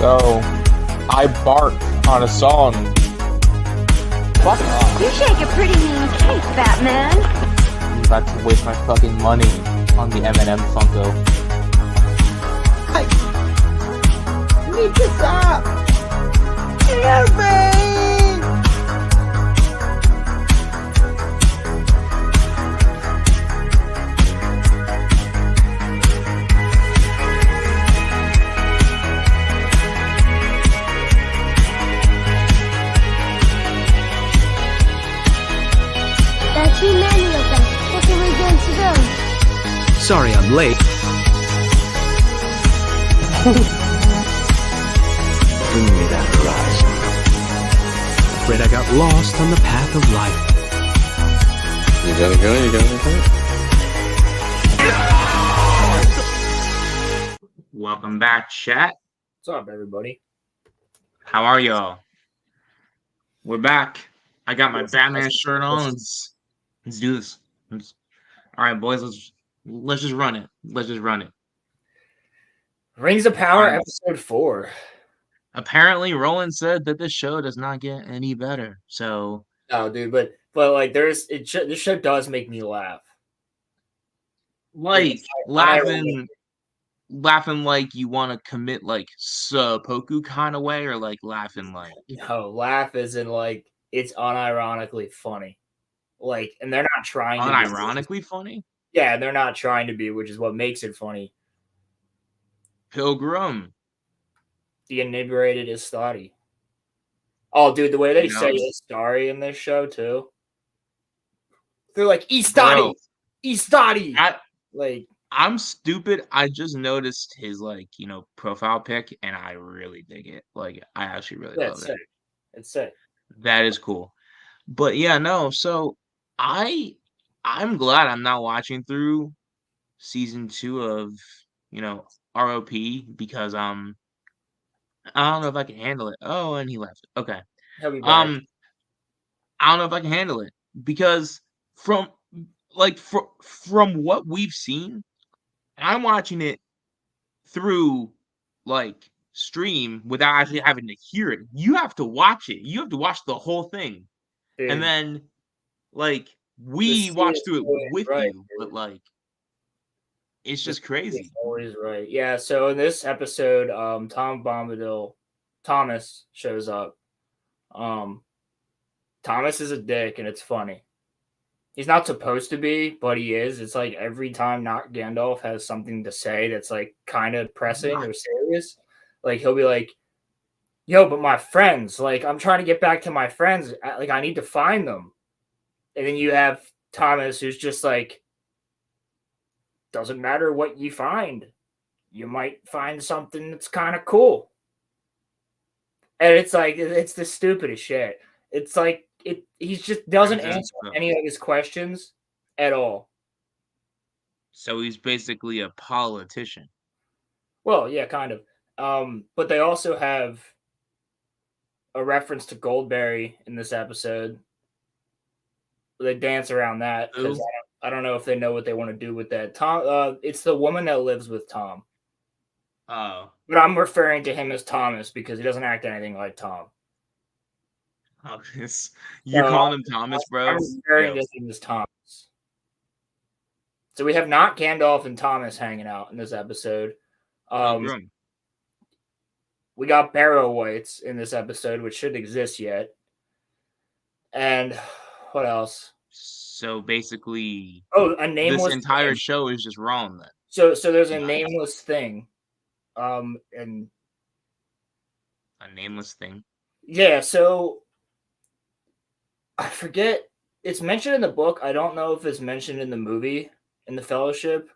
So, I bark on a song. Fuck off. You shake a pretty mean cake, Batman. I'm about to waste my fucking money on the M&M Funko. You need to stop! Help me! There are too many of them. What are we going to do? Sorry I'm late. Bring me that horizon. Afraid I got lost on the path of life. You gotta go. Welcome back, chat. What's up, everybody? How are y'all? We're back. I got my Batman shirt on. Let's do this. All right, boys. Let's just run it. Rings of Power, episode 4. Apparently, Roland said that this show does not get any better. So, Oh, dude, but like, this show does make me laugh. like, laughing like you want to commit like seppuku kind of way, or like laughing like No, laugh as in like it's unironically funny. Like, and they're not trying to be. unironically funny. Yeah, they're not trying to be, which is what makes it funny. Pilgrim. The inebriated Istari. Oh, dude, the way they You know? say Istari in this show too. They're like Istari, Istari. Like, I'm stupid. I just noticed his profile pic, and I really dig it. Like, I actually really yeah, love it's it. sick. It's sick. That is cool. But yeah, no. So I'm glad I'm not watching through season 2 of ROP because I don't know if I can handle it. Oh, and he left. Okay. He'll be back. I don't know if I can handle it because from what we've seen, I'm watching it through like stream without actually having to hear it. You have to watch it. You have to watch the whole thing. Dude, And then we The watch scene through is it always with right, you, but like it's just crazy. He's always right. Yeah, so in this episode, Thomas shows up. Thomas is a dick, and it's funny. He's not supposed to be, but he is. It's like every time not Gandalf has something to say that's like kind of pressing or serious, like he'll be like, "Yo, but my friends, like I'm trying to get back to my friends. Like I need to find them." And then you have Thomas, who's just like, doesn't matter what you find. You might find something that's kind of cool. And it's like, it's the stupidest shit. It's like, he just doesn't answer any of his questions at all. So he's basically a politician. Well, yeah, kind of. But they also have a reference to Goldberry in this episode. They dance around that because I don't know if they know what they want to do with that. Tom, it's the woman that lives with Tom. Oh. But I'm referring to him as Thomas because he doesn't act anything like Tom. You're calling him Thomas, bro? I'm referring to him as Thomas. So we have not Gandalf and Thomas hanging out in this episode. We got Barrow Whites in this episode, which shouldn't exist yet. And what else? So basically, a nameless. This entire show is just wrong then. So there's a nameless thing, and a nameless thing. Yeah. So I forget. It's mentioned in the book. I don't know if it's mentioned in the movie in the Fellowship.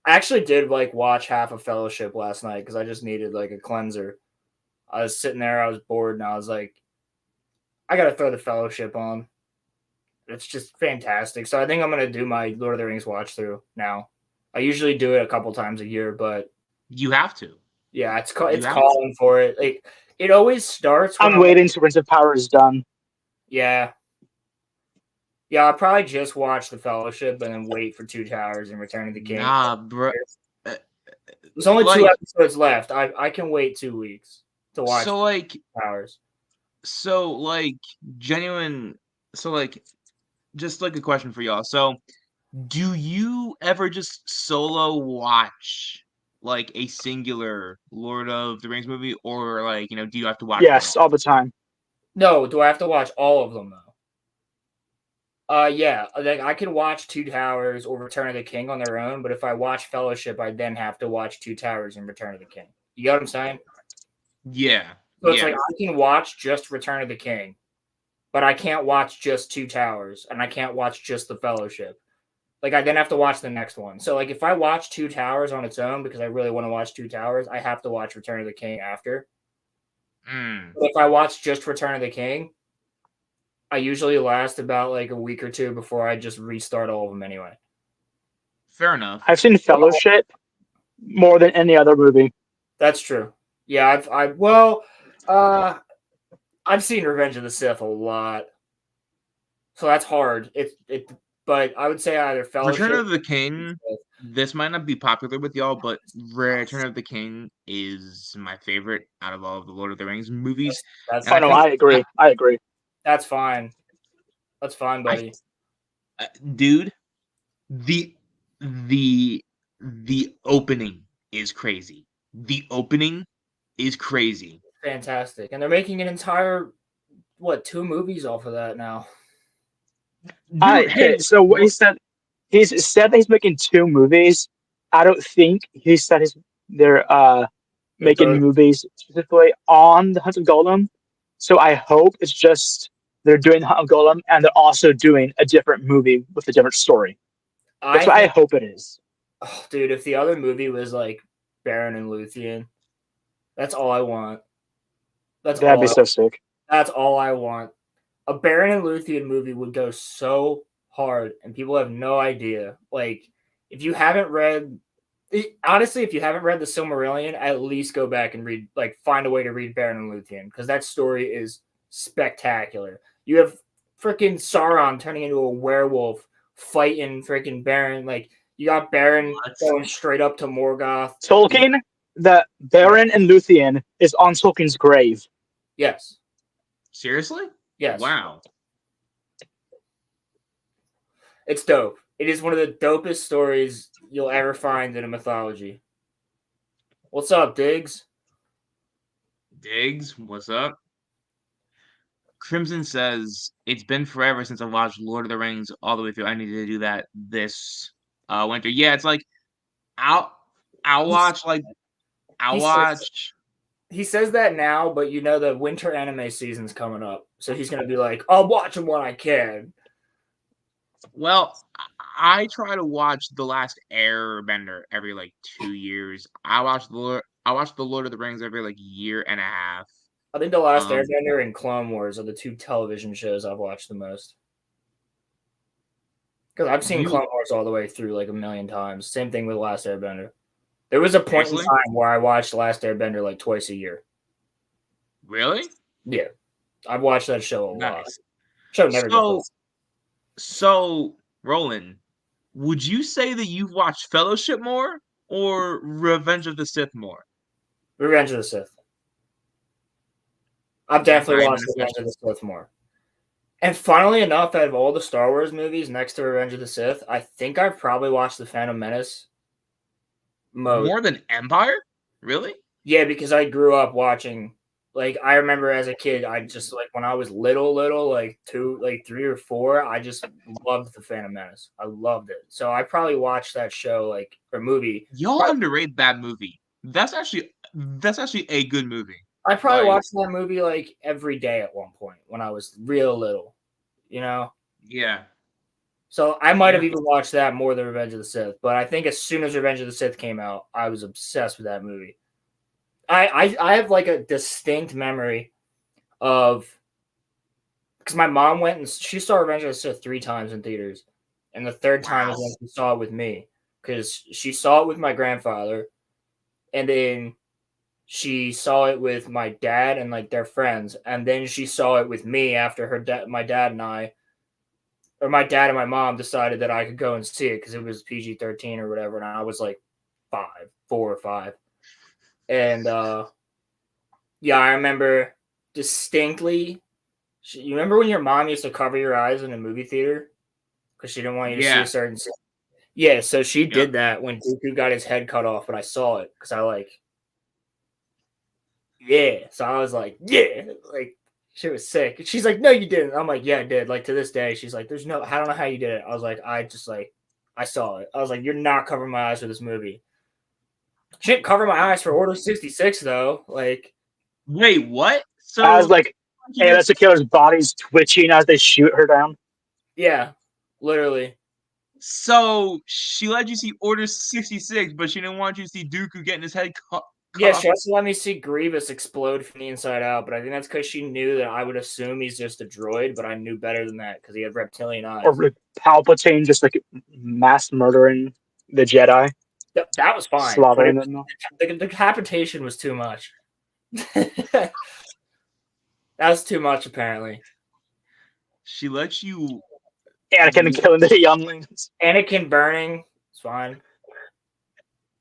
I actually did watch half of Fellowship last night because I just needed a cleanser. I was sitting there, I was bored, and I was like, I gotta throw the Fellowship on. It's just fantastic. So I think I'm gonna do my Lord of the Rings watch through now. I usually do it a couple times a year, but you have to. Yeah, it's calling for it. Like it always starts. I'm waiting till Rings of Power is done. Yeah. Yeah, I'll probably just watch The Fellowship and then wait for Two Towers and Return of the King. Nah, bro. There's only 2 episodes left. I can wait 2 weeks. to watch So like, Powers. so like, genuine. So like, just like a question for y'all. So, do you ever just solo watch like a singular Lord of the Rings movie, or like do you have to watch them Yes, all? all the time. No, do I have to watch all of them though? Yeah, like I can watch Two Towers or Return of the King on their own, but if I watch Fellowship, I then have to watch Two Towers and Return of the King. You get what I'm saying? Yeah, So it's like yeah. I can watch just Return of the King, but I can't watch just Two Towers, and I can't watch just the Fellowship. Like I then have to watch the next one. So like if I watch Two Towers on its own because I really want to watch Two Towers, I have to watch Return of the King after. Mm, But if I watch just Return of the King, I usually last about like a week or two before I just restart all of them anyway. fair enough. I've seen Fellowship more than any other movie. That's true. Yeah, I've seen Revenge of the Sith a lot, so that's hard. But I would say either Fellowship. Return of the King. This might not be popular with y'all, but Return of the King is my favorite out of all of the Lord of the Rings movies, That's and Oh I no, think I agree. I agree. that's fine. That's fine, buddy. dude, the the opening is crazy. The opening is crazy. Fantastic, and they're making an entire 2 movies off of that now. Dude, hey, So what he said, he's said that he's making 2 movies. I don't think he said they're They're making both movies specifically on the Hunt of Golem. So I hope it's just they're doing the Hunt of Golem and they're also doing a different movie with a different story. That's I what I think, hope it is. oh, dude, if the other movie was like Baron and Luthien, that's all I want. That'd be so sick. That's all I want. A Baron and Luthien movie would go so hard, and people have no idea. Like, if you haven't read, honestly, if you haven't read the Silmarillion, at least go back and read, like, find a way to read Baron and Luthien, because that story is spectacular. You have freaking Sauron turning into a werewolf, fighting freaking Baron. Like, you got Baron What? going straight up to Morgoth. Tolkien, the Baron and Luthien is on Tolkien's grave. Yes. Seriously? Yes. Wow. It's dope. It is one of the dopest stories you'll ever find in a mythology. What's up, Diggs? Diggs, what's up? Crimson says, it's been forever since I watched Lord of the Rings all the way through. I need to do that this winter. Yeah, it's like I'll watch He says that now, but you know the winter anime season's coming up. So he's gonna be like, I'll watch them when I can. well, I try to watch The Last Airbender every like 2 years. I watch the Lord of the Rings every like year and a half. I think The Last Airbender and Clone Wars are the 2 television shows I've watched the most. Because I've seen Clone Wars all the way through like a million times. Same thing with Last Airbender. There was a point in time where I watched Last Airbender like twice a year. Really? Yeah. I've watched that show a lot. Nice. Show never gets old. So, Roland, would you say that you've watched Fellowship more or Revenge of the Sith more? Revenge of the Sith. I've definitely watched Revenge of the Sith more. And funnily enough, out of all the Star Wars movies next to Revenge of the Sith, I think I've probably watched The Phantom Menace more than Empire? Really? Yeah, because I grew up watching. Like, I remember as a kid, I just, like, when I was little, like 3 or 4, I just loved The Phantom Menace. I loved it. So I probably watched that show, like, or movie. Y'all underrate that movie. That's actually a good movie. I probably watched that movie, like, every day at one point when I was real little, you know? Yeah. So I might have even watched that more than Revenge of the Sith. But I think as soon as Revenge of the Sith came out, I was obsessed with that movie. I have like a distinct memory of, because my mom went and she saw Revenge of the Sith 3 times in theaters, and the third time was when she saw it with me, because she saw it with my grandfather, and then she saw it with my dad and like their friends, and then she saw it with me after my dad and my mom decided that I could go and see it because it was PG-13 or whatever, and I was like 4 or 5. And Yeah, I remember distinctly. You remember when your mom used to cover your eyes in a movie theater because she didn't want you to see Yeah. a certain scene? Yeah, so she Yep. did that when Dooku got his head cut off, but I saw it because yeah. So I was like, yeah, like she was sick. And she's like, no, you didn't. I'm like, yeah, I did. Like to this day, she's like, I don't know how you did it. I was like, I saw it. I was like, you're not covering my eyes for this movie. She didn't cover my eyes for Order 66 though. Like, Wait, what? As So like, hey, that's the killer's body's twitching as they shoot her down. yeah, literally. So she let you see Order 66, but she didn't want you to see Dooku getting his head cut Yeah, off. she also let me see Grievous explode from the inside out, but I think that's because she knew that I would assume he's just a droid, but I knew better than that because he had reptilian eyes. Or Palpatine just like mass murdering the Jedi. That was fine. Slaughtering them. The decapitation was too much. That was too much, apparently. She lets you. Anakin killing the younglings. Anakin burning, it's fine.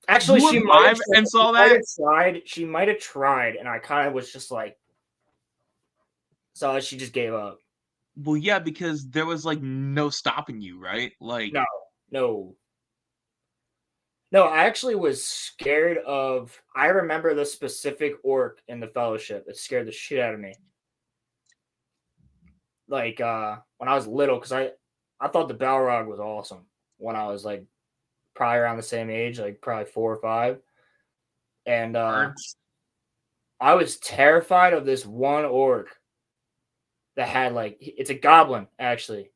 Actually, You she were might have five and saw that? tried. She might have tried, and I kind of was just like, so she just gave up. Well, yeah, because there was like no stopping you, right? Like, No. I actually was scared of. I remember the specific orc in the Fellowship that scared the shit out of me. Like when I was little, because I thought the Balrog was awesome when I was like probably around the same age, like probably 4 or 5, and I was terrified of this one orc that had like it's a goblin actually.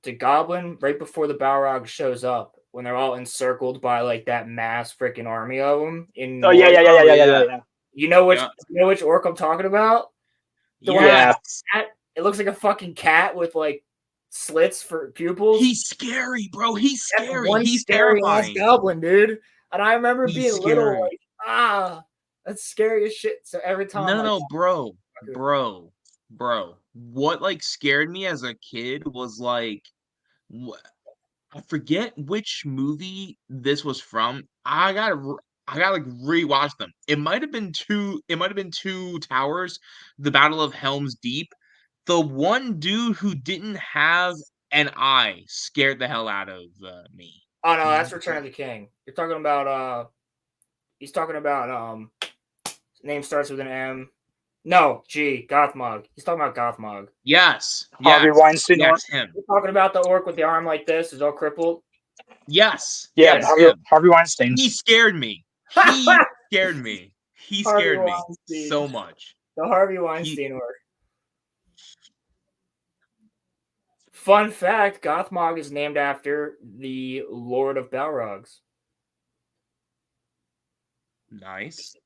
It's a goblin right before the Balrog shows up when they're all encircled by like that mass freaking army of them. Oh yeah. You know which orc I'm talking about? The one Yeah. it looks like a fucking cat with like slits for pupils. he's scary, bro. He's That's scary. one He's scary ass terrifying. goblin, dude. And I remember He's being scary. little, like, that's scary as shit. So every time, No, bro. What like scared me as a kid was like, I forget which movie this was from. I gotta like rewatch them. It might have been Two Towers, the Battle of Helm's Deep. The one dude who didn't have an eye scared the hell out of me. Oh no, that's Return of the King. You're talking about he's talking about his name starts with an M. No, G, Gothmog. He's talking about Gothmog. Yes. Harvey Weinstein. Yes, him. You're talking about the orc with the arm like this, is all crippled. Yes. Yeah, yes, Harvey Weinstein. He scared me. He scared me. He scared me so much. The Harvey Weinstein orc. Fun fact, Gothmog is named after the Lord of Balrogs. Nice.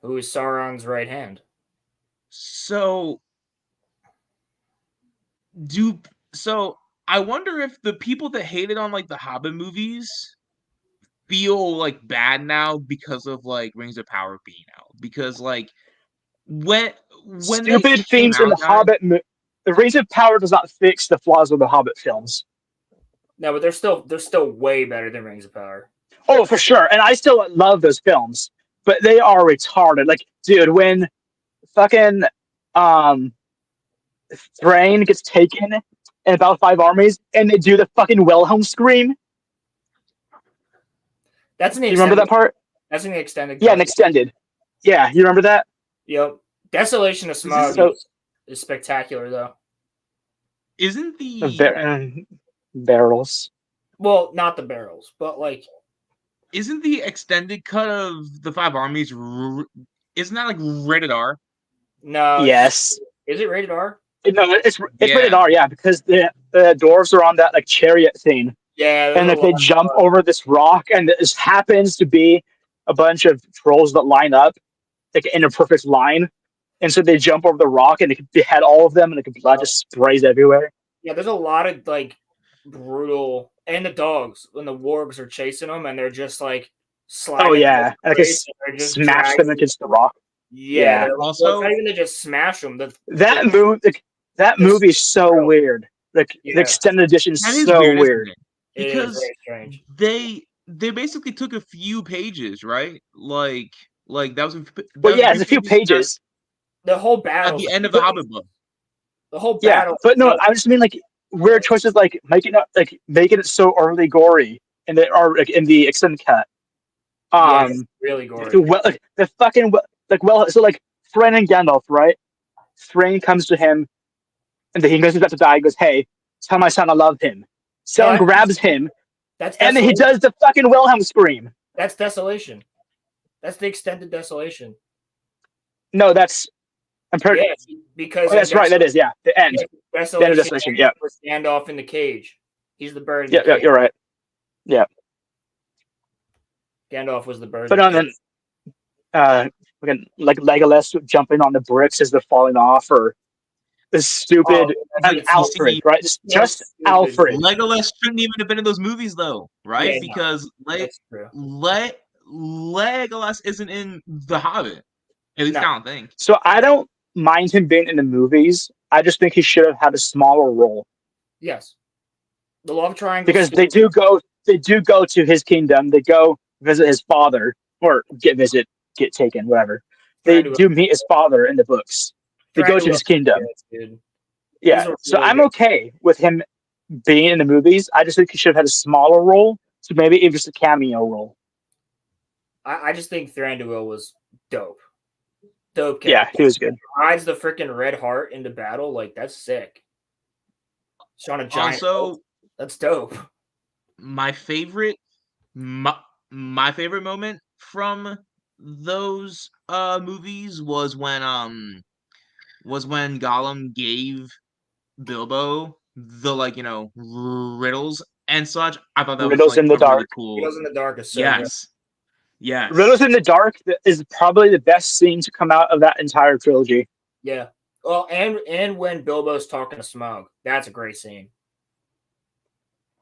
Who is Sauron's right hand. So I wonder if the people that hated on like the Hobbit movies feel like bad now because of like Rings of Power being out. Because like when stupid themes in the Hobbit the Rings of Power does not fix the flaws of the Hobbit films. No, but they're still way better than Rings of Power. Oh, for sure. And I still love those films, but they are retarded. Like, dude, when fucking Thrain gets taken in about 5 armies and they do the fucking Wilhelm scream. That's in the you remember that part? That's in the extended. Yeah, an extended. Yeah, you remember that? Yep. Desolation of Smog is spectacular, though. Isn't the barrels? Well, not the barrels, but like, isn't the extended cut of the 5 armies? Isn't that like rated R? No. Yes. Is it rated R? No, it's rated R. Yeah, because the dwarves are on that like chariot thing. Yeah, and like they jump over this rock, and this happens to be a bunch of trolls that line up like in a perfect line. And so they jump over the rock and they can behead all of them, and the blood just sprays everywhere. Yeah, there's a lot of like brutal, and the dogs when the wargs are chasing them and they're just like sliding. Oh yeah, and like smash them against the rock. Yeah. Also, not even to just smash them. That movie is so weird. Like the extended edition is so weird. Because they basically took a few pages, right? Like that was. Well, yeah, it's a few pages. The whole at battle. the end of the Hobbit book. The whole Yeah, battle. but no, I just mean like weird choices like making it so early gory in the extended cut. Yeah, it's really gory. The fucking so like Thrain and Gandalf, right? Thrain comes to him and then he knows he's about to die. He goes, "Hey, tell my son I love him." Son grabs him, That's and then he desolation. does the fucking Wilhelm scream. That's desolation. That's the extended desolation. No, that's I'm pretty. Yeah, because Oh, that's right. That is the end. Yeah, The end of Desolation. Yeah, was Gandalf in the cage. He's the bird. In yeah, the cage. you're right. Yeah, Gandalf was the bird. but then again, like Legolas jumping on the bricks as they're falling off, or the stupid Alfred, right? Just Alfred. Legolas shouldn't even have been in those movies, though, right? Yeah, because that's true. Legolas isn't in The Hobbit. At least I don't think. So I don't mind him being in the movies. I just think he should have had a smaller role. Yes, the love triangle. Because they do go to his kingdom. They go visit his father, or get taken, whatever. They do meet his father in the books. They go to his kingdom. Yeah, so I'm okay with him being in the movies. I just think he should have had a smaller role, so maybe even just a cameo role. I just think Thranduil was dope. Dope character. Yeah, he was good. Rides the freaking red heart into battle, like that's sick. He's on a giant. Also, that's dope. My favorite moment from those movies was when Gollum gave Bilbo the riddles and such. I thought that Riddles was in the dark. Really cool. Riddles in the dark is so yes. Yes. Riddles in the Dark is probably the best scene to come out of that entire trilogy. Yeah. Well, and when Bilbo's talking to Smaug, that's a great scene.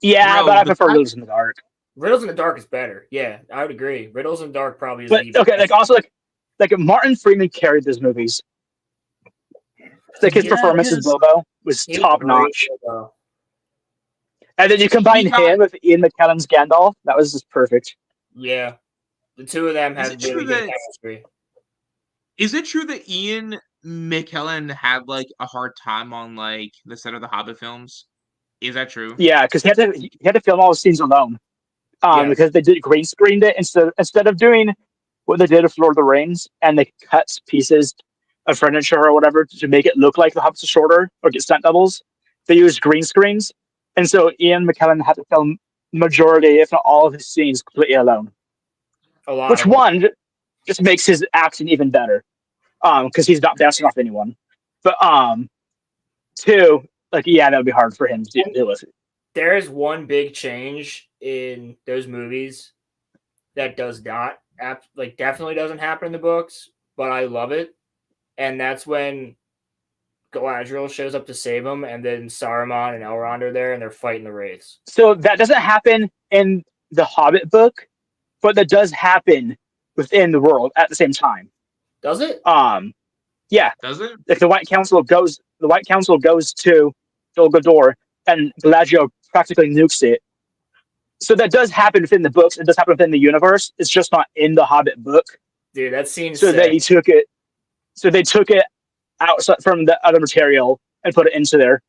Yeah, but I prefer Riddles in the Dark. Riddles in the Dark is better. Yeah, I would agree. Riddles in the Dark probably is. But okay, like Martin Freeman carried those movies. Like his performance as Bilbo was top notch. And then you combine him with Ian McKellen's Gandalf, that was just perfect. Yeah. The two of them had really good chemistry. Is it true that Ian McKellen had a hard time on the set of the Hobbit films? Is that true? Yeah, because he had to film all the scenes alone. Because they did green screened it instead of doing what they did with Lord of the Rings, and they cut pieces of furniture or whatever to make it look like the hobbits are shorter or get stunt doubles. They used green screens, and so Ian McKellen had to film majority, if not all, of his scenes completely alone. Which one just makes his acting even better, because he's not bouncing off anyone. But two, that would be hard for him to deal with. There is one big change in those movies that does not definitely doesn't happen in the books, but I love it, and that's when Galadriel shows up to save him, and then Saruman and Elrond are there, and they're fighting the wraiths. So that doesn't happen in the Hobbit book, but that does happen within the world at the same time. Does it? Yeah. Does it? Like the White Council goes to Dol Guldur, and Galadriel practically nukes it. So that does happen within the books. It does happen within the universe. It's just not in the Hobbit book. Dude, that seems so they took it. So they took it outside from the other material and put it into there.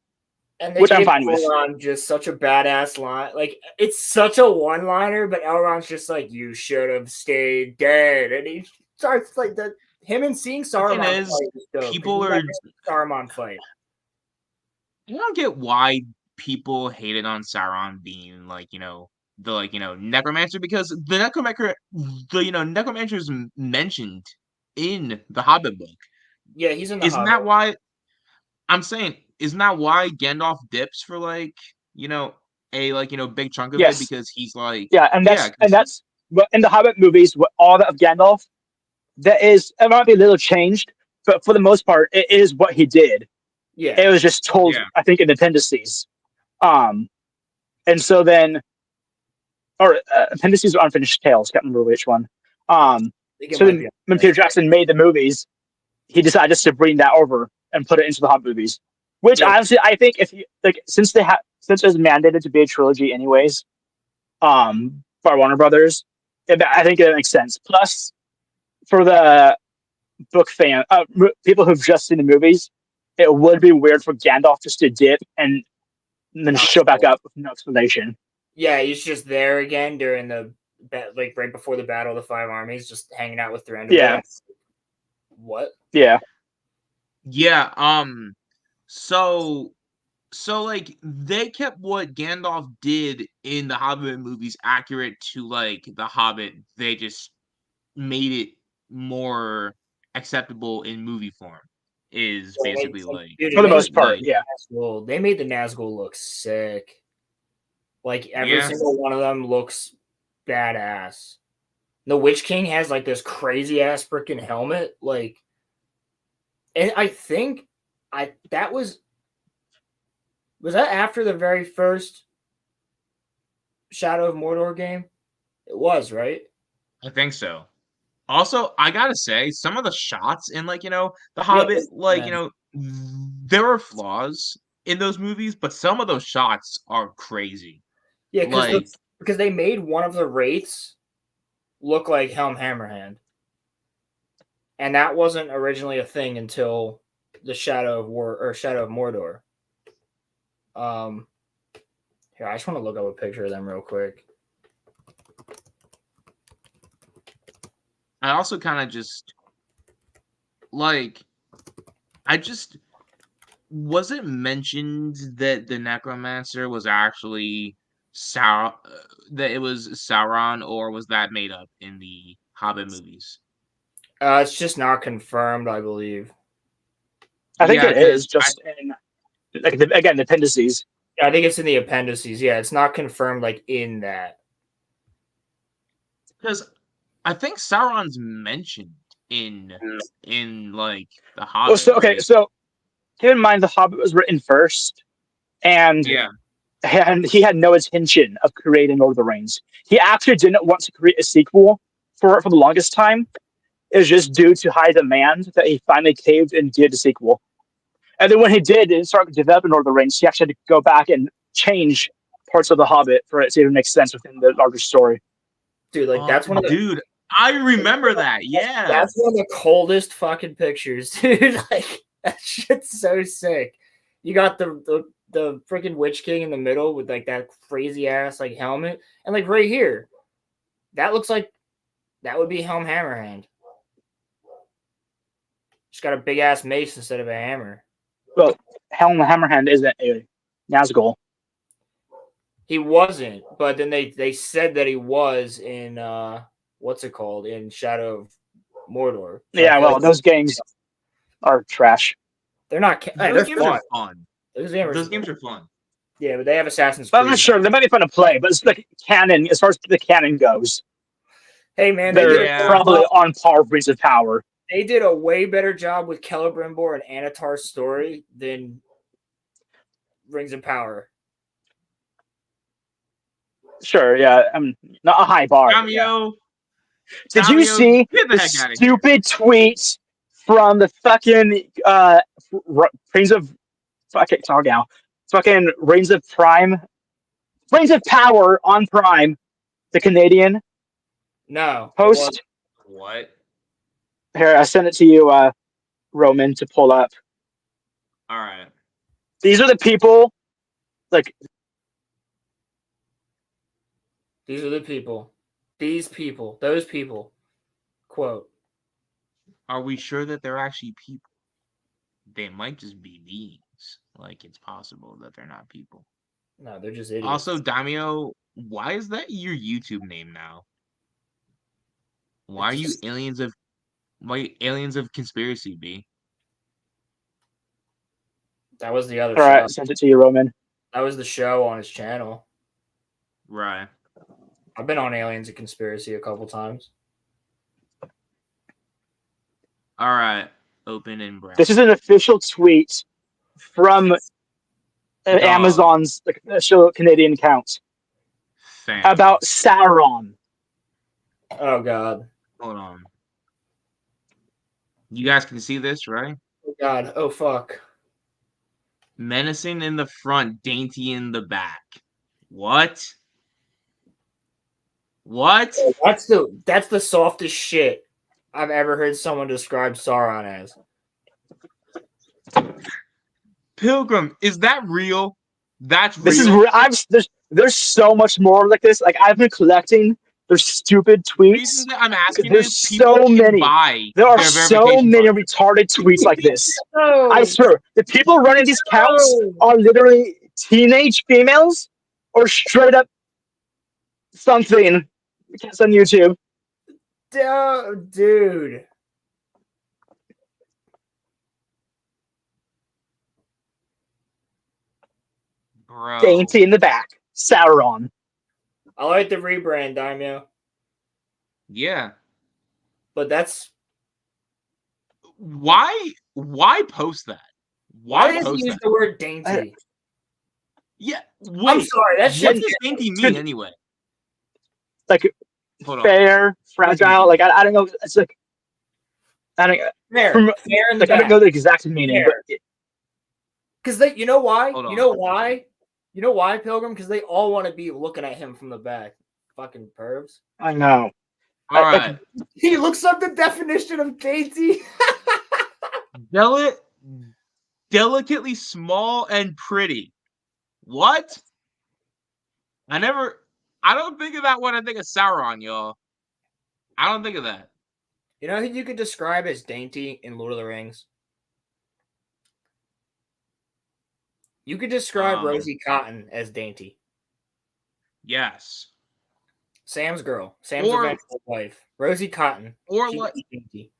And they which I'm fine with. Elrond just such a badass line. It's such a one-liner, but Elrond's just you should have stayed dead. And he starts him and seeing Saruman fight is dope. People are Saruman fight. I don't get why people hated on Sauron being the necromancer, because the necromancer is mentioned in the Hobbit book. Yeah, he's in the Isn't Hobbit. that why I'm saying, isn't that why Gandalf dips for a big chunk of it, because he's that's what in the Hobbit movies, what all that of Gandalf, it might be a little changed, but for the most part it is what he did. Yeah, it was just told, I think, in appendices, and so then, or appendices or unfinished tales, can't remember which one. So then, when Peter Jackson made the movies, he decided just to bring that over and put it into the Hobbit movies. Which honestly, I think since it was mandated to be a trilogy anyways, by Warner Brothers, I think it makes sense. Plus, for the book fan, people who've just seen the movies, it would be weird for Gandalf just to dip and then Not show back spoiled. up with no explanation. Yeah, he's just there again during like right before the Battle of the Five Armies, just hanging out with Thranduil. Yeah. What? Yeah. Yeah. So like they kept what Gandalf did in the Hobbit movies accurate to like the Hobbit. They just made it more acceptable in movie form. Is basically like Dude, For the most part, yeah. They made the Nazgul look sick. Like every Yeah. single one of them looks badass. The Witch King has like this crazy ass freaking helmet, like, and I think that was that after the very first Shadow of Mordor game? It was, right? I think so. Also, I gotta say, some of the shots in like the Hobbit, like there are flaws in those movies, but some of those shots are crazy. Yeah, Like, because they made one of the wraiths look like Helm Hammerhand, and that wasn't originally a thing until the Shadow of Mordor. Here, I just want to look up a picture of them real quick. I also kind of just like was it mentioned that the Necromancer was actually that it was Sauron, or was that made up in the Hobbit movies? It's just not confirmed, I believe. I think Yeah, it is just in, like, again, the appendices. Yeah, I think it's in the appendices. Yeah, it's not confirmed like in that. Because I think Sauron's mentioned in like the Hobbit. Well, so, okay, right? so keep in mind the Hobbit was written first, and Yeah. and he had no intention of creating Lord of the Rings. He actually didn't want to create a sequel for the longest time. It was just due to high demand that he finally caved and did a sequel. And then when he did and started developing Lord of the Rings, he actually had to go back and change parts of the Hobbit for it to even make sense within the larger story. Dude, like that's one of the dude. I remember that. Yeah, that's one of the coldest fucking pictures, dude. Like that shit's so sick. You got the freaking Witch King in the middle with like that crazy ass like helmet, and like right here, that looks like that would be Helm Hammerhand. Just got a big ass mace instead of a hammer. Well, Helm Hammerhand isn't a Nazgul. He wasn't, but then they said that he was in what's it called, in Shadow of Mordor. So Yeah, well, those games are trash. They're not. those games are fun. Those games are fun. Yeah, but they have Assassin's But Creed. I'm not sure. They might be fun to play, but it's like canon, as far as the canon goes. Hey man, they're probably on par with Rings of Power. They did a way better job with Celebrimbor and Anatar's story than Rings of Power. Sure, yeah. Not a high bar. Cameo. Did you see the stupid tweets from the fucking Reigns of fucking talk now? Fucking Reigns of Power on Prime, the Canadian post. What? Here, I sent it to you, Roman, to pull up. All right. These are the people, like. These are the people. These people. Those people. Quote. Are we sure that they're actually people? They might just be beings. Like, it's possible that they're not people. No, they're just idiots. Also, Daimyo, why is that your YouTube name now? Why are you Aliens of Conspiracy, B? That was the other show. All right, sent it to you, Roman. That was the show on his channel. Right. I've been on Aliens of Conspiracy a couple times. All right. Open and browse. This is an official tweet from Amazon's official Canadian account about Sauron. Oh, God. Hold on. You guys can see this, right? Oh, God. Oh, fuck. Menacing in the front, dainty in the back. What? What? That's the softest shit I've ever heard someone describe Sauron as. Pilgrim, is that real? That's This is real. there's so much more like this. Like I've been collecting their stupid The reason tweets. that I'm asking There's is people so can many. buy There are their so verification many card. retarded tweets like this. I Oh, swear, the people running these counts are literally teenage females or straight up something. It's on YouTube. dude. Bro. Dainty in the back. Sauron. I like the rebrand, Daimyo. Yeah. But that's Why post that? why Why does he post use that? the word dainty? Yeah. I'm Wait. sorry, that What shit. does dainty mean Dude. anyway? Like Hold on. fair, fragile. Like I don't know. It's like I don't. Fair, From, fair in the like I don't back. know the exact meaning, Fair. but Because they, you know why? Hold You on. know why? You know why, Pilgrim? Because they all want to be looking at him from the back. Fucking pervs. I know. All like, right. He looks up the definition of dainty. Delicately small and pretty. What? I don't think of that when I think of Sauron, y'all. I don't think of that. You know who you could describe as dainty in Lord of the Rings? You could describe Rosie Cotton as dainty. Yes. Sam's girl. Sam's Or- eventual wife. Rosie Cotton. Or She like was dainty.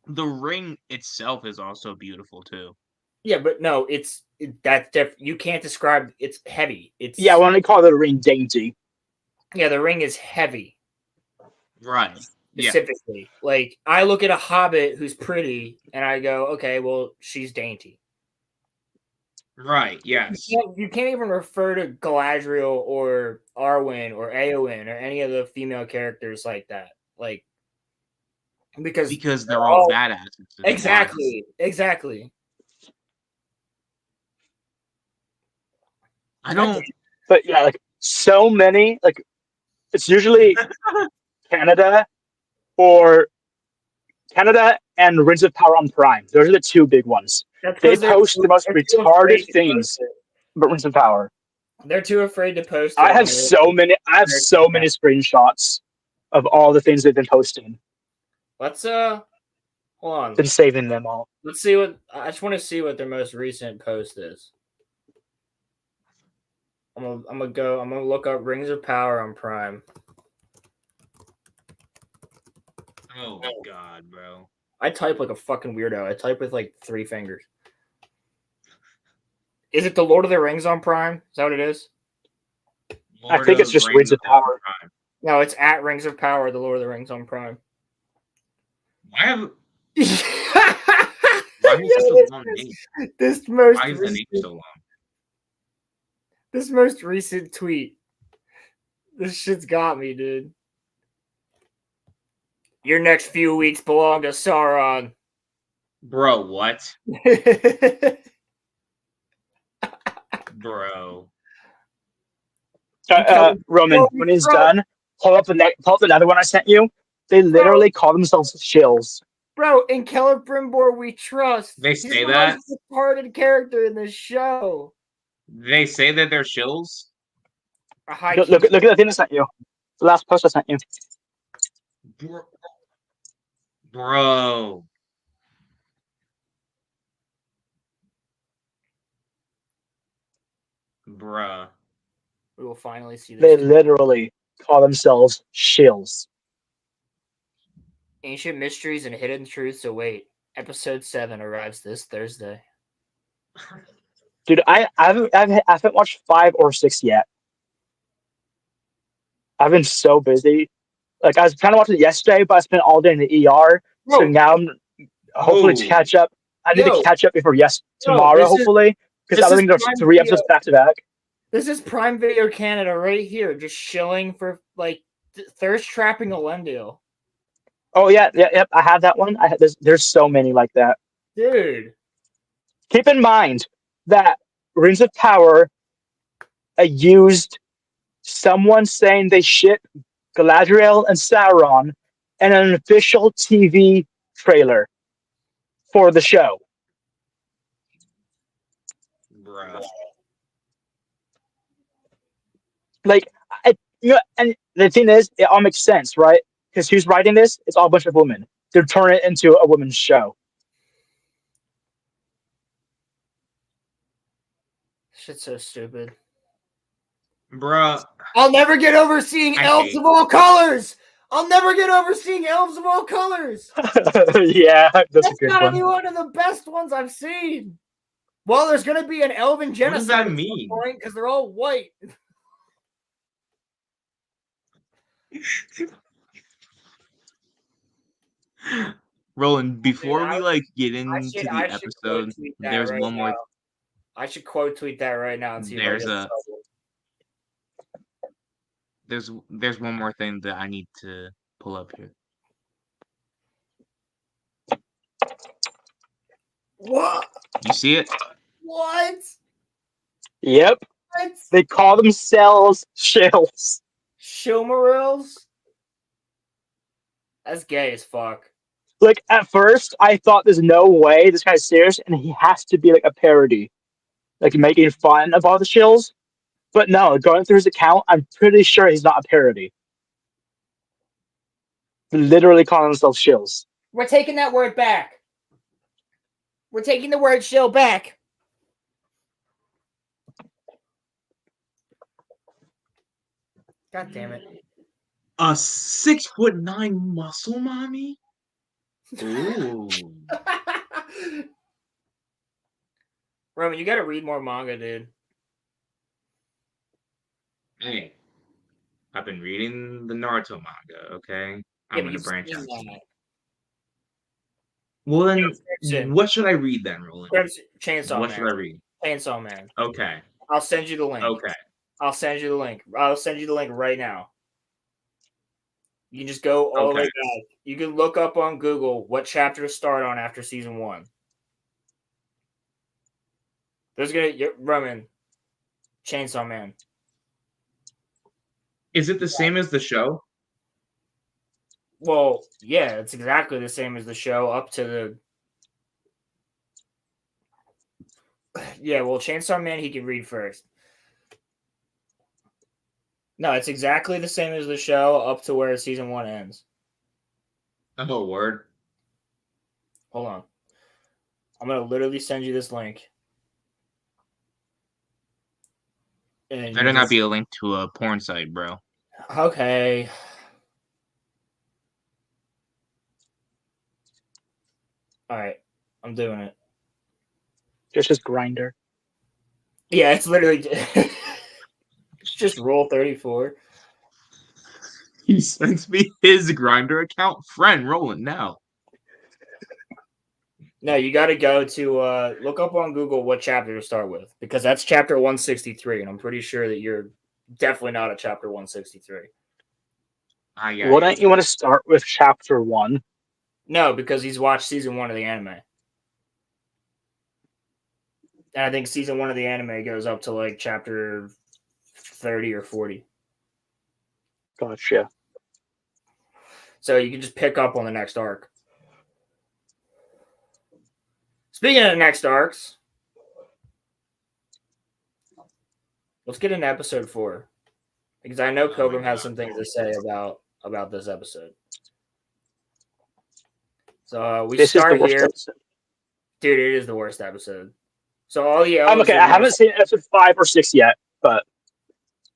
the ring itself is also beautiful too. Yeah, but no, that's different. You can't describe. It's heavy. It's yeah, when they call the ring dainty. yeah. The ring is heavy. Right. Yeah. Specifically, like I look at a hobbit who's pretty, and I go, okay, well, she's dainty. Right. Yes. You can't even refer to Galadriel or Arwen or Eowyn or any of the female characters like that, like because they're all badasses. Exactly. I don't. But yeah, like so many. Like it's usually Canada and Rings of Power on Prime. Those are the two big ones. That's They 'cause they're post the most they're too afraid retarded to things post it. about Rings of Power. They're too afraid to post it. I have so many screenshots of all the things they've been posting. Let's hold on. Been saving them all. Let's see what I just want to see what their most recent post is. I'm gonna look up Rings of Power on Prime. Oh God, bro. I type like a fucking weirdo. I type with like 3 fingers. Is it the Lord of the Rings on Prime? Is that what it is? I think it's just Rings of Power. No, it's at Rings of Power, the Lord of the Rings on Prime. Why is this a long name? This most Why is the name recent, so long? this most recent tweet. This shit's got me, dude. Your next few weeks belong to Sauron. Bro, what? Bro. Roman, when he's done, pull up another one I sent you. They literally call themselves shills. Bro, in Celebrimbor we trust. They He's say the that? most retarded character in the show. They say that they're shills? Look at the thing I sent you. The last post I sent you. Bro. Bruh. We will finally see They this. literally call themselves shills. Ancient Mysteries and Hidden Truths await. Episode 7 arrives this Thursday. Dude, I haven't watched 5 or 6 yet. I've been so busy. Like I was trying to watch it yesterday, but I spent all day in the ER. So now I'm hopefully to catch up. I need to catch up before tomorrow, hopefully, because I think there's 3 episodes back to back. This is Prime Video Canada right here, just shilling for like thirst trapping Elendil. Oh yeah, I have that one. There's so many like that. Dude. Keep in mind that Rings of Power used someone saying they ship Galadriel and Sauron, and an official TV trailer for the show. Bruh. Like, and the thing is, it all makes sense, right? Because who's writing this? It's all a bunch of women. They're turning it into a women's show. Shit's so stupid. Bruh. I'll never get over seeing I elves hate- of all colors. I'll never get over seeing elves of all colors. Yeah, that's a That's good gotta one. be one of the best ones I've seen. Well, there's gonna be an elven genocide does that at some mean? point because they're all white. Roland, before I- we like get I into should the quote episode, tweet that there's right one more. now. I should quote tweet that right now and see There's if I get in a- trouble. There's one more thing that I need to pull up here. What? You see it? What? Yep, What? they call themselves shills. Shilmarils? That's gay as fuck. Like, at first, I thought there's no way this guy's serious, and he has to be like a parody, like making fun of all the shills. But no, going through his account, I'm pretty sure he's not a parody. They're literally calling themselves shills. We're taking that word back. We're taking the word shill back. God damn it. A 6'9" muscle mommy? Ooh. Roman, you gotta read more manga, dude. Hey, I've been reading the Naruto manga, okay? I'm Yeah, but gonna you've branch seen out. that. Well then, Crimson. what should I read then, Roland? Chainsaw What Man. should I read? Chainsaw Man. Okay, I'll send you the link. okay. I'll send you the link. I'll send you the link right now. You can just go all the way Okay. back. You can look up on Google what chapter to start on after season 1. There's Roman. Chainsaw Man. Is it the same as the show? Well, yeah, it's exactly the same as the show up to the. Yeah, well, Chainsaw Man, he can read first. No, it's exactly the same as the show up to where season 1 ends. Oh, word. Hold on. I'm going to literally send you this link. And Better not be a link to a porn site, bro. Okay. All right. I'm doing it. It's just Grinder. Yeah, it's literally it's just Rule 34. He sends me his Grinder account. Friend Roland now. No, you got to go to look up on Google what chapter to start with because that's chapter 163, and I'm pretty sure that you're definitely not at chapter 163. Wouldn't you want to start with chapter 1? No, because he's watched season 1 of the anime. And I think season 1 of the anime goes up to like chapter 30 or 40. Gotcha. So you can just pick up on the next arc. Speaking of the next arcs, let's get into episode 4. Because I know Pilgrim has some things to say about this episode. So we This is the start worst here. episode. Dude, it is the worst episode. So all the I'm okay. I haven't seen episode 5 or 6 yet, but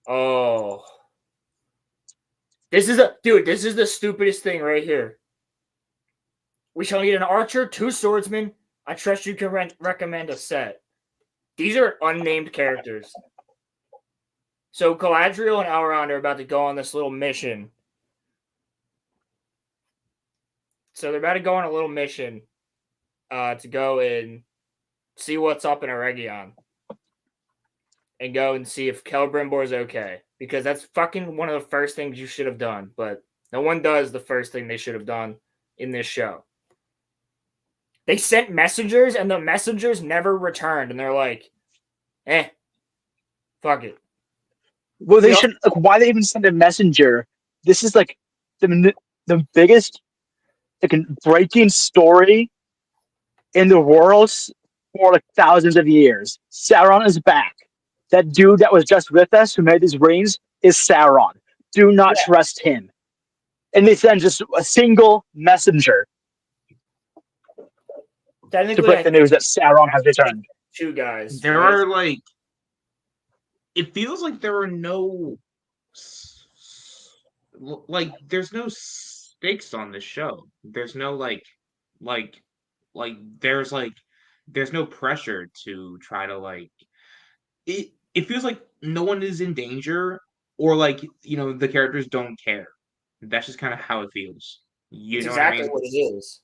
Oh. This is the stupidest thing right here. We shall need an archer, 2 swordsmen. I trust you can recommend a set. These are unnamed characters. So Galadriel and Elrond are about to go on this little mission. So they're about to go on a little mission to go and see what's up in Eregion. And go and see if Celebrimbor is okay. Because that's fucking one of the first things you should have done. But no one does the first thing they should have done in this show. They sent messengers and the messengers never returned. And they're like, fuck it. well, they should. Like, why they even send a messenger this is like the biggest like breaking story in the world for like thousands of years. Sauron is back. That dude that was just with us who made these rings is Sauron. Do not trust him. And they send just a single messenger to Technically, break the news that Sauron has returned. 2 guys. There right? are like, it feels like there are no, like there's no stakes on this show. There's no like, there's no pressure to try to like. It feels like no one is in danger, or like the characters don't care. That's just kind of how it feels. You It's know exactly what I mean? what it is.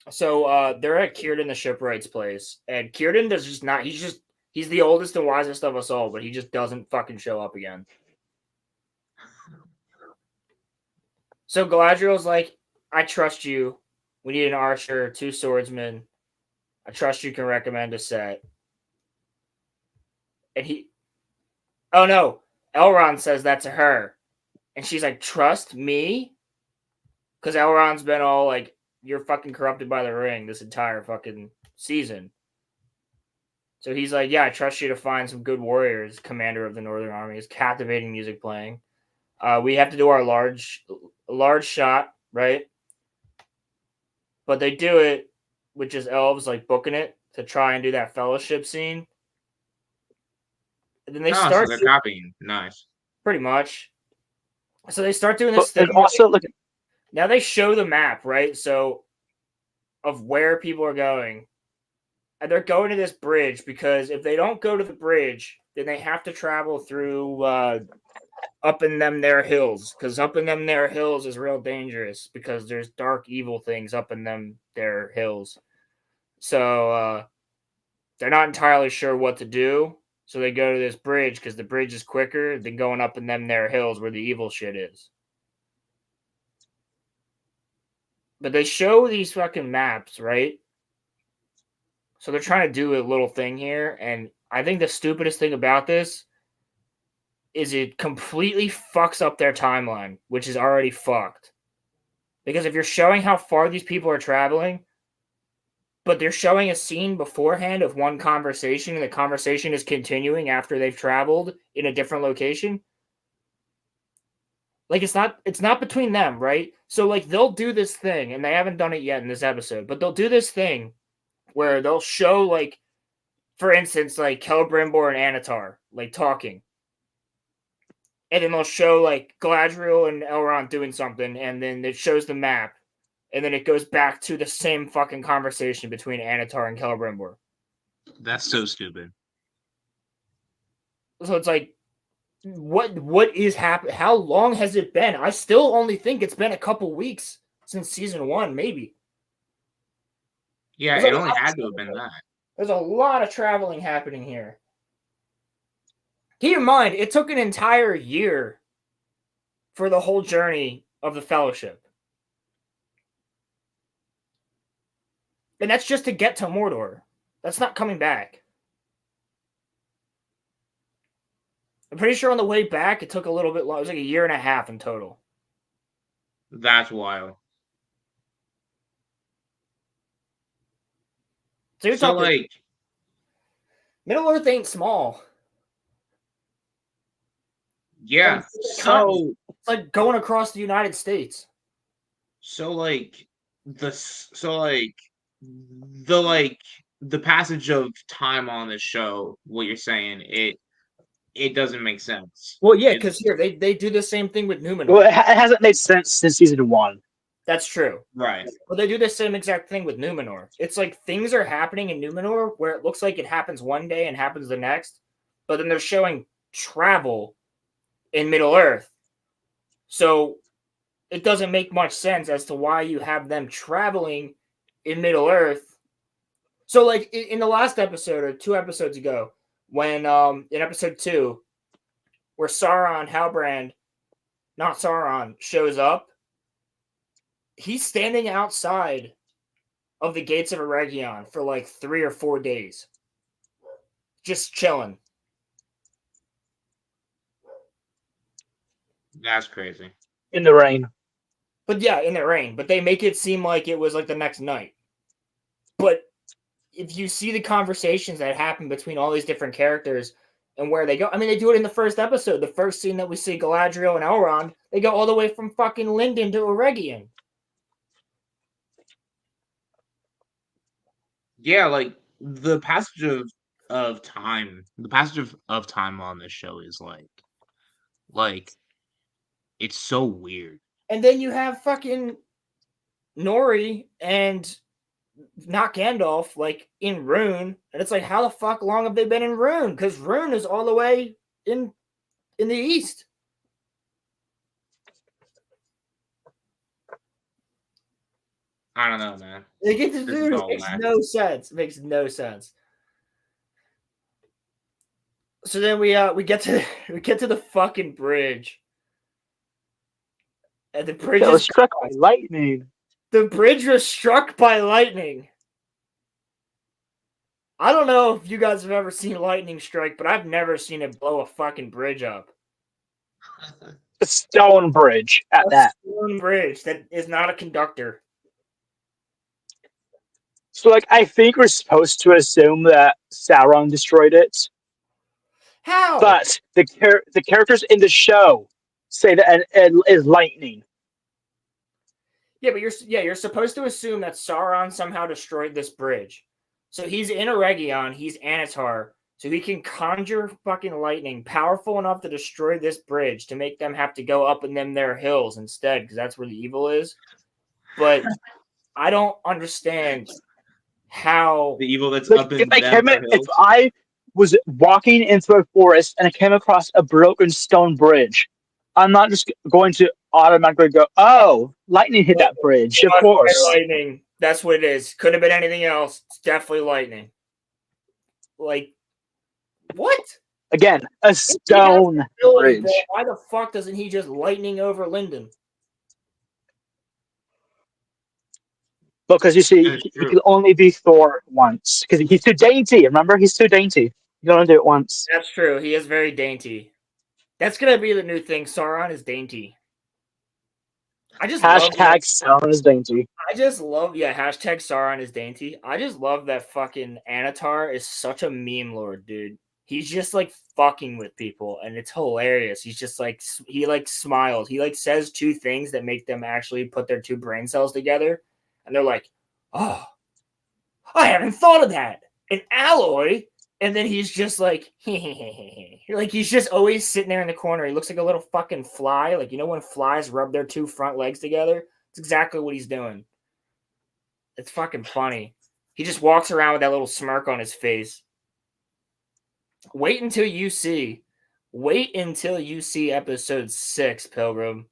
So they're at Kieran the shipwright's place, and Kieran does just not. He's the oldest and wisest of us all, but he just doesn't fucking show up again. So Galadriel's like, I trust you. We need an archer, 2 swordsmen. I trust you can recommend a set. And oh no, Elrond says that to her. And she's like, trust me? Because Elrond's been all like, you're fucking corrupted by the ring this entire fucking season. So he's like, yeah, I trust you to find some good warriors, commander of the Northern Armies, captivating music playing. We have to do our large shot, right? But they do it with just elves like booking it to try and do that fellowship scene. And then they start so they're copying. Nice. pretty much. So they start doing But this thing. there's also like Now they show the map, right? So of where people are going. And they're going to this bridge because if they don't go to the bridge, then they have to travel through up in them there hills. Because up in them there hills is real dangerous because there's dark evil things up in them there hills. So they're not entirely sure what to do. So they go to this bridge because the bridge is quicker than going up in them there hills where the evil shit is. But they show these fucking maps, right? So they're trying to do a little thing here, and I think the stupidest thing about this is it completely fucks up their timeline, which is already fucked. Because if you're showing how far these people are traveling, but they're showing a scene beforehand of one conversation, and the conversation is continuing after they've traveled in a different location, like it's not between them, right? So like they'll do this thing, and they haven't done it yet in this episode, but they'll do this thing where they'll show, like, for instance, like Celebrimbor and Anatar, like, talking. And then they'll show, like, Galadriel and Elrond doing something, and then it shows the map. And then it goes back to the same fucking conversation between Anatar and Celebrimbor. That's so stupid. So it's like, what is happening? How long has it been? I still only think it's been a couple weeks since season 1, maybe. Yeah, it only had to have been that. There's a lot of traveling happening here. Keep in mind, it took an entire year for the whole journey of the Fellowship. And that's just to get to Mordor. That's not coming back. I'm pretty sure on the way back, it took a little bit long. It was like a year and a half in total. That's wild. So you're talking, like, Middle Earth ain't small. yeah. So it's like going across the United States. So like the passage of time on this show, what you're saying, it doesn't make sense. Well, yeah, because here they do the same thing with Numenor. Well, it hasn't made sense since season 1. That's true. Right. But they do the same exact thing with Numenor. It's like things are happening in Numenor where it looks like it happens one day and happens the next, but then they're showing travel in Middle Earth. So it doesn't make much sense as to why you have them traveling in Middle Earth. So like in the last episode or 2 episodes ago, when in episode 2, where Halbrand, not Sauron, shows up, he's standing outside of the gates of Eregion for like 3 or 4 days. Just chilling. That's crazy. in the rain. But yeah, in the rain. But they make it seem like it was like the next night. But if you see the conversations that happen between all these different characters and where they go, I mean, they do it in the first episode. The first scene that we see Galadriel and Elrond, they go all the way from fucking Lindon to Eregion. Yeah, like the passage of time, of time on this show is like it's so weird. And then you have fucking Nori and not Gandalf, like in Rune, and it's like, how the fuck long have they been in Rune? Because Rune is all the way in the east. I don't know, man. Like, it This is dude, it all makes whack. no sense. It makes no sense. So then we get to the fucking bridge, and the bridge That was is struck by lightning. the bridge was struck by lightning. I don't know if you guys have ever seen lightning strike, but I've never seen it blow a fucking bridge up. A stone bridge at that. Stone bridge that is not a conductor. So, like, I think we're supposed to assume that Sauron destroyed it, How? but the characters in the show say that it is lightning. Yeah, but you're supposed to assume that Sauron somehow destroyed this bridge. So he's in Eregion, he's Anatar, so he can conjure fucking lightning powerful enough to destroy this bridge to make them have to go up in their hills instead, because that's where the evil is. But I don't understand how The evil that's Like, up in them if I was walking into a forest and I came across a broken stone bridge, I'm not just going to automatically go, "Oh, lightning hit that bridge." Of course. lightning. That's what it is. Could have been anything else. It's definitely lightning. Like, what? Again, a stone bridge. Why the fuck doesn't he just lightning over Lyndon? Because you see, That is he true. can only be Thor once. Because he's too dainty. Remember, he's too dainty. You can only do it once. That's true. He is very dainty. That's gonna be the new thing. Sauron is dainty. I just Hashtag Sauron is dainty. hashtag Sauron is dainty. I just love that fucking Anatar is such a meme lord, dude. He's just like fucking with people, and it's hilarious. He's just like he like smiles. He like says two things that make them actually put their two brain cells together, and they're like, "Oh, I haven't thought of that." An alloy, and then he's just like, like he's just always sitting there in the corner. He looks like a little fucking fly. Like, you know when flies rub their two front legs together? It's exactly what he's doing. It's fucking funny. He just walks around with that little smirk on his face. Wait until you see episode 6, Pilgrim,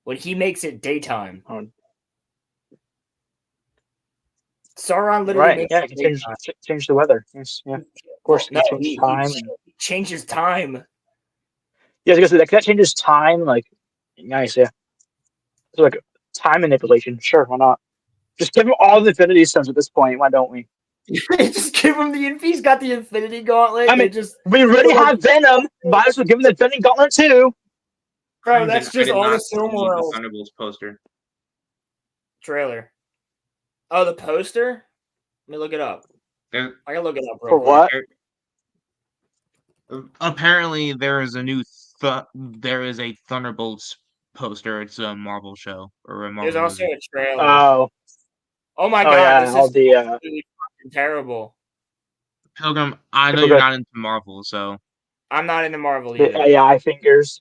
when he makes it daytime. Oh. Sauron literally Right, makes yeah, it he can daytime. change the weather. Yes, yeah. Of course, No, he changes time. he changes time. Yeah, because that changes time. Like, nice, yeah. It's like time manipulation. Sure, why not? Just give him all the Infinity Stones at this point. Why don't we? Just give him if he's got the Infinity Gauntlet. I mean, just we already have Venom. Might as well give him the Infinity Gauntlet too. bro. That's just all the the Silmarils Thunderbolts poster. trailer. Oh, the poster. Let me look it up. There, I gotta look it up. For Real what? apparently, there is a Thunderbolts poster. It's a Marvel show or a Marvel There's also movie. a trailer. Oh my oh, god, yeah, this all is the really fucking terrible. Pilgrim, I know People you're got- not into Marvel, so I'm not into Marvel either. AI fingers.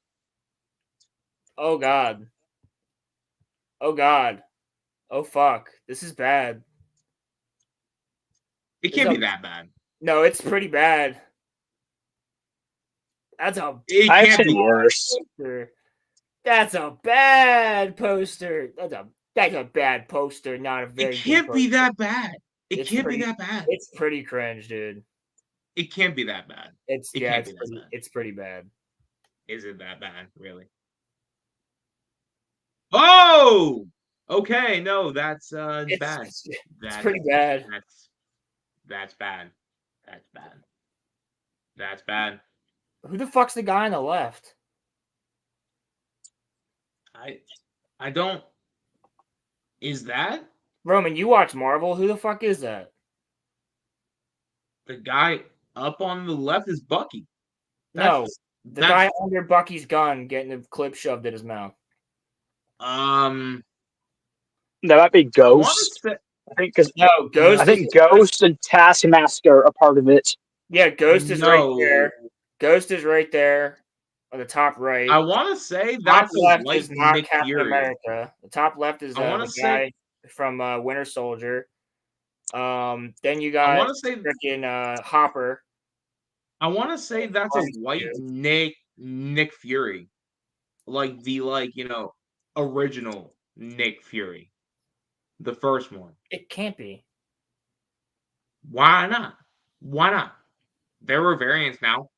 Oh god. Oh god. Oh fuck. This is bad. it can't be that bad. No, it's pretty bad. That's a It I've can't seen be. worse. poster. That's a bad poster. That's a bad poster, not a very It can't good be poster. that bad. It It's can't pretty- be that bad. It's pretty cringe, dude. It can't be that bad. It's It yeah, can't be that bad. it's pretty bad. Is it that bad, really? Oh, okay. No, that's bad. It's That's pretty bad. That's bad. That's bad. That's bad. Who the fuck's the guy on the left? I don't. Is that Roman, you watch Marvel? Who the fuck is that? the guy up on the left? Is Bucky? No, That's the that's guy under Bucky's gun getting a clip shoved in his mouth. um. That might be I want to Ghost. say I think because No, I Ghost is think Ghost and Taskmaster are part of it. yeah, Ghost is right no. there. Ghost is right there on the top right. I want to say Top that's a left white is not Nick Captain Fury. America. The top left is I want the to say. guy from Winter Soldier. Then you I got want to say. freaking Hopper. I want to say that's a white Nick Fury, like the original Nick Fury, the first one. It can't be. Why not? Why not? There were variants now.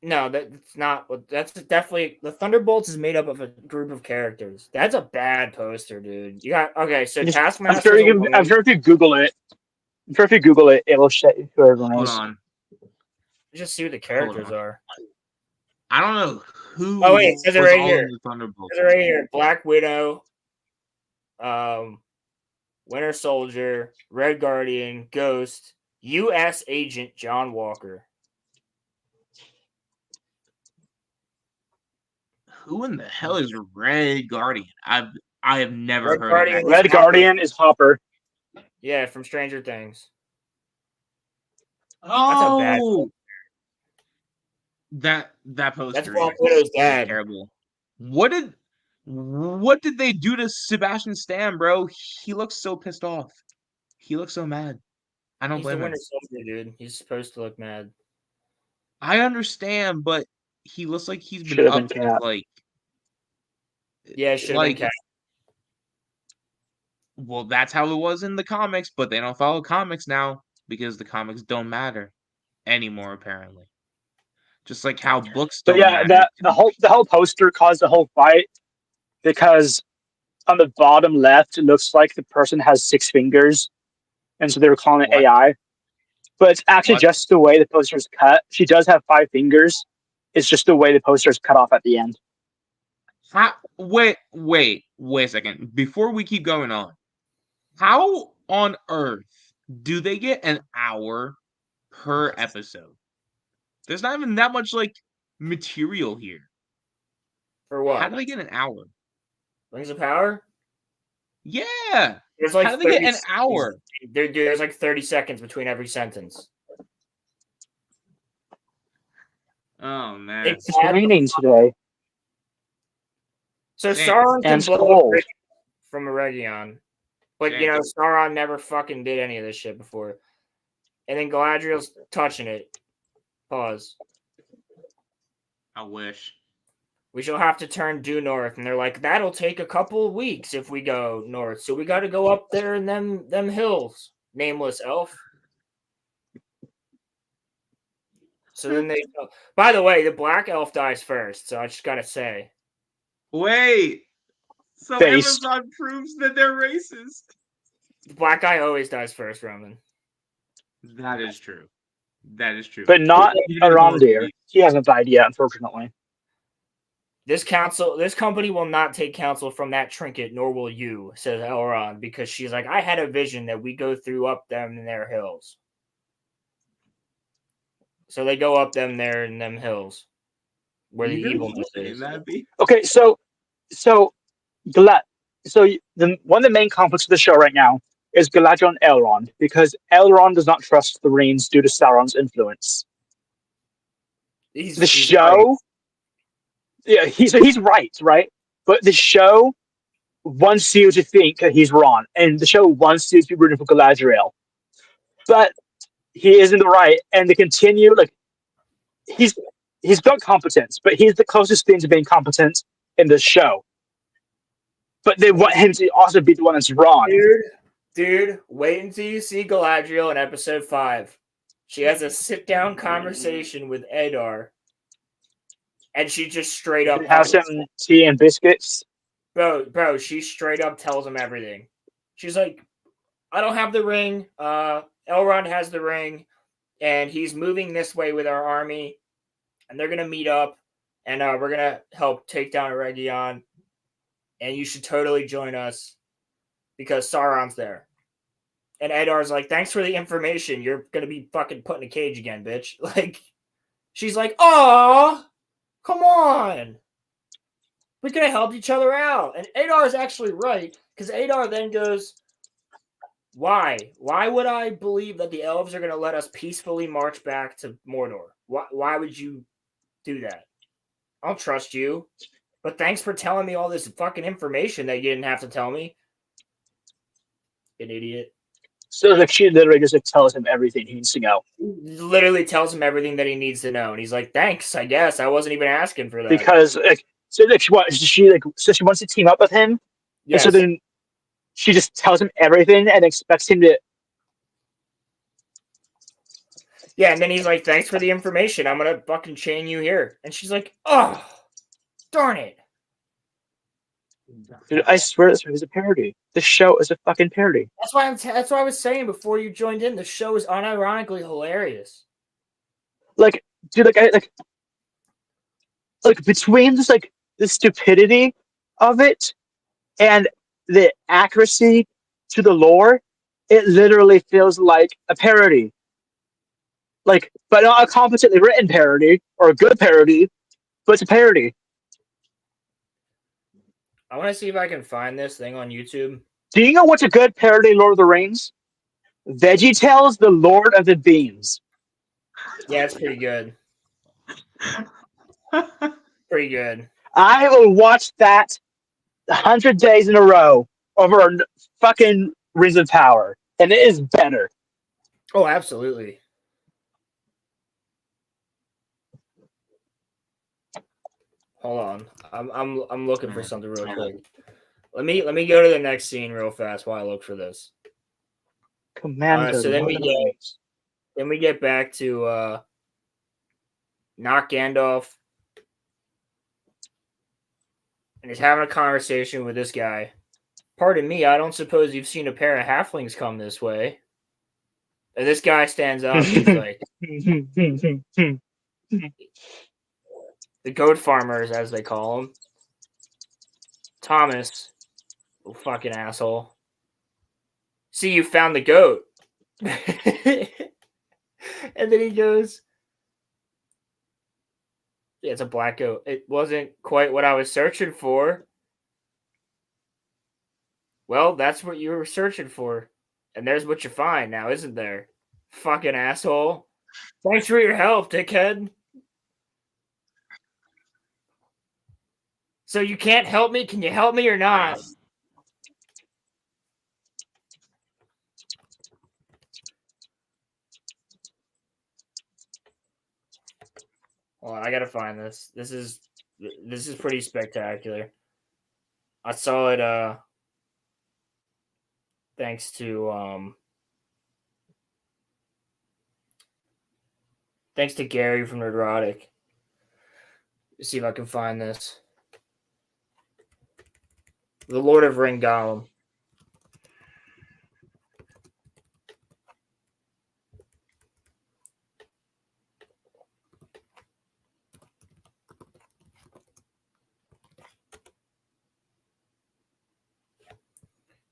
No, that's not. That's definitely the Thunderbolts is made up of a group of characters. That's a bad poster, dude. You got okay. So I'm Taskmaster. sure you can. I'm sure if you Google it, it'll show you who everyone Hold is. on. Just see who the Hold characters on. are. I don't know who Oh wait, it says it was right all here. in the Thunderbolts. It says it right here. Black Widow, Winter Soldier, Red Guardian, Ghost, U.S. Agent John Walker. Who in the hell is Red Guardian? I have never Red heard Guardian of is that. Red Guardian is Hopper. Yeah, from Stranger Things. Oh, that That's poster Black is Widow's dad. terrible. What did they do to Sebastian Stan, bro? He looks so pissed off. He looks so mad. I don't He's the blame him. Winter Soldier, dude. He's supposed to look mad. I understand, but he looks like he's been Should have up been Cap. Yeah, it should have been Cap. Well, that's how it was in the comics, but they don't follow comics now because the comics don't matter anymore, apparently. Just like how books But don't yeah, matter. the whole poster caused the whole fight because on the bottom left it looks like the person has 6 fingers, and so they were calling it What? AI. But it's actually What? just the way the poster is cut. She does have 5 fingers. It's just the way the poster is cut off at the end. Wait a second. Before we keep going on, how on earth do they get an hour per episode? There's not even that much material here. For what? How do they get an hour? Rings of Power? Yeah. There's like How do they get an 30 hour? There's like 30 seconds between every sentence. Oh man. It's raining today. So Same. Sauron can And it's blow cold. up from Eregion. But Same. you know, Sauron never fucking did any of this shit before. And then Galadriel's touching it. Pause. I wish. We shall have to turn due north. And they're like, that'll take a couple of weeks if we go north. So we gotta go up there in them hills. Nameless elf. So then they by the way, the black elf dies first, so I just gotta say. Wait. So Based. Amazon proves that they're racist. The black guy always dies first, Roman. That is true. That is true. But not Even in Arondir. horror He hasn't died yet, unfortunately. This company will not take counsel from that trinket, nor will you, says Elrond, because she's like, I had a vision that we go through up them in their hills. So they go up them there in them hills. Where the evilness is. Okay, so one of the main conflicts of the show right now is Galadriel and Elrond, because Elrond does not trust the rings due to Sauron's influence. The show, yeah, he's right? But the show wants you to think that he's wrong, and the show wants you to be rooting for Galadriel. But he is in the right, and they continue he's got competence, but he's the closest thing to being competent in the show. But they want him to also be the one that's wrong. Dude, wait until you see Galadriel in episode 5. She has a sit-down conversation with Adar. And she just straight up Have some tea and biscuits. Bro, she straight up tells him everything. She's like, I don't have the ring. Elrond has the ring. And he's moving this way with our army. And they're going to meet up. And we're going to help take down Eregion. and you should totally join us because Sauron's there. And Adar's like, thanks for the information. You're going to be fucking put in a cage again, bitch. Like, she's like, oh, come on. We could have helped each other out. And Adar is actually right, because Adar then goes, why? Why would I believe that the elves are going to let us peacefully march back to Mordor? Why would you do that? I don't trust you. But thanks for telling me all this fucking information that you didn't have to tell me. An idiot. So like she literally just like tells him everything he needs to know. Literally tells him everything that he needs to know, and he's like, "Thanks, I guess. I wasn't even asking for that." Because like so like she wants to team up with him, Yes. and so then she just tells him everything and expects him to. Yeah, and then he's like, "Thanks for the information. I'm gonna fucking chain you here." And she's like, "Oh, darn it!" Dude, I swear this is a parody. This show is a fucking parody. That's why that's what I was saying before you joined in. The show is unironically hilarious. Like, dude, like between just like the stupidity of it and the accuracy to the lore, it literally feels like a parody. Like, but not a competently written parody or a good parody, but it's a parody. I want to see if I can find this thing on YouTube. Do you know what's a good parody of Lord of the Rings? VeggieTales, the Lord of the Beans. Yeah, it's pretty good. Pretty good. I will watch that 100 days in a row over fucking Rings of Power, and it is better. Oh, absolutely. Hold on, I'm looking for something real quick. Let me go to the next scene real fast while I look for this. Commander. So then we get back to not Gandalf, and he's having a conversation with this guy. Pardon me, I don't suppose you've seen a pair of halflings come this way. And this guy stands up. He's like, the goat farmers, as they call them. Thomas, you fucking asshole. See, you found the goat. And then he goes, yeah, it's a black goat. It wasn't quite what I was searching for. Well, that's what you were searching for. And there's what you find now, isn't there? Fucking asshole. Thanks for your help, dickhead. So you can't help me? Can you help me or not? Hold on, I gotta find this. This is pretty spectacular. I saw it thanks to Gary from Nerdrotic. Let's see if I can find this. The Lord of Ring Golem.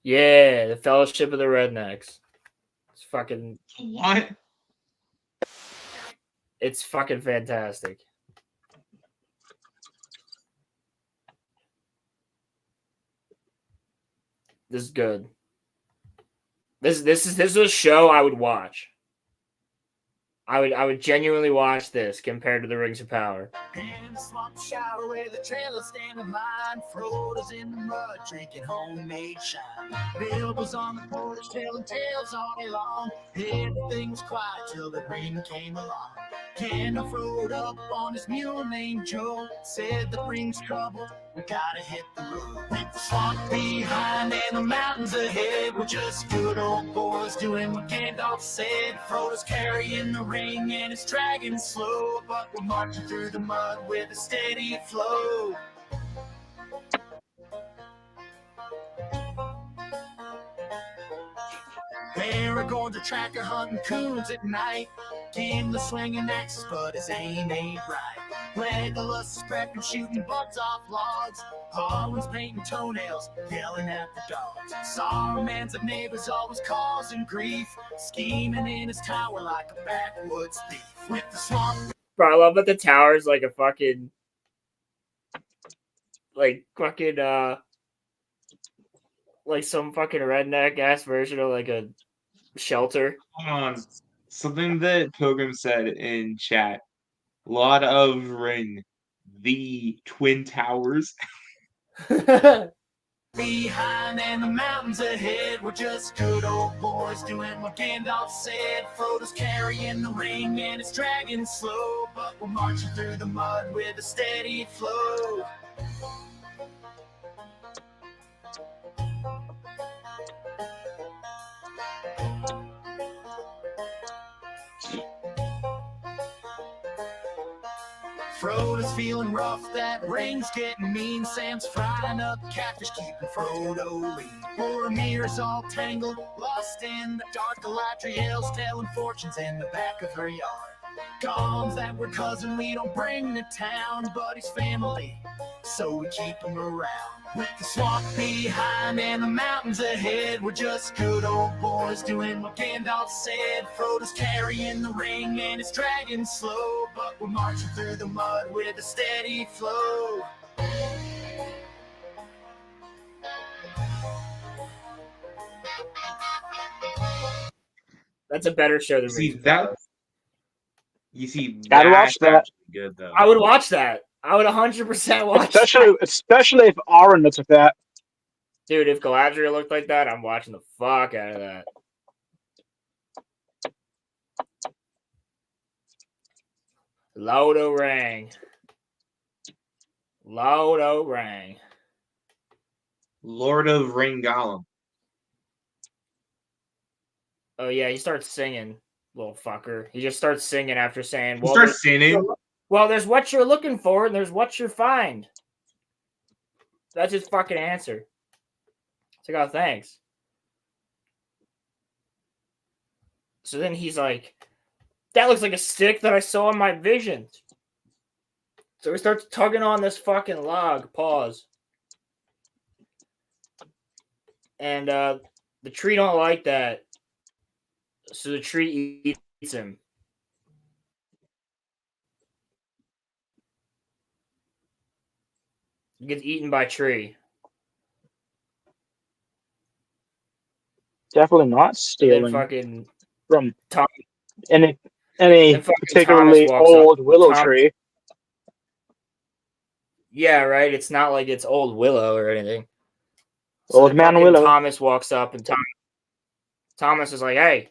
Yeah, the Fellowship of the Rednecks. It's fucking What? It's fucking fantastic. This is good. This is a show I would watch. I would genuinely watch this compared to the Rings of Power. In the swamp shower where the trailers stand in line, Frodo's in the mud drinking homemade shine. Bill was on the porch telling tales all day long. Everything was quiet till the ring came along. Gandalf rode up on his mule named Joe, said the ring's trouble, we gotta hit the road. Leave the swamp behind and the mountains ahead, we're just good old boys doing what Gandalf said. Frodo's carrying the ring and it's dragging slow, but we're marching through the mud with a steady flow. Aragorn's a tracker hunting coons at night. Gimli swinging axes, but his aim ain't right. Legolas is prepping, shooting butts off logs. Harlan's painting toenails, yelling at the dogs. Saruman's of neighbors always causing grief, scheming in his tower like a backwoods thief. With the swamp. Bro, I love that the tower's like a fucking like some fucking redneck ass version of like a shelter. Hold on. Something that Pilgrim said in chat. Lord of Ring, the Twin Towers. Behind and the mountains ahead, we're just good old boys doing what Gandalf said. Frodo's carrying the ring and it's dragging slow, but we're marching through the mud with a steady flow. Frodo's feeling rough, that ring's getting mean. Sam's frying up catfish, keeping Frodo lean. Boromir's all tangled, lost in the dark. Galadriel's telling fortunes in the back of her yard. Gollum's that we're cousin, we don't bring to town, but he's family, so we keep him around. With the swamp behind and the mountains ahead, we're just good old boys doing what Gandalf said. Frodo's carrying the ring and it's dragging slow, but we're marching through the mud with a steady flow. That's a better show than See Rings of that? Power. You see, Gotta watch that's that. actually good though. I would watch that. I would 100% watch Especially if Aaron looks like that. Dude, if Galadriel looked like that, I'm watching the fuck out of that. Lord-o-Rang. Lord-o-Rang. Lord of Ring Gollum. Oh, yeah, he starts singing, little fucker. He just starts singing after saying, He starts singing. Well, there's what you're looking for, and there's what you find. That's his fucking answer. It's like, oh, thanks. So then he's like, that looks like a stick that I saw in my visions. So he starts tugging on this fucking log. Pause. And the tree don't like that. So the tree eats him. He gets eaten by tree. Definitely not Then stealing fucking from Tom, any then fucking particularly Thomas walks old up. willow tree. Yeah, right. It's not like it's old willow or anything. Old then man fucking willow. Thomas walks up and Thomas is like, hey,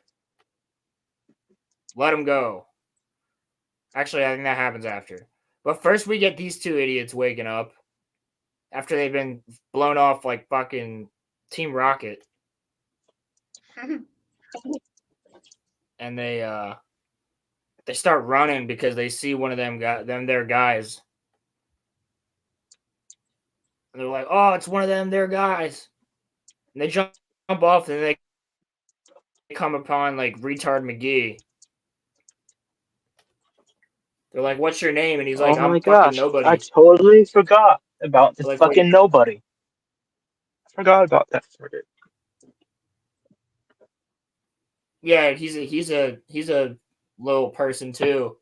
let him go. Actually, I think that happens after. But first we get these two idiots waking up after they've been blown off like fucking Team Rocket. And they start running because they see one of their guys. And they're like, oh, it's one of their guys. And they jump off and they come upon like retard McGee. They're like, what's your name? And he's like, Oh I'm my fucking gosh, nobody. I totally forgot about this Like, fucking wait. nobody. I forgot about that fritter. Yeah, he's a little person too.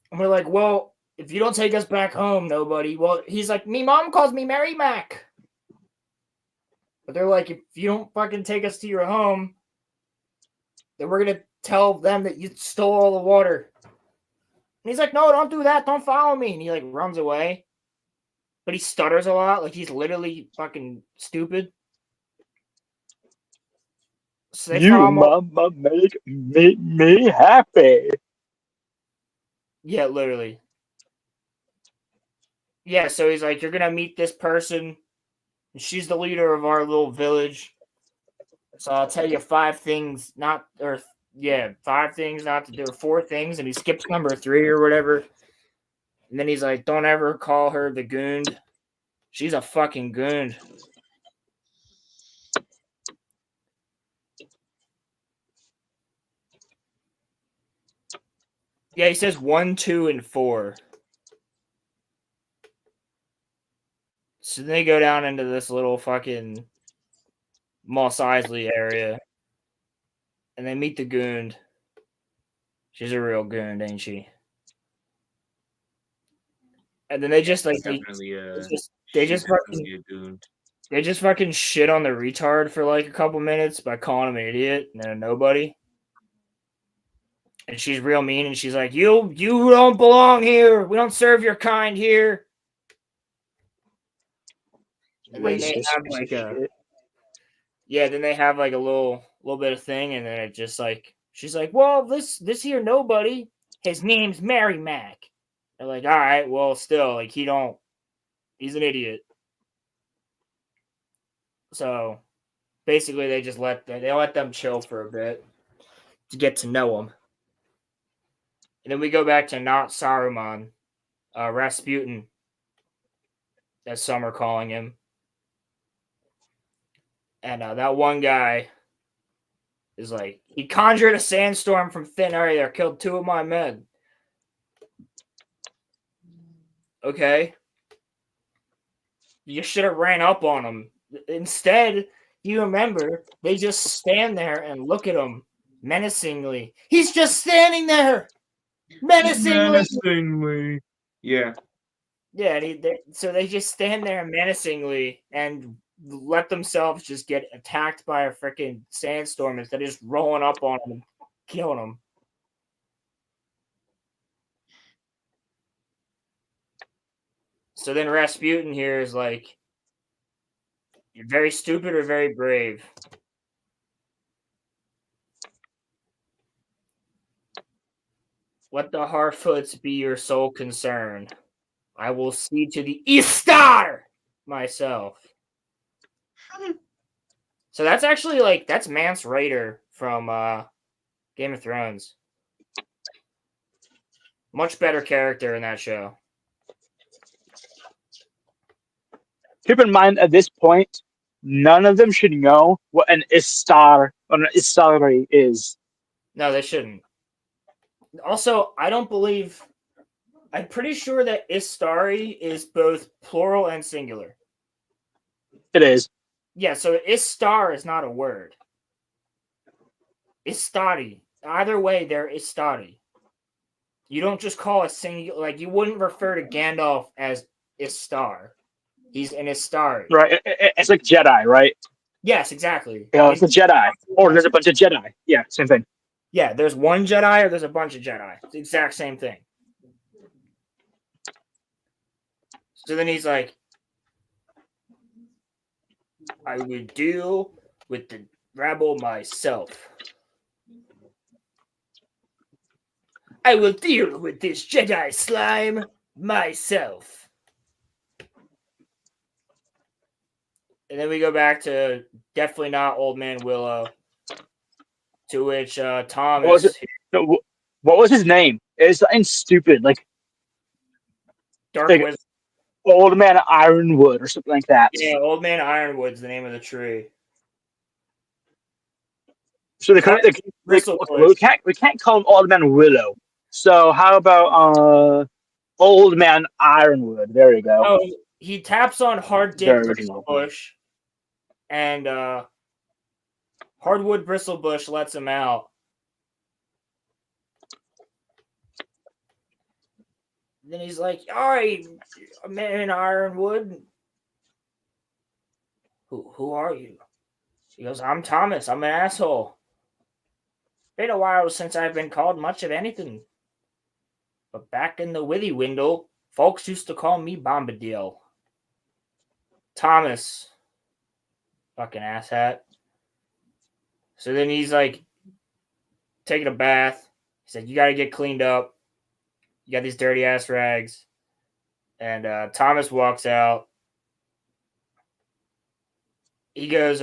And we're like, well, if you don't take us back home, nobody. Well, he's like, me mom calls me Mary Mac. But they're like, if you don't fucking take us to your home, then we're gonna tell them that you stole all the water. And he's like, no, don't do that. Don't follow me. And he like runs away. But he stutters a lot. Like he's literally fucking stupid. So they You follow him mama make me happy. Yeah, literally. Yeah, so he's like, you're gonna meet this person. And she's the leader of our little village. So I'll tell you 5 things not to do, or 4 things, and he skips number 3 or whatever. And then he's like, don't ever call her the goond. She's a fucking goond. Yeah, he says 1, 2, and 4. So they go down into this little fucking Moss Eisley area, and they meet the goon. She's a real goon, ain't she? And then they just like Definitely they she's just definitely a goon. they just fucking shit on the retard for like a couple minutes by calling him an idiot and a nobody. And she's real mean, and she's like, "You don't belong here. We don't serve your kind here." And then they Racist have piece like of a shit. then they have like a little bit of thing, and then it just like she's like, "Well, this here nobody. His name's Mary Mac." They're like, "All right, well, still like he's an idiot." So basically, they just let them chill for a bit to get to know him. And then we go back to not Saruman, Rasputin, as some are calling him. And that one guy is like, he conjured a sandstorm from thin air that killed 2 of my men. Okay. You should have ran up on him. Instead, you remember, they just stand there and look at him menacingly. He's just standing there! Menacingly! Yeah. Yeah, so they just stand there menacingly and let themselves just get attacked by a freaking sandstorm instead of just rolling up on them and killing them. So then Rasputin here is like, "You're very stupid or very brave." "Let the Harfoots be your sole concern. I will see to the Istar myself." So that's actually like, that's Mance Rayder from Game of Thrones. Much better character in that show. Keep in mind, at this point, none of them should know what an Istar or an Istari is. No, they shouldn't. Also, I'm pretty sure that Istari is both plural and singular. It is. Yeah, so Istar is not a word. Istari. Either way, they're Istari. You don't just call a singular, like, you wouldn't refer to Gandalf as Istar. He's an Istari. Right. It's like Jedi, right? Yes, exactly. Yeah, it's a Jedi. Or there's a bunch of Jedi. Yeah, same thing. Yeah, there's one Jedi or there's a bunch of Jedi. It's the exact same thing. So then he's like, "I would deal with the rabble myself. I will deal with this Jedi slime myself." And then we go back to definitely not Old Man Willow, to which Thomas. What was it? No, what was his name? It's something stupid, like Dark like Wizard. Old Man Ironwood or something like that. Yeah, Old Man Ironwood's the name of the tree. So we can't call him Old Man Willow. So how about Old Man Ironwood? There you go. Oh, he taps on Hard Dick Very original. Bristlebush, and Hardwood Bristlebush lets him out. Then he's like, "All right, Man Ironwood. Who are you?" He goes, "I'm Thomas. I'm an asshole. Been a while since I've been called much of anything. But back in the Withy Window, folks used to call me Bombadil." Thomas. Fucking asshat. So then he's like taking a bath. He said, "You got to get cleaned up. You got these dirty ass rags." And Thomas walks out. He goes,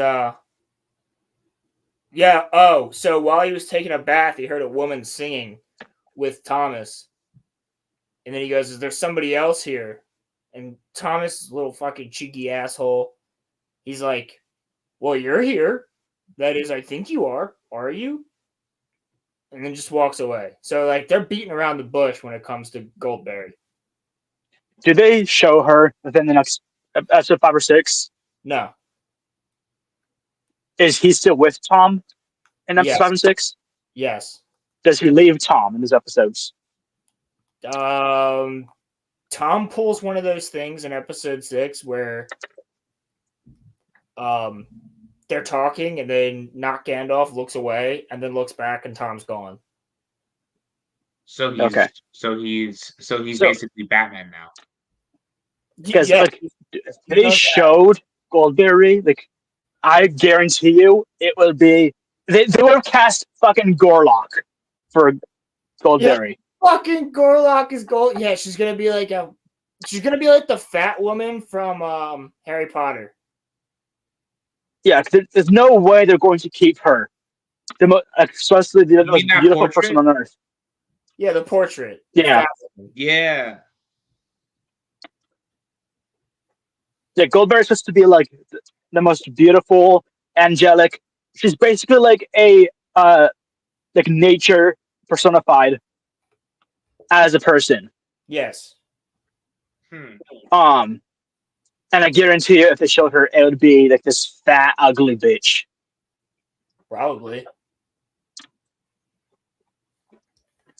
"Yeah, oh, so while he was taking a bath, he heard a woman singing with Thomas." And then he goes, "Is there somebody else here?" And Thomas, little fucking cheeky asshole, he's like, "Well, you're here. That is, I think you are. Are you?" and then just walks away. So like they're beating around the bush when it comes to Goldberry. Do they show her within the next episode 5 or 6? No. Is he still with Tom in episode Yes. 5 and 6? Yes. Does he leave Tom in these episodes? Tom pulls one of those things in episode 6 where they're talking and then Not Gandalf looks away and then looks back and Tom's gone. So he's Okay. so he's So- basically Batman now. Because Yeah. like they showed Goldberry, like I guarantee you it will be they would have cast fucking Gorlock for Goldberry. Fucking Gorlock is gold. Yeah, she's gonna be like the fat woman from Harry Potter. Yeah, 'cause there's no way they're going to keep her. Especially the most mean that beautiful portrait? person on earth. Yeah, the portrait. Yeah. Fat woman. Yeah. Yeah, Goldberry's supposed to be like the most beautiful, angelic. She's basically like a like nature personified as a person. Yes. And I guarantee you, if they showed her, it would be like this fat, ugly bitch. Probably.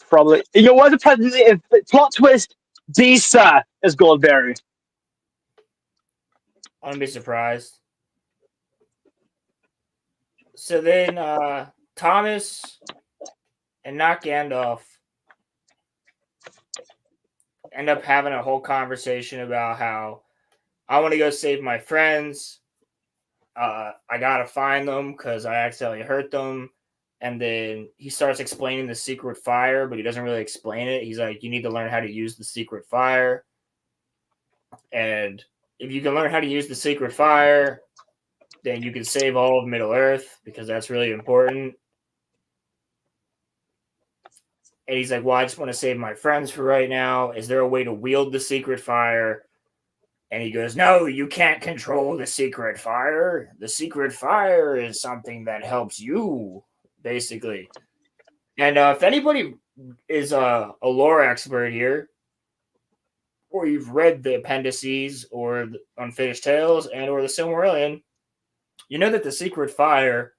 Probably. You know what? If plot twist, Disa is Goldberry. I wouldn't be surprised. So then Thomas and Not Gandalf end up having a whole conversation about how I want to go save my friends. I gotta find them because I accidentally hurt them. And then he starts explaining the secret fire, but he doesn't really explain it. He's like, you need to learn how to use the secret fire. And if you can learn how to use the secret fire, then you can save all of Middle Earth because that's really important. And he's like, well, I just want to save my friends for right now. Is there a way to wield the secret fire? And he goes, no, you can't control the secret fire. The secret fire is something that helps you, basically. And if anybody is a lore expert here, or you've read the appendices or the Unfinished Tales and or the Silmarillion, you know that the secret fire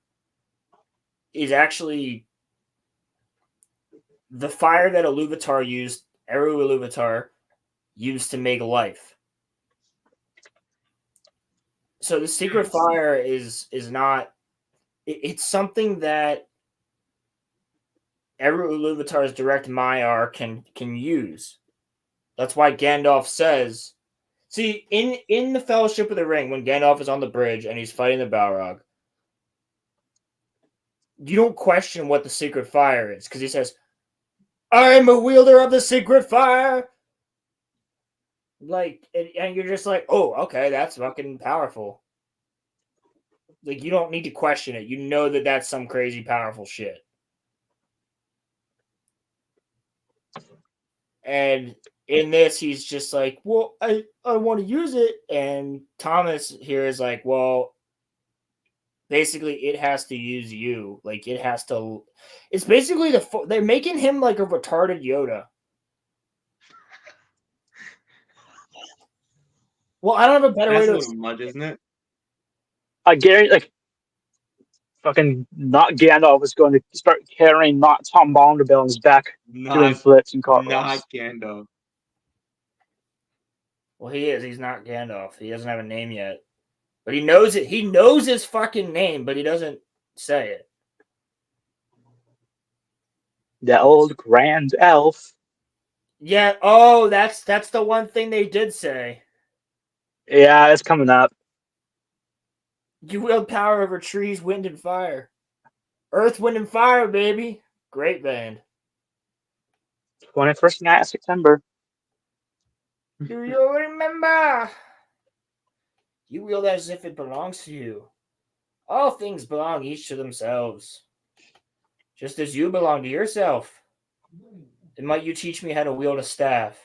is actually the fire that Eru Iluvatar used to make life. So the secret fire is not. It's something that Eru Iluvatar's direct Maiar can use. That's why Gandalf says, see, in the Fellowship of the Ring, when Gandalf is on the bridge and he's fighting the Balrog, you don't question what the secret fire is, because he says, I'm a wielder of the secret fire. Like, and you're just like, oh, okay, that's fucking powerful. Like, you don't need to question it. You know that that's some crazy powerful shit. And in this, he's just like, well, I want to use it. And Thomas here is like, well, basically, it has to use you. Like, it has to. It's basically they're making him like a retarded Yoda. Well, I don't have a better That's way a to. little much, isn't it? I guarantee, like, fucking not Gandalf is going to start carrying not Tom Bombadil on his back, doing flips and cartwheels. Not Gandalf. Well, he is. He's not Gandalf. He doesn't have a name yet. But he knows it. He knows his fucking name, but he doesn't say it. The old grand elf. Yeah. Oh, that's the one thing they did say. Yeah, it's coming up. You wield power over trees, wind, and fire. Earth, wind, and fire, baby. Great band. 21st night of September. Do you remember? You wield as if it belongs to you. All things belong each to themselves. Just as you belong to yourself. Then might you teach me how to wield a staff?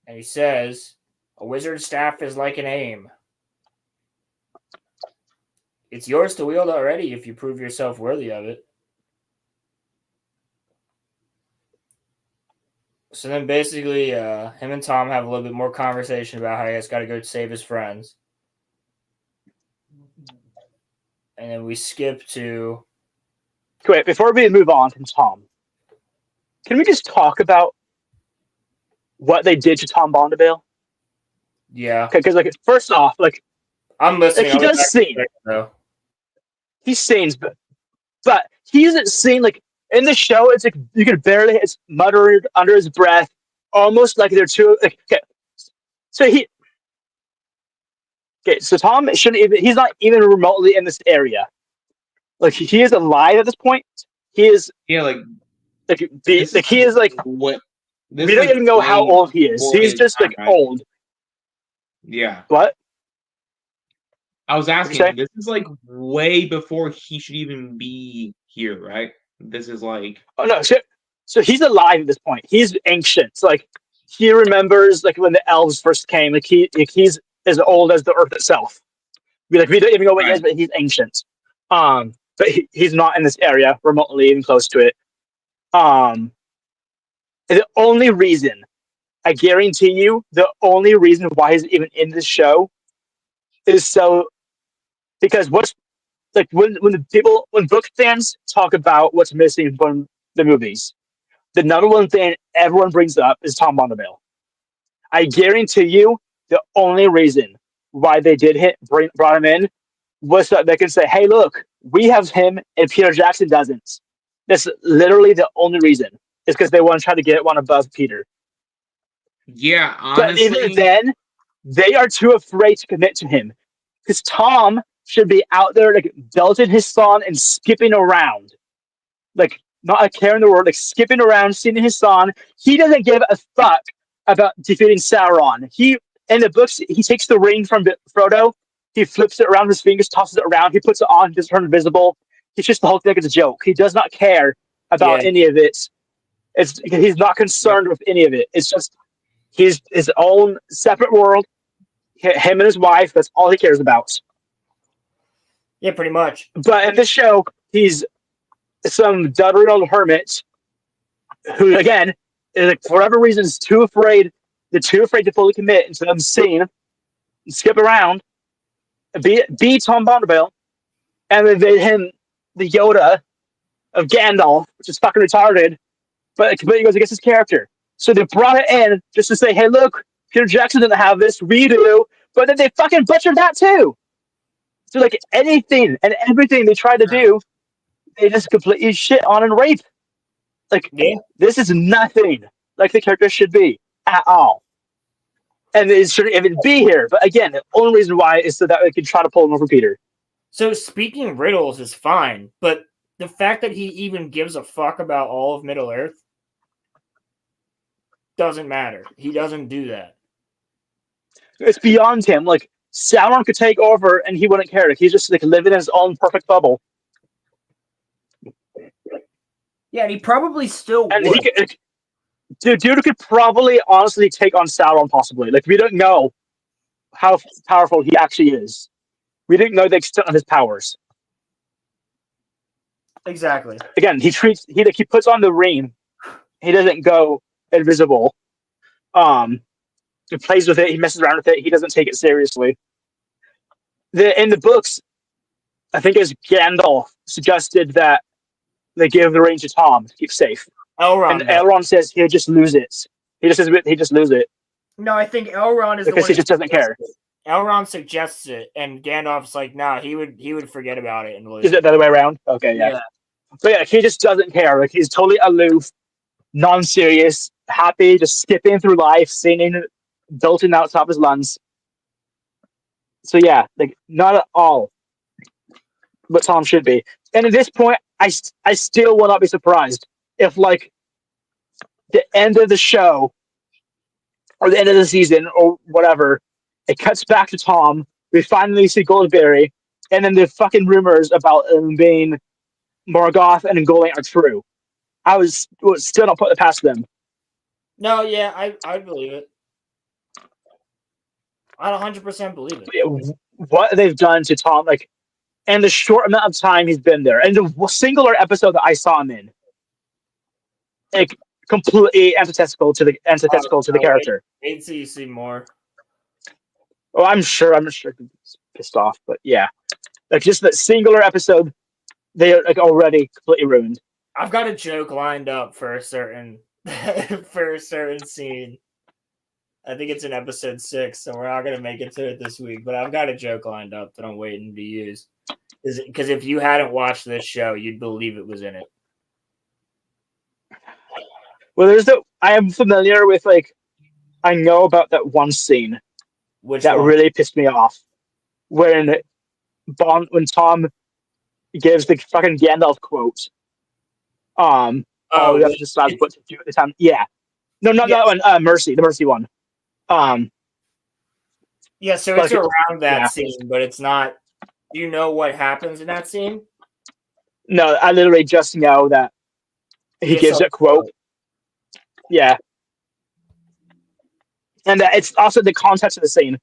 And he says, a wizard's staff is like an aim. It's yours to wield already if you prove yourself worthy of it. So then basically, him and Tom have a little bit more conversation about how he has got to go save his friends. And then we skip to... Wait, before we move on from Tom, can we just talk about what they did to Tom Bondabale? Yeah. Because, like, first off, like, I'm listening. he does sing. Though. He sings, but he isn't sing, like, in the show, it's like you can barely, it's muttered under his breath, almost like they're two, like, okay. So Tom shouldn't even, he's not even remotely in this area. Like, he is alive at this point. He is, Yeah, like he is, like, what? We don't even know how old he is. He's just, like, old. Yeah. What? I was asking, this is, like, way before he should even be here, right? This is, like... Oh, no, so he's alive at this point. He's ancient. So, like, he remembers, like, when the elves first came. Like, he's as old as the earth itself. We don't even know what he is, but he's ancient. But he's not in this area remotely even close to it. The only reason, I guarantee you, the only reason why he's even in this show is because what's like when book fans talk about what's missing from the movies, the number one thing everyone brings up is Tom Bondabale. I guarantee you, the only reason why they brought him in was so they can say, "Hey, look, we have him, and Peter Jackson doesn't." That's literally the only reason. Is because they want to try to get one above Peter. Yeah, honestly. But even then, they are too afraid to commit to him. Because Tom should be out there, like, belting his song and skipping around. Like, not a care in the world, like, skipping around, singing his song. He doesn't give a fuck about defeating Sauron. In the books, he takes the ring from Frodo, he flips it around his fingers, tosses it around, he puts it on, he doesn't turn invisible. He's just the whole thing is a joke. He does not care about any of it. He's not concerned with any of it. It's just he's his own separate world. Him and his wife. That's all he cares about. Yeah, pretty much. But in this show, he's some duddering old hermit who, again, is, like, for whatever reason, is too afraid. They're too afraid to fully commit into them scene, skip around, be Tom Bondabale, and they made him the Yoda of Gandalf, which is fucking retarded. But it completely goes against his character. So they brought it in just to say, hey, look, Peter Jackson didn't have this, we do. But then they fucking butchered that too. So, like, anything and everything they tried to do, they just completely shit on and rape. Like, This is nothing like the character should be at all. And it shouldn't even be here. But again, the only reason why is so that they can try to pull him over Peter. So speaking riddles is fine, but the fact that he even gives a fuck about all of Middle Earth doesn't matter. He doesn't do that. It's beyond him. Like, Sauron could take over and he wouldn't care. Like, he's just, like, living in his own perfect bubble. Yeah, and he probably still and would. Dude could probably honestly take on Sauron, possibly. Like, we don't know how powerful he actually is. We didn't know the extent of his powers. Exactly. Again, he puts on the ring. He doesn't go invisible. He plays with it. He messes around with it. He doesn't take it seriously. In the books, I think it's Gandalf suggested that they give the ring to Tom to keep safe. Elrond. And Elrond says he'll just lose it. He just lose it. No, I think Elrond is because the one he just doesn't care. Elrond suggests it, and Gandalf's like, "Nah, he would forget about it and lose." Is it the other way around? Okay, yeah. But yeah, he just doesn't care. Like, he's totally aloof, non-serious, happy, just skipping through life, singing, belting out top of his lungs. So yeah, like, not at all what Tom should be. And at this point, I still will not be surprised if, like, the end of the show or the end of the season or whatever, it cuts back to Tom. We finally see Goldberry, and then the fucking rumors about him being Morgoth and Ungoliant are true. I would still not put it past them. No, yeah, I believe it. I'd 100% believe it. What they've done to Tom, like, and the short amount of time he's been there, and the singular episode that I saw him in, like completely antithetical to the character. Wait till you see more. Oh, I'm sure he's pissed off, but yeah, like just that singular episode, they like already completely ruined. I've got a joke lined up for a certain scene. I think it's in episode 6, so we're not gonna make it to it this week. But I've got a joke lined up that I'm waiting to use. Because if you hadn't watched this show, you'd believe it was in it. Well, I am familiar with I know about that one scene that really pissed me off when Tom gives the fucking Gandalf quote. You have to decide what to do at the time. Yeah, no, not that one. The Mercy one. Yeah, so it's around that scene, but it's not. Do you know what happens in that scene? No, I literally just know that he gives a quote. Yeah. And it's also the context of the scene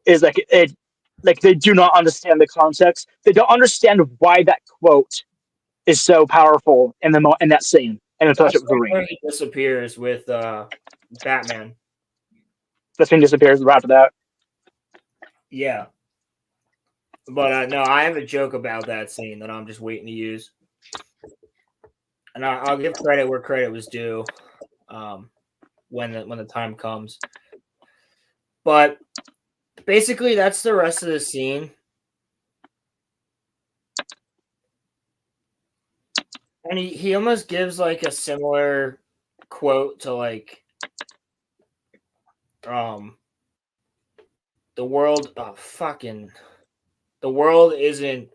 is they do not understand the context. They don't understand why that quote is so powerful in that scene. And the Fellowship of the Ring. He disappears with Batman. This thing disappears right after that. Yeah. But no, I have a joke about that scene that I'm just waiting to use. And I'll give credit where credit was due when the time comes. But basically, that's the rest of the scene. And he almost gives a similar quote to the world. The world isn't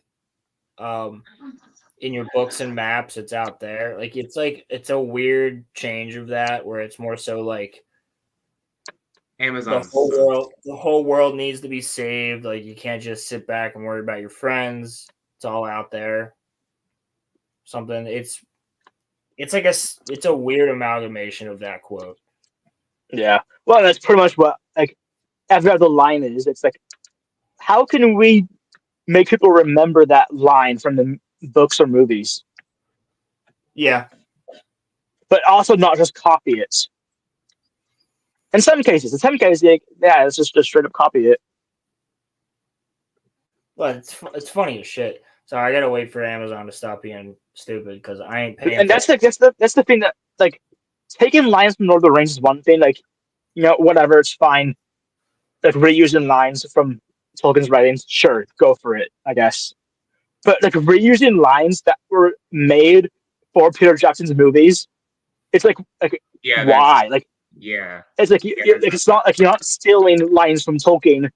in your books and maps. It's out there. It's a weird change of that where it's more so Amazon. The whole world needs to be saved. You can't just sit back and worry about your friends. It's all out there. Something. It's a weird amalgamation of that quote. Yeah. Well, that's pretty much what after the line is. It's how can we make people remember that line from the books or movies? Yeah. But also not just copy it. In some cases, it's just straight up copy it. But it's funny as shit. So I gotta wait for Amazon to stop being stupid because I ain't paying. And that's the thing that taking lines from Lord of the Rings is one thing. Whatever, it's fine. Reusing lines from Tolkien's writings, sure, go for it, I guess. But reusing lines that were made for Peter Jackson's movies, it's why? It's it's not you're not stealing lines from Tolkien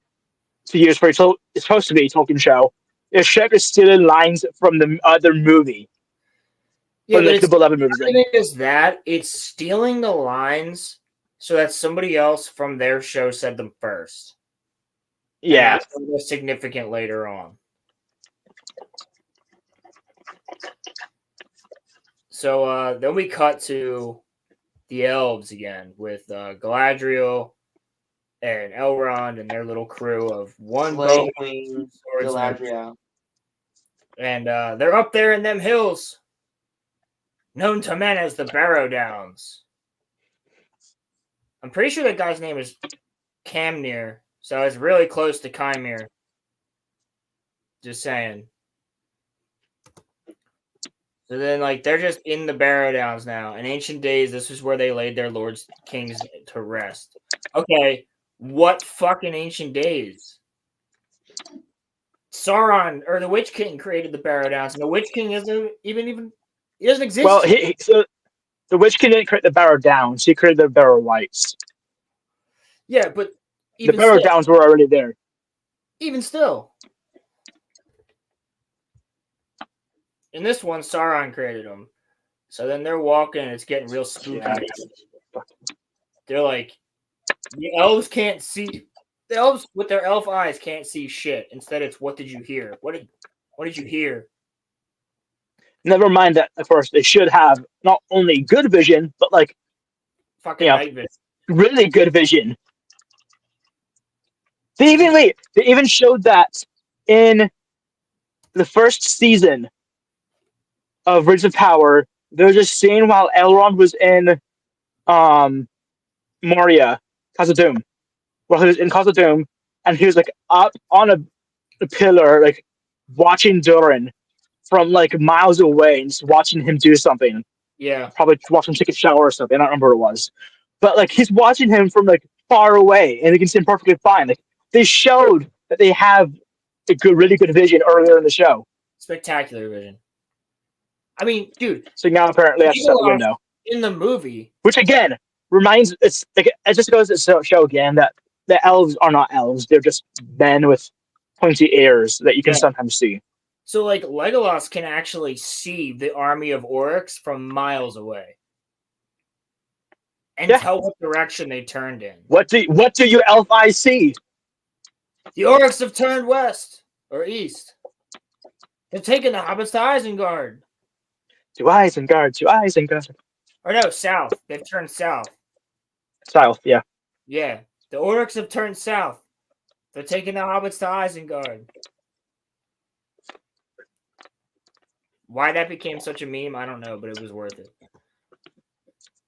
to use for it's supposed to be a Tolkien show. You're stealing lines from the other movie. Yeah, from the beloved movie. The thing is that it's stealing the lines so that somebody else from their show said them first. Yeah, and that's significant later on. So then we cut to the elves again with Galadriel and Elrond and their little crew of one bow queen, Galadriel. And they're up there in them hills, known to men as the Barrow Downs. I'm pretty sure that guy's name is Camnir, so it's really close to Chimir. Just saying. So then, they're just in the Barrow Downs now. In ancient days, this is where they laid their lords, kings to rest. Okay, what fucking ancient days? Sauron, or the Witch King, created the Barrow Downs, and the Witch King isn't even he doesn't exist. Well, so the Witch King didn't create the Barrow Downs. He created the Barrow Lights. Yeah, but the Barrow Downs were already there. Even still. In this one, Sauron created them. So then they're walking, and it's getting real spooky. Yeah. They're the elves can't see. The elves with their elf eyes can't see shit. Instead, it's what did you hear? What did you hear? Never mind that. Of course, they should have not only good vision, but fucking night vision. Really good vision. They even showed that in the first season of Rings of Power, there's a scene while Elrond was in Moria, Khazad-dûm, while he was in Khazad-dûm, and he was like up on a pillar, like watching Durin from like miles away and just watching him do something. Yeah. Probably watching him take a shower or something. I don't remember what it was. But like he's watching him from like far away and he can see him perfectly fine. Like they showed that they have a good, really good vision earlier in the show. Spectacular vision. I mean, dude. So now apparently that's out the window. In the movie. Which again reminds it just goes to show again that the elves are not elves. They're just men with pointy ears that you can sometimes see. So like Legolas can actually see the army of orcs from miles away. And tell what direction they turned in. What do you elf eyes see? The orcs have turned west or east. They've taken the hobbits to Isengard. To Isengard. Or no, south. They've turned south. South, yeah. Yeah. The orcs have turned south. They're taking the hobbits to Isengard. Why that became such a meme, I don't know, but it was worth it.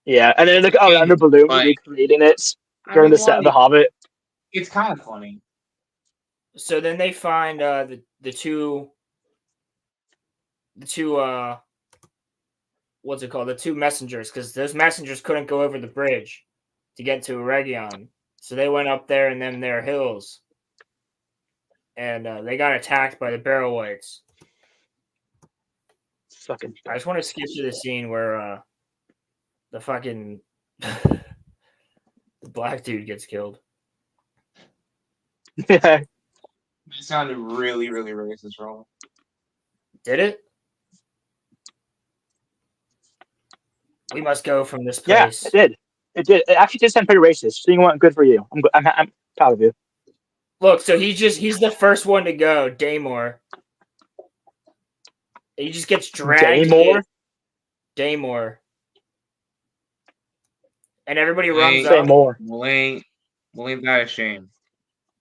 Yeah, and then like under Balloon recreating it during the set of The Hobbit. It's kind of funny. So then they find the two what's it called? The two messengers, because those messengers couldn't go over the bridge to get to Eregion. So they went up there in their hills. And they got attacked by the Barrow Wights. Fucking I just want to skip to the scene where the fucking the black dude gets killed. Yeah. It sounded really, really racist, wrong. Did it? We must go from this place. Yeah, it did. It did. It actually did sound pretty racist. So you know what? Good for you. I'm proud of you. Look, so he's the first one to go, Daymore. He just gets dragged. Daymore. And everybody runs up. Well, ain't that a shame?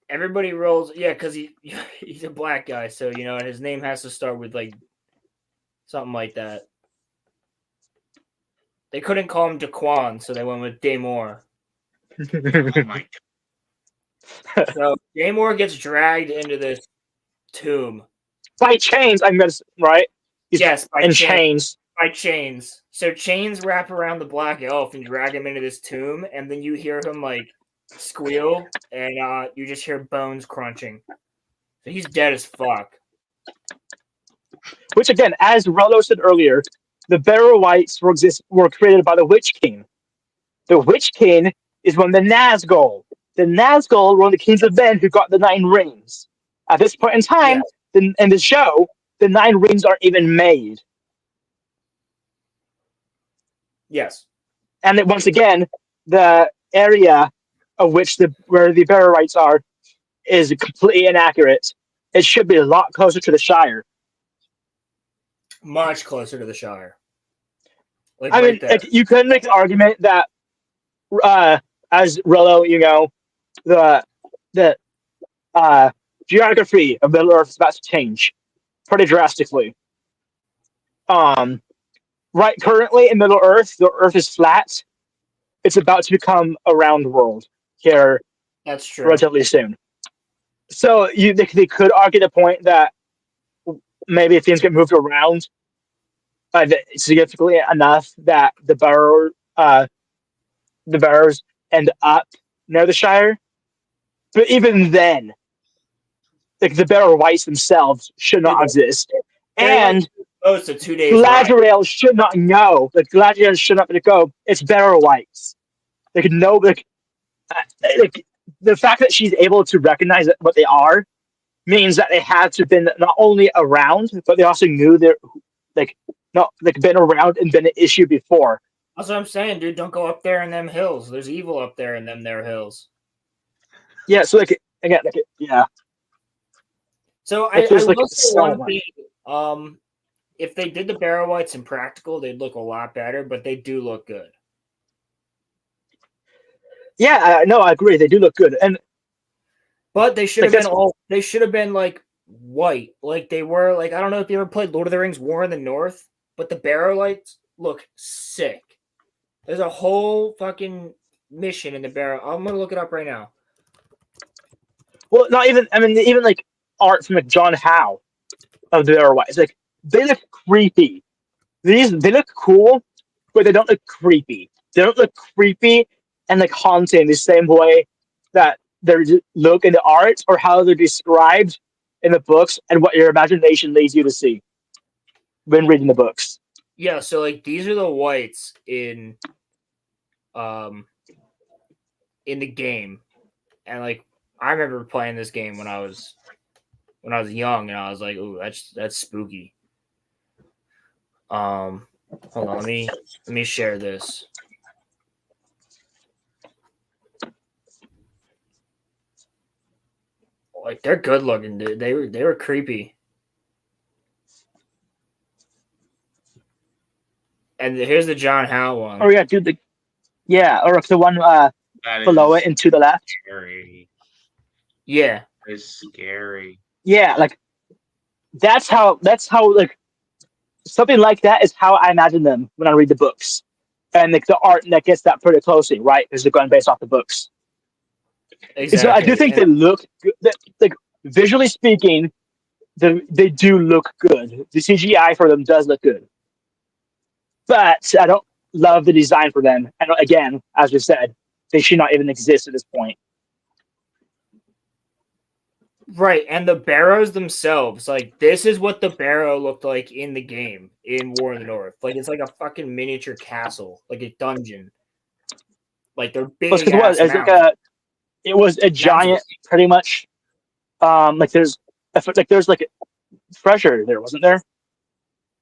Everybody rolls, because he's a black guy, so you know, and his name has to start with like something like that. They couldn't call him Daquan, so they went with Daymore. Oh my God. So Daymore gets dragged into this tomb by chains. I'm gonna right. Yes, by chains. By chains. So chains wrap around the black elf and drag him into this tomb, and then you hear him like squeal, and you just hear bones crunching. So he's dead as fuck. Which again, as Rollo said earlier, the Barrow Wights were created by the Witch King. The Witch King is one of the Nazgul. The Nazgul were one of the kings of men who got the 9 rings. At this point in time, in the show, the 9 rings aren't even made. Yes. And that once again, the area of where the Barrow Wights are is completely inaccurate. It should be a lot closer to the Shire. Much closer to the Shire. Like, I mean, you could make the argument that, as Rollo, you know, the geography of Middle Earth is about to change pretty drastically. Right, currently in Middle Earth, the Earth is flat. It's about to become a round world here. That's true. Relatively soon. So they could argue the point that maybe if things get moved around significantly enough that the Barrows end up near the Shire. But even then, like the Barrow Wights themselves should not exist. And it's a 2 days. Galadriel should not know. Like Galadriel should not be go. It's Barrow Wights. They could know. Like the fact that she's able to recognize what they are means that they had to have been not only around, but they also knew they're been around and been an issue before. That's what I'm saying, dude. Don't go up there in them hills. There's evil up there in them there hills. Yeah. So yeah. So I will say one thing. If they did the Barrow Wights in practical, they'd look a lot better, but they do look good. Yeah, no, I agree. They do look good, but they should have been They should have been like white, like they were. Like I don't know if you ever played Lord of the Rings: War in the North, but the barrow lights look sick. There's a whole fucking mission in the barrow. I'm gonna look it up right now. Well, not even. I mean, even like art from like John Howe of the Arrow White. It's like they look creepy. They look cool, but they don't look creepy. They don't look creepy and like haunting the same way that they look in the art or how they're described in the books and what your imagination leads you to see when reading the books. Yeah, so like these are the whites in the game, and like I remember playing this game when I was young, and I was like, "Ooh, that's spooky." Hold on, let me share this. Like they're good looking, dude. They were creepy. And here's the John Howe one. Oh yeah, dude. Or the one That below is it and to the left. scary. Yeah, It's scary. Yeah, like that's how like something like that is how I imagine them when I read the books, and like the art that gets that pretty closely, right? Because they're going based off the books. exactly. So I do think they look good. Like visually speaking, they do look good. The CGI for them does look good, but I don't love the design for them. And again, as we said, they should not even exist at this point. Right, and the barrows themselves, like this is what the barrow looked like in the game in War in the North. Like it's like a fucking miniature castle, like a dungeon. Like they're big Because ass it's like mountains. it was a giant, pretty much. Like there's like treasure there, wasn't there?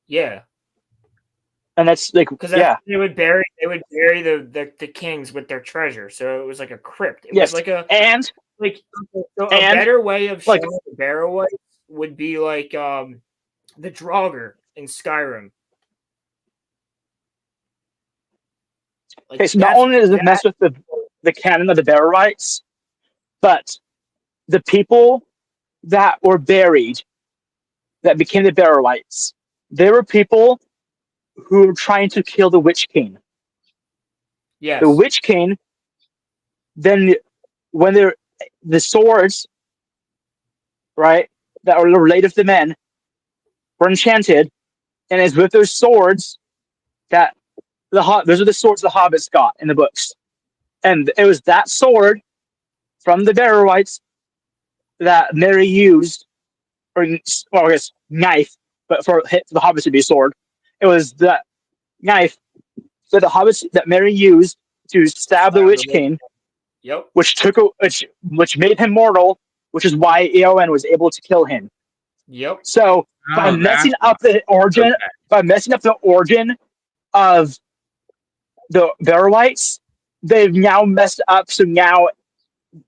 Yeah, And that's like because yeah, they would bury the kings with their treasure. So it was like a crypt. It yes, was like a and like so a and better way of like showing the barrow whites would be like the Draugr in Skyrim. Like okay, so not only does it mess with the canon of the Bear rights, but the people that were buried that became the Barrow-wites, they were people who were trying to kill the Witch King. yes, The Witch King, then when they're the swords, right, that are related to the men, were enchanted, and it's with those swords that those are the swords the hobbits got in the books. And it was that sword from the Barrow-wites that Mary used, or well, I guess knife, but for the hobbits to be a sword. It was that knife that the hobbits that Mary used to stab the Witch King, Yep. which made him mortal, which is why Eowyn was able to kill him. Yep. So by messing up the origin of the Barrow-wites, they've now messed up. So now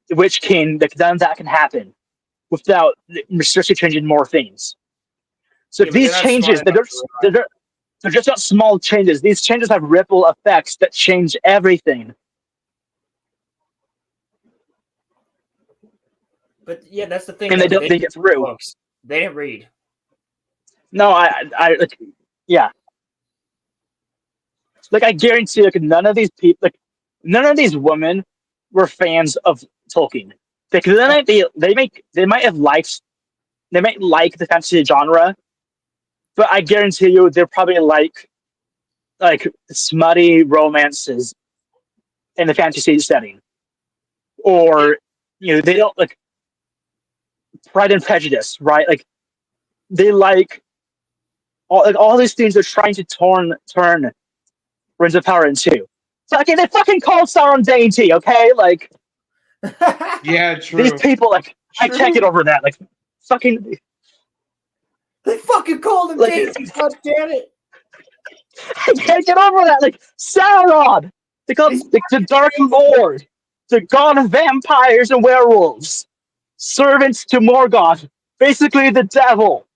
the Witch King, none of that can happen without restricting changing more things. So these changes, they're just not small changes. These changes have ripple effects that change everything. But yeah, that's the thing. And they don't think it through. Books. They didn't read. No, I yeah. Like I guarantee, like none of these people, like none of these women were fans of Tolkien. Because they might like the fantasy genre, but I guarantee you they're probably like smutty romances in the fantasy setting, or they don't like Pride and Prejudice, right? Like they like all these things are trying to turn Rings of Power into. So okay, they fucking called Sauron dainty, okay? Like Yeah, true. these people, like I can't get over that. Like fucking, they fucking called him like, dainty. God damn it! I can't get over that. Like Sauron, they call the Dark Lord, the god of vampires and werewolves, servants to Morgoth, basically the devil.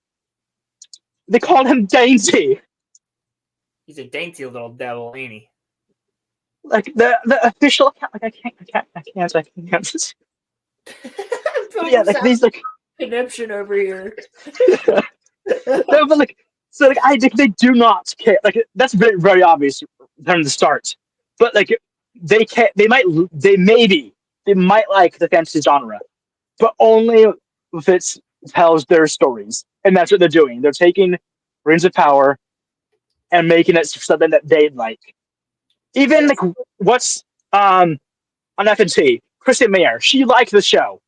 They called him dainty. He's a dainty little devil, ain't he? Like the official account. Like I can't. Yeah, like these like conniption over here. No, but like, so like, I think they do not care. Like, that's very, very obvious from the start. But like, they can, they might like the fantasy genre, but only if it tells their stories, and that's what they're doing. They're taking Rings of Power and making it something that they like. Even like, what's on FNT, Kristen Mayer, she liked the show.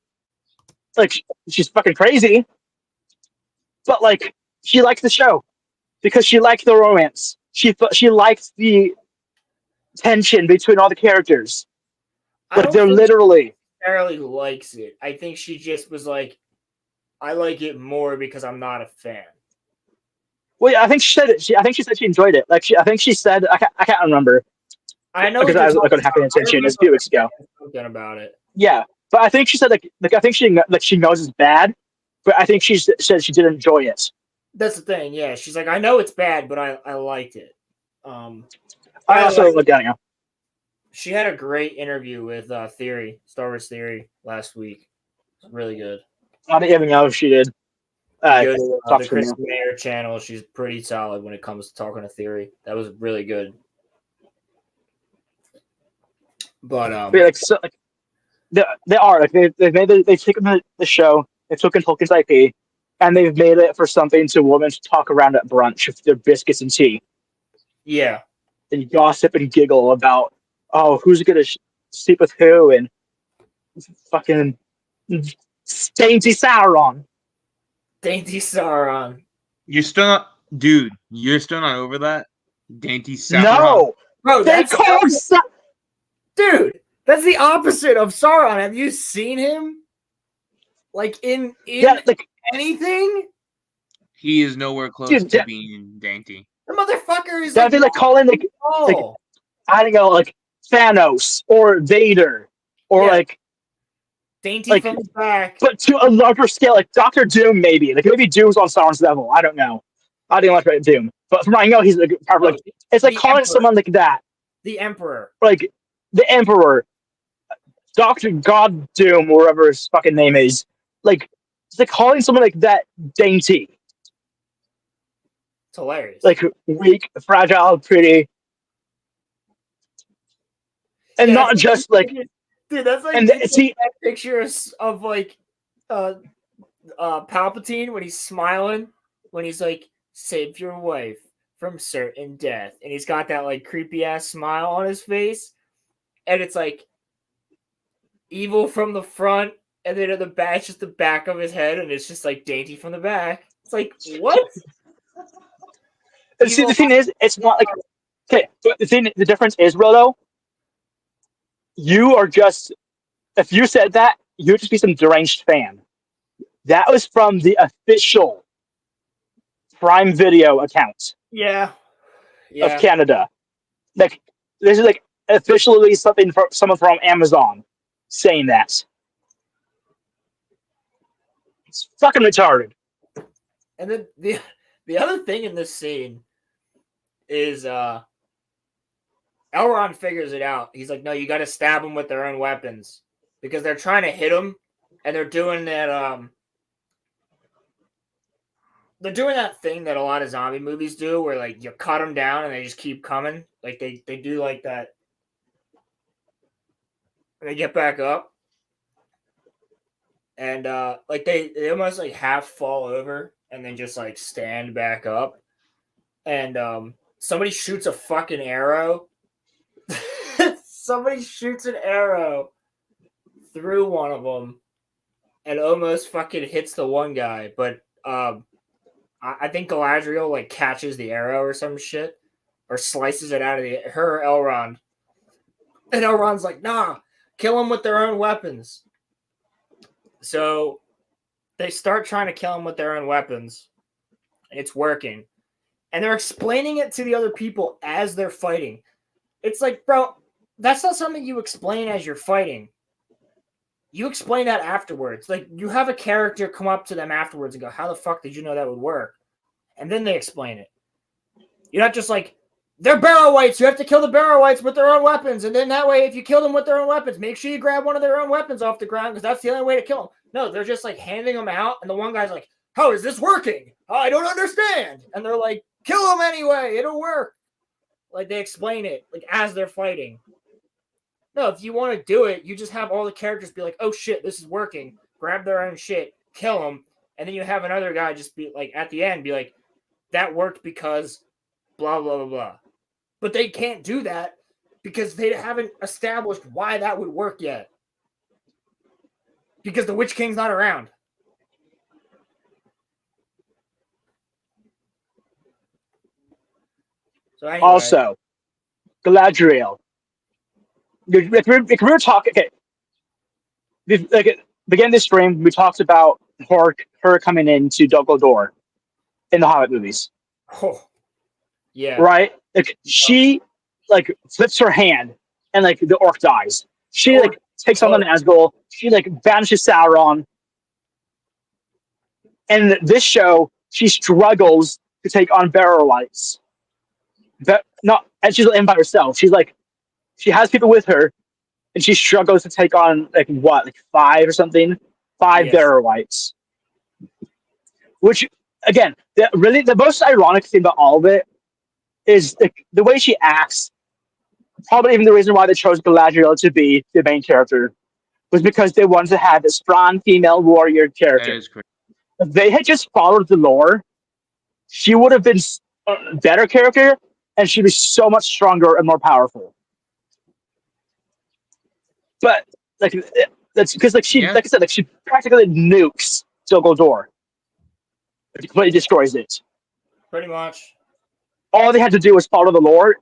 Like, she's fucking crazy, but like, she liked the show because she liked the romance. She liked the tension between all the characters. I Like, don't they're think literally. she necessarily likes it. I think she just was like, I like it more because I'm not a fan. Well, yeah, I think she said it. I think she said she enjoyed it. Like, I think she said, I can't remember I know because I was like on half paying attention a few weeks ago. Something about it. Yeah, but I think she said like I think she knows it's bad, but I think she said she did enjoy it. That's the thing. Yeah, she's like, I know it's bad, but I liked it. I also looked at it. She had a great interview with Star Wars Theory last week. It's really good. I didn't even know if she did. Go to talk the to Chris her. Mayer channel. She's pretty solid when it comes to talking to theory. That was really good. But But, like, so, like, they are like they've taken the show, they've taken Tolkien's IP, and they've made it for something to women to talk around at brunch with their biscuits and tea yeah, and gossip and giggle about, oh, who's gonna sleep with who, and fucking dainty Sauron. Dainty Sauron. You're still not, dude. You're still not over that dainty Sauron. No, Bro, they that's called dude. That's the opposite of Sauron. Have you seen him? Like in yeah, like, anything? He is nowhere close Dude, to being dainty. The motherfucker is that'd be like calling like I don't know, like Thanos or Vader or Yeah. like. dainty like- from the back. But to a larger scale, like Doctor Doom, maybe. Like, maybe Doom's on Sauron's level. I don't know. I didn't watch Doom. But from what I know, he's like, like, it's like The calling Emperor. someone like that. The Emperor. Like, the Emperor, Doctor God Doom, or whatever his fucking name is. Like, it's like calling someone like that dainty. It's hilarious. Like, weak, fragile, pretty. And Yeah, not that's just like. dude, that's like And see, that picture of like Palpatine when he's smiling, when he's like, save your wife from certain death, and he's got that like creepy ass smile on his face, and it's like evil from the front, and then at the back, just the back of his head, and it's just like dainty from the back. It's like, what? see, the thing is, it's not like. Okay, but the difference is, Roto, you are just. If you said that, you would just be some deranged fan. That was from the official Prime Video account Yeah. of Canada. Like, this is like officially something from someone from Amazon saying that. It's fucking retarded. And then the other thing in this scene is Elrond figures it out. He's like, no, you got to stab them with their own weapons because they're trying to hit him, and they're doing that. They're doing that thing that a lot of zombie movies do, where like you cut them down and they just keep coming. Like they do like that. And they get back up, and like they almost like half fall over and then just like stand back up, and somebody shoots a fucking arrow. Somebody shoots an arrow through one of them and almost fucking hits the one guy, but I think Galadriel like catches the arrow or some shit, or slices it out of her Elrond, and Elrond's like, nah, kill them with their own weapons. So they start trying to kill them with their own weapons, and it's working, and they're explaining it to the other people as they're fighting. It's like, bro, that's not something you explain as you're fighting. You explain that afterwards. Like, you have a character come up to them afterwards and go, how the fuck did you know that would work? And then they explain it. You're not just like, they're barrow wights. You have to kill the barrow wights with their own weapons. And then that way, if you kill them with their own weapons, make sure you grab one of their own weapons off the ground because that's the only way to kill them. No, they're just like handing them out, and the one guy's like, "How is this working? I don't understand." And they're like, "Kill him anyway. It'll work." Like they explain it like as they're fighting. No, if you want to do it, you just have all the characters be like, "Oh shit, this is working." Grab their own shit, kill them, and then you have another guy just be like at the end, be like, "That worked because blah blah blah blah." But they can't do that because they haven't established why that would work yet. Because the Witch King's not around. So anyway, Also, Galadriel. If we were talking, okay, like begin this stream, we talked about her coming into Dol Guldur in the Hobbit movies, oh, yeah, right? Like she like flips her hand and like the orc dies. She like takes on the Nazgul. She like banishes Sauron. And in this show, she struggles to take on Barrow-wights. And she's in by herself. She's like, she has people with her, and she struggles to take on like 5 or something, 5 Yes. Barrow-wights. Which again, the most ironic thing about all of it is the way she acts. Probably even the reason why they chose Galadriel to be the main character was because they wanted to have a strong female warrior That character. is crazy. If they had just followed the lore, she would have been a better character, and she'd be so much stronger and more powerful. But like that's because like I said, like she practically nukes Dol Guldur. It completely destroys it. pretty much. All they had to do was follow the lore,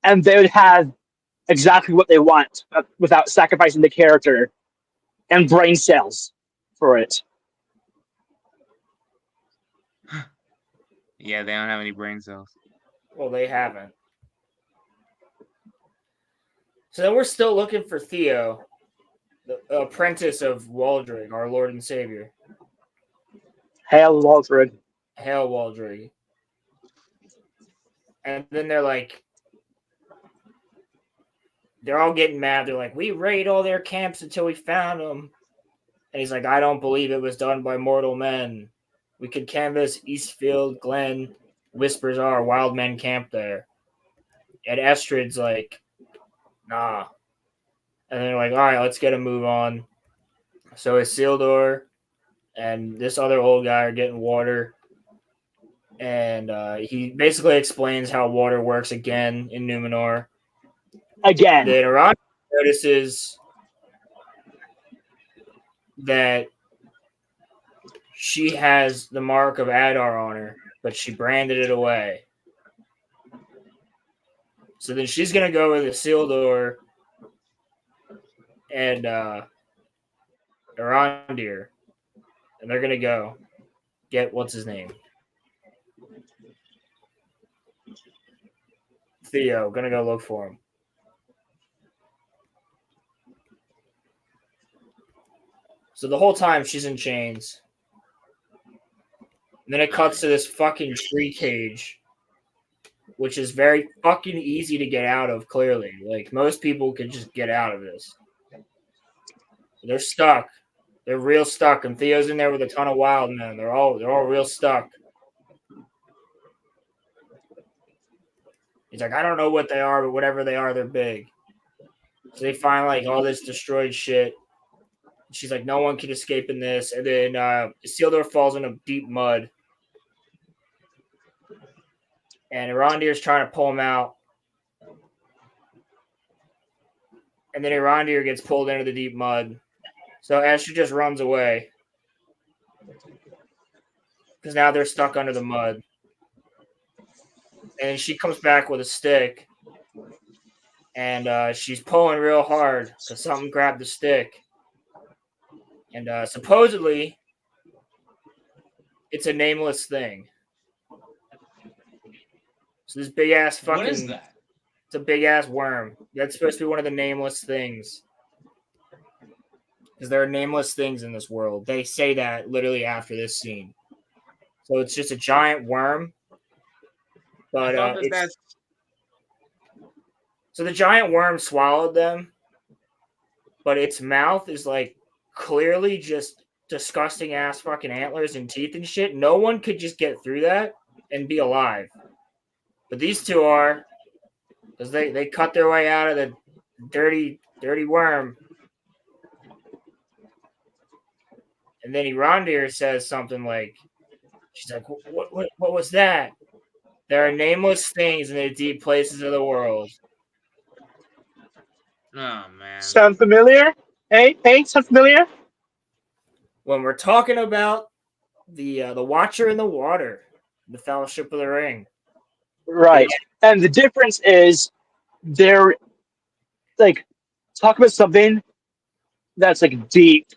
and they would have exactly what they want without sacrificing the character and brain cells for it. Yeah, they don't have any brain cells. Well, they haven't. So then we're still looking for Theo, the apprentice of Waldrig, our Lord and Savior. Hail Waldred. Hail Waldrig. And then they're like, they're all getting mad. They're like, we raid all their camps until we found them. And he's like, I don't believe it was done by mortal men. We could canvass Eastfield Glen. Whispers are wild men camp there. And Estrid's like, nah. And they're like, all right, let's get a move on. So Isildur and this other old guy are getting water. And he basically explains how water works again in Numenor. Again. Then Aron notices that she has the mark of Adar on her, but she branded it away. So then she's going to go with Isildur and Arondir. And they're going to go get, what's his name? Theo. Going to go look for him. So the whole time she's in chains. And then it cuts to this fucking tree cage, which is very fucking easy to get out of, clearly. Like, most people could just get out of this. They're stuck. They're real stuck. And Theo's in there with a ton of wild men. They're all real stuck. He's like, I don't know what they are, but whatever they are, they're big. So they find, like, all this destroyed shit. She's like, no one can escape in this. And then Isildur falls into deep mud. And Arondir's trying to pull him out. And then Arondir gets pulled into the deep mud. So Esther just runs away. Because now they're stuck under the mud. And she comes back with a stick. And she's pulling real hard because something grabbed the stick. And supposedly, it's a nameless thing. So this big ass fucking. What is that? It's a big ass worm. That's supposed to be one of the nameless things. Because there are nameless things in this world. They say that literally after this scene. So it's just a giant worm. But so the giant worm swallowed them. But its mouth is like clearly just disgusting ass fucking antlers and teeth and shit. No one could just get through that and be alive. But these two are, because they cut their way out of the dirty worm. And then Irandir says something like, she's like, what was that? There are nameless things in the deep places of the world. Oh man. Sound familiar? Hey, sound familiar? When we're talking about the Watcher in the Water, the Fellowship of the Ring. Right. And the difference is they're like talk about something that's like deep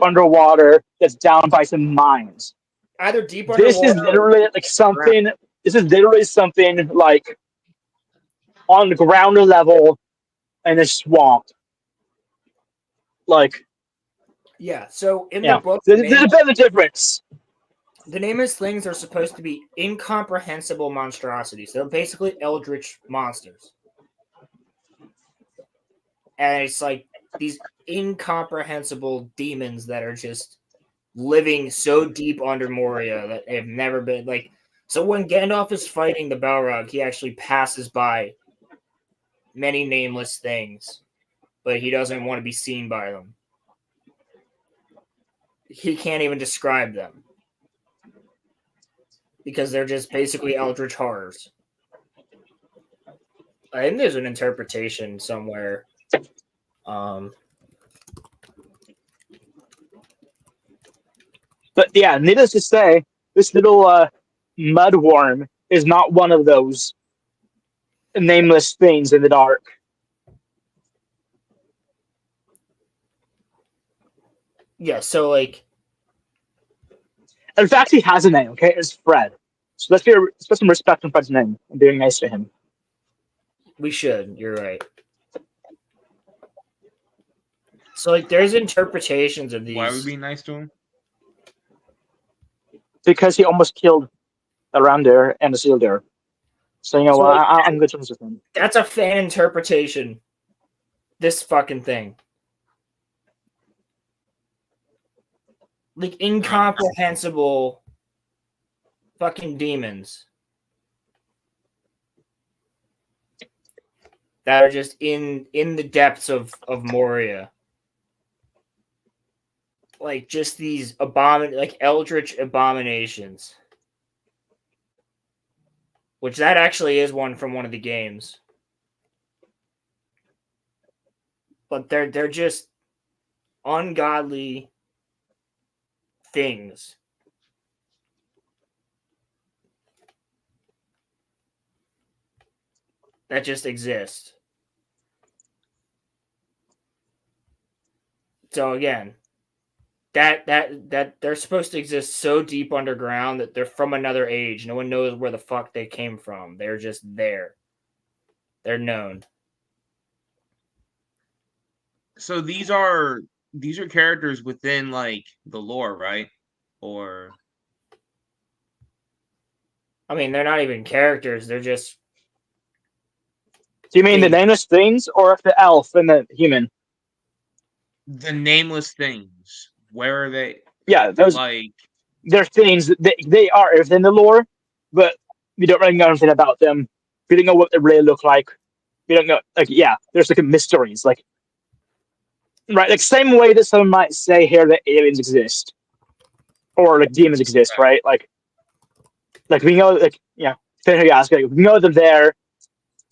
underwater, that's down by some mines. Either deep This is underwater. literally like something. This is literally something like on the ground level in a swamp. Like, Yeah. So in yeah, the book, there's a bit of a difference. the nameless things are supposed to be incomprehensible monstrosities. They're basically eldritch monsters. And it's like these incomprehensible demons that are just living so deep under Moria that they've never been like. So when Gandalf is fighting the Balrog, he actually passes by many nameless things, but he doesn't want to be seen by them. He can't even describe them because they're just basically eldritch horrors. I think there's an interpretation somewhere. But yeah, needless to say, this little mudworm is not one of those nameless things in the dark. Yeah, so like, In fact, he has a name. Okay, it's Fred. So let's put some respect on Fred's name and being nice to him. we should. You're right. So like, there's interpretations of these. Why are we being nice to him? Because he almost killed Arandir and Isildur. So you know what? I'm good terms with him. That's a fan interpretation. This fucking thing. Like incomprehensible fucking demons that are just in the depths of Moria. Like just these like eldritch abominations. Which that actually is one from one of the games. But they're just ungodly things. That just exist. So again, that they're supposed to exist so deep underground that they're from another age. No one knows where the fuck they came from. They're just there. They're known. So these are characters within like the lore, right? Or I mean, they're not even characters. They're just. Do you mean the nameless things or the elf and the human? the nameless things. Where are they? Yeah, those Like they're things. They are within the lore, but we don't really know anything about them. We don't know what they really look like. We don't know. Like, yeah, there's like mysteries. Like, right, like same way that someone might say here that aliens exist or like demons exist, right? Like we know, like, yeah, depending how you ask, like, we know they're there,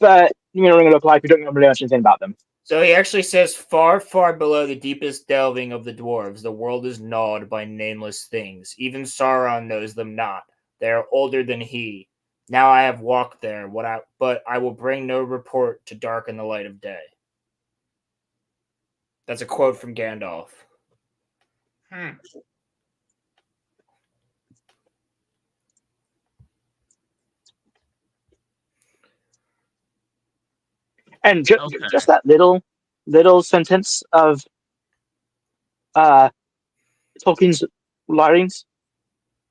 but you know what they look like. We don't know really much anything about them. So he actually says, far, far below the deepest delving of the dwarves, the world is gnawed by nameless things. Even Sauron knows them not. They are older than he. Now I have walked there, but I will bring no report to darken the light of day. That's a quote from Gandalf. And just Okay. that little sentence of Tolkien's writings,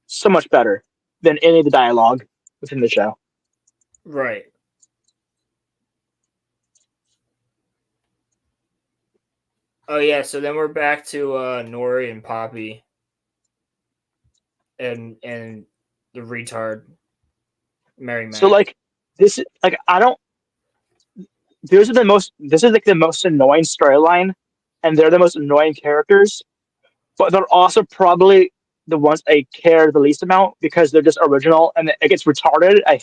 so much better than any of the dialogue within the show. Right. Oh yeah, so then we're back to Nori and Poppy. and the retard Mary Mac. So like this, like I don't. Those are the most. This is like the most annoying storyline, and they're the most annoying characters. But they're also probably the ones I care the least about because they're just original and it gets retarded. I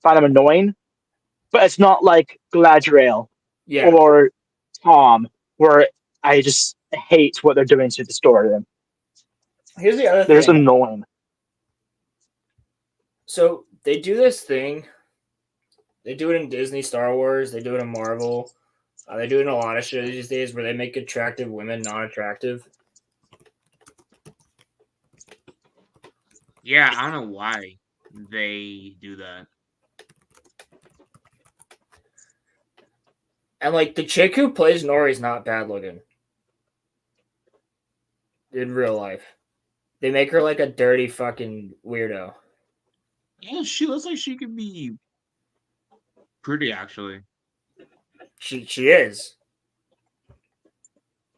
find them annoying, but it's not like Galadriel yeah. or Tom where I just hate what they're doing to the story. Here's the other They're just thing. annoying. So they do this thing. They do it in Disney, Star Wars. They do it in Marvel. They do it in a lot of shows these days where they make attractive women non-attractive. Yeah, I don't know why they do that. And like the chick who plays Nori's not bad looking in real life. They make her like a dirty fucking weirdo. Yeah, she looks like she could be pretty, actually. She is.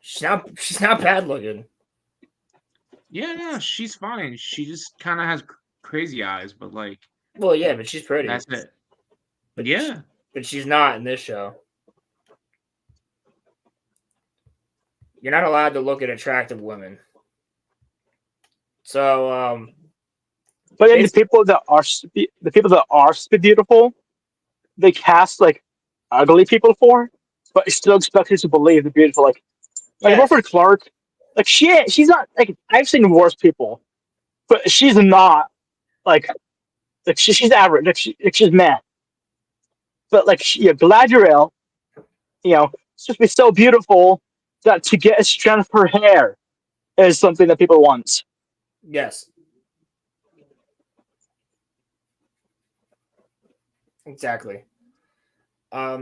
She's not bad looking. Yeah, no, she's fine. She just kind of has crazy eyes, but like, Well, yeah, but she's pretty. that's it. But Yeah. but she's not in this show. You're not allowed to look at attractive women. So, But then the people that are beautiful, they cast like ugly people for, but still expect you to believe they're beautiful. Like yes. Wilfred Clark, like she's not like I've seen worse people, but she's not like she's average. She's meh. But like Galadriel, it's just be so beautiful that to get a strand of her hair is something that people want. Yes. Exactly.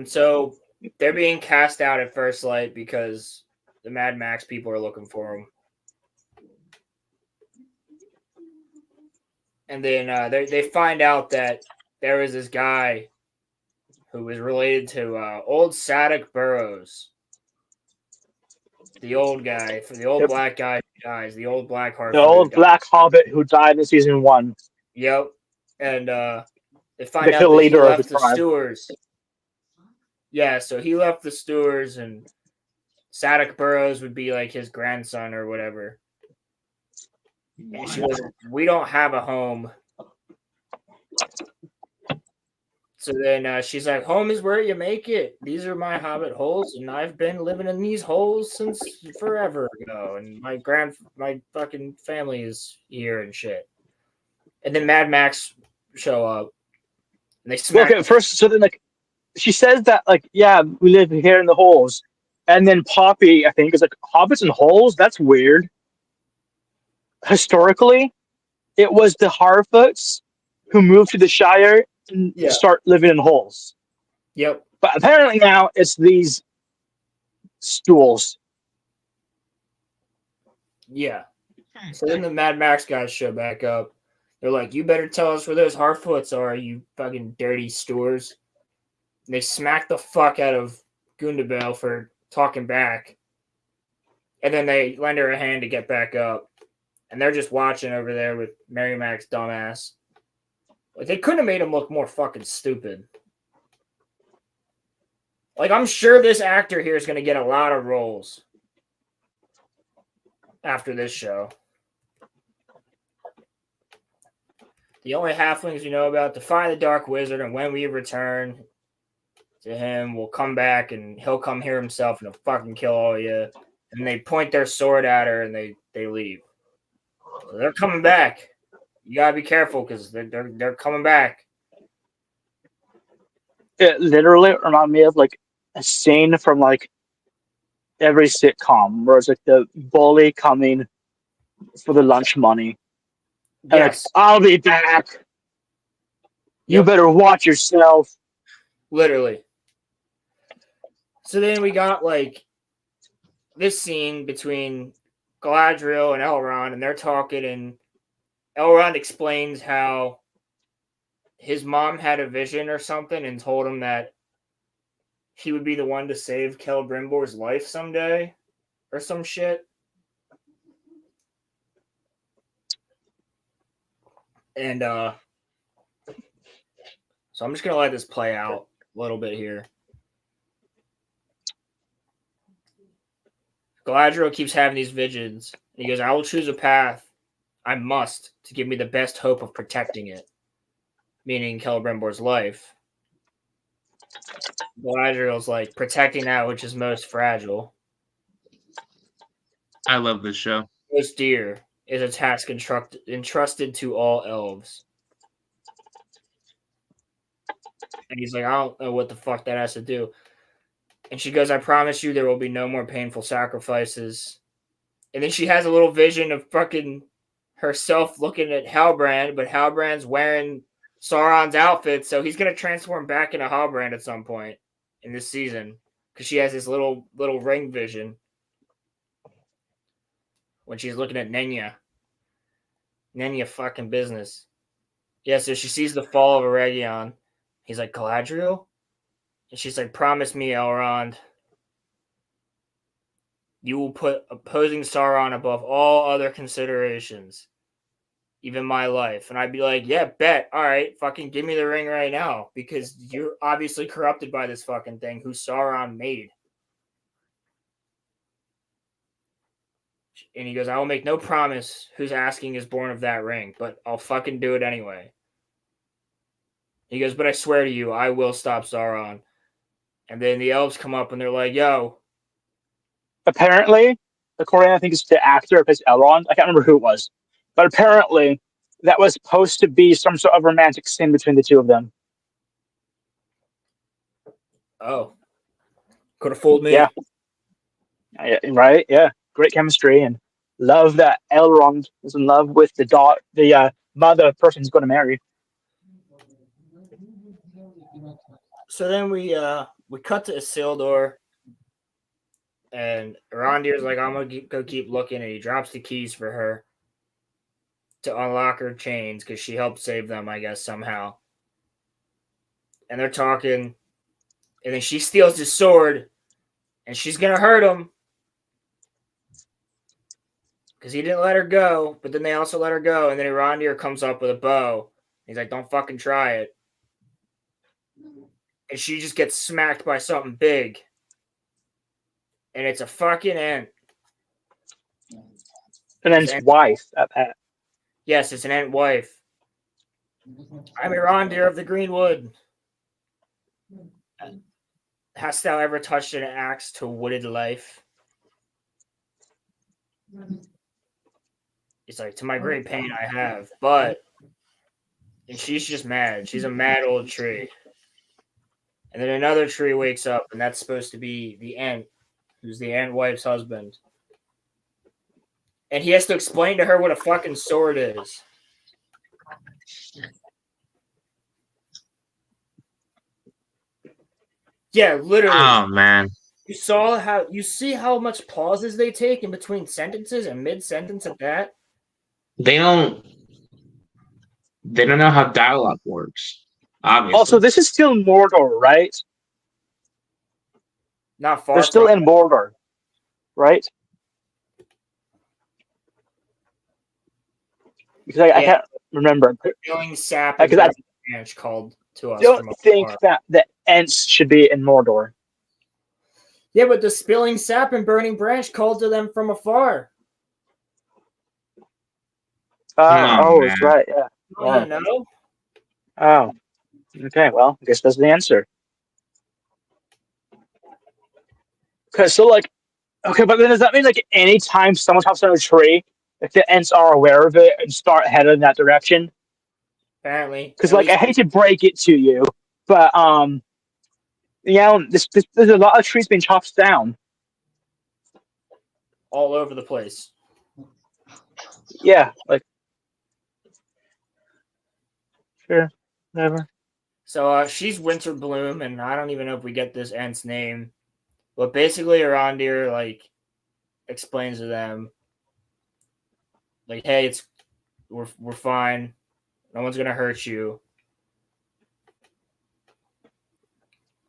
So they're being cast out at first light because the Mad Max people are looking for them. And then they find out that there was this guy who was related to old Sadok Burrows. The old guy, for the old black guy who dies, the old black heart. The old black hobbit who died in season 1. Yep. And they find out The that he leader of left the the tribe. Stewards. Yeah, so he left the Stewards, and Sadok Burrows would be like his grandson or whatever. And she goes, "We don't have a home." So then she's like, "Home is where you make it. These are my hobbit holes, and I've been living in these holes since forever ago. And my fucking family is here and shit." And then Mad Max show up, and they smack. Okay, first, so then like she says that like we live here in the holes, and then Poppy I think is like hobbits and holes. That's weird. Historically, it was the Harfoots who moved to the Shire and start living in holes. Yep. But apparently now it's these stools. Yeah. So then the Mad Max guys show back up. They're like, "You better tell us where those Harfoots are, you fucking dirty stewards." And they smack the fuck out of Gundabel for talking back. And then they lend her a hand to get back up. And they're just watching over there with Mary Mac's dumbass. Like, they couldn't have made him look more fucking stupid. Like, I'm sure this actor here is going to get a lot of roles after this show. The only halflings we know about, defy the Dark Wizard, and when we return to him, we'll come back and he'll come here himself and he'll fucking kill all of you. And they point their sword at her and they leave. So they're coming back. You gotta be careful because they're coming back. It literally reminded me of like a scene from like every sitcom where it's like the bully coming for the lunch money. And Yes. like, I'll be back. You Yep. better watch yourself. Literally. So then we got like this scene between Galadriel and Elrond, and they're talking, and Elrond explains how his mom had a vision or something and told him that he would be the one to save Celebrimbor's life someday or some shit. And so I'm just gonna let this play out a little bit here. Galadriel keeps having these visions. And he goes, I will choose a path I must to give me the best hope of protecting it. Meaning Celebrimbor's life. Galadriel's like protecting that which is most fragile. I love this show. Most dear is a task entrusted to all elves. And he's like, I don't know what the fuck that has to do. And she goes, I promise you there will be no more painful sacrifices. And then she has a little vision of fucking herself looking at Halbrand, but Halbrand's wearing Sauron's outfit, so he's gonna transform back into Halbrand at some point in this season. Because she has this little ring vision when she's looking at Nenya. Nenya fucking business. Yeah, so she sees the fall of Eregion. He's like, Galadriel? And she's like, promise me, Elrond, you will put opposing Sauron above all other considerations, even my life. And I'd be like, yeah, bet. All right, fucking give me the ring right now, because you're obviously corrupted by this fucking thing who Sauron made. And he goes, I will make no promise who's asking is born of that ring, but I'll fucking do it anyway. He goes, but I swear to you, I will stop Sauron. And then the elves come up and they're like, yo. Apparently, according I think it's the actor who plays Elrond, I can't remember who it was, but apparently that was supposed to be some sort of romantic scene between the two of them. Oh. Could have fooled me. Yeah. Right? Yeah. Great chemistry, and love that Elrond is in love with the mother person he's going to marry. So then we cut to Isildur, and Arondir's like, I'm gonna go keep looking, and he drops the keys for her to unlock her chains because she helped save them, I guess, somehow. And they're talking, and then she steals his sword, and she's gonna hurt him because he didn't let her go, but then they also let her go, and then Arondir comes up with a bow. He's like, don't fucking try it. And she just gets smacked by something big. And it's a fucking ant. And then his wife at that. Yes, it's an ant wife. I'm Arondir of the Greenwood. Hast thou ever touched an axe to wooded life? It's like, to my great pain I have, but... And she's just mad. She's a mad old tree. And then another tree wakes up, and that's supposed to be the ant, who's the ant wife's husband. And he has to explain to her what a fucking sword is. Yeah, literally. Oh man. You see how much pauses they take in between sentences and mid-sentence at that? They don't know how dialogue works. Obviously. Also, this is still Mordor, right? Not far. They're still in Mordor, right? Because I can't remember. Spilling sap Because and branch called to us. I don't think that the Ents should be in Mordor. Yeah, but the spilling sap and burning branch called to them from afar. That's right. Yeah. Oh, you know? Oh. Okay, well, I guess that's the answer. Because okay, but then does that mean anytime someone hops on a tree, the Ents are aware of it and start heading in that direction? Apparently. Because I hate to break it to you, but there's a lot of trees being chopped down all over the place. Yeah, sure, whatever. So she's Winterbloom, and I don't even know if we get this Ent's name, but basically Arondir explains to them hey, we're fine, no one's gonna hurt you.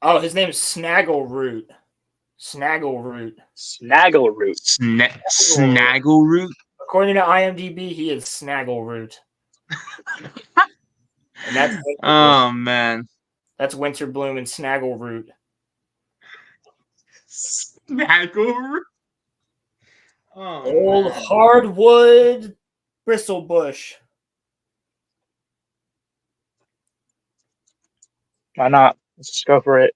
Oh, his name is Snaggleroot. Snaggleroot. Snaggleroot. According to IMDb, he is Snaggleroot. And that's Oh man. that's Winterbloom and Snaggleroot. Snaggle. Oh, Old man. hardwood bristlebush. Why not? Let's just go for it.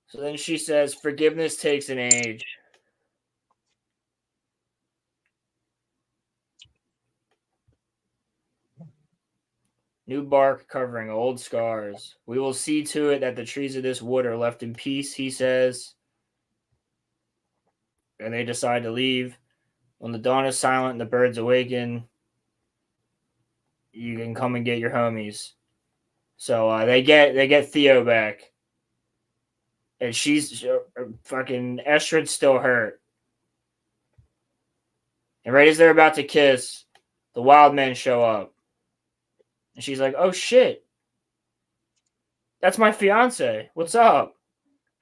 So then she says, forgiveness takes an age. New bark covering old scars. We will see to it that the trees of this wood are left in peace, he says. And they decide to leave. When the dawn is silent and the birds awaken, you can come and get your homies. So they get Theo back. And she's fucking Estrid's still hurt. And right as they're about to kiss, the wild men show up. And she's like, oh shit. That's my fiance. What's up?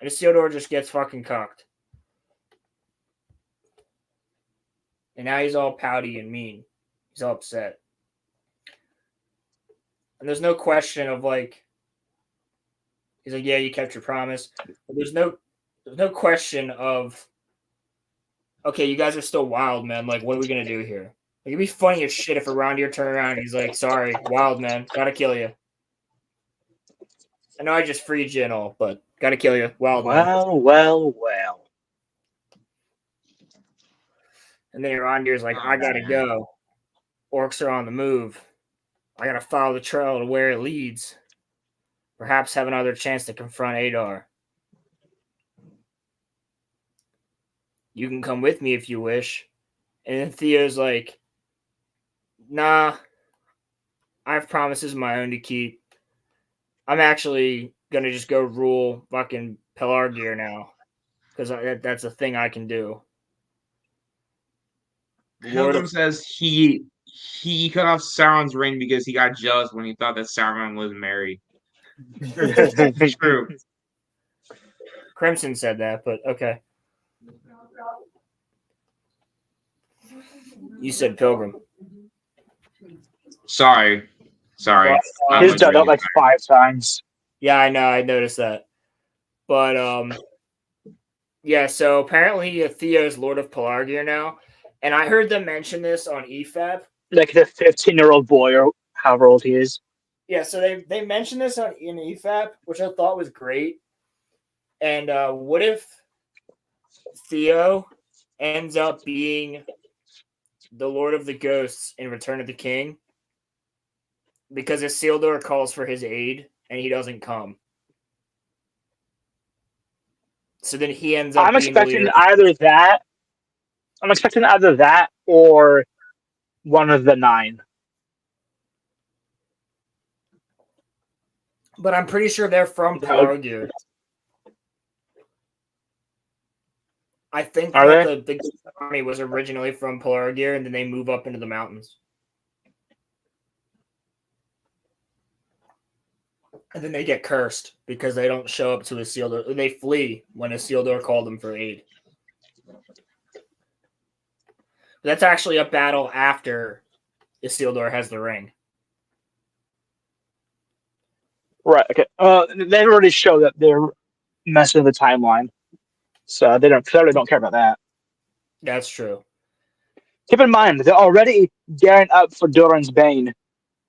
And Isildur just gets fucking cocked. And now he's all pouty and mean. He's all upset. And there's no question of like, he's like, yeah, you kept your promise. But there's no question of, okay, you guys are still wild, man. Like, what are we gonna do here? Like, it'd be funny as shit if around here turn around and he's like, sorry, wild man, gotta kill you. I know I just freed you and all, but gotta kill you, wild man. Well. And then Arondir's like, I gotta go. Orcs are on the move. I gotta follow the trail to where it leads. Perhaps have another chance to confront Adar. You can come with me if you wish. And then Theo's like, nah, I have promises of my own to keep. I'm actually gonna just go rule fucking Pelargir now. Because that's a thing I can do. Pilgrim says he cut off Sauron's ring because he got jealous when he thought that Sauron was married. True. Crimson said that, but okay. You said Pilgrim. Sorry. He's done that like 5 times. Yeah, I know. I noticed that. But yeah. So apparently Theo's Lord of Pelargir now, and I heard them mention this on EFAP. Like the 15-year-old boy or however old he is. Yeah. So they mentioned this in EFAP, which I thought was great. And what if Theo ends up being the Lord of the Ghosts in Return of the King? Because Isildur calls for his aid and he doesn't come. So then he ends up I'm expecting either that or one of the 9. But I'm pretty sure they're from Pelargir. I think that the army was originally from Pelargir and then they move up into the mountains. And then they get cursed because they don't show up to Isildur. They flee when Isildur called them for aid. That's actually a battle after Isildur has the ring. Right. Okay. They already show that they're messing with the timeline, so they clearly don't care about that. That's true. Keep in mind they're already gearing up for Durin's Bane,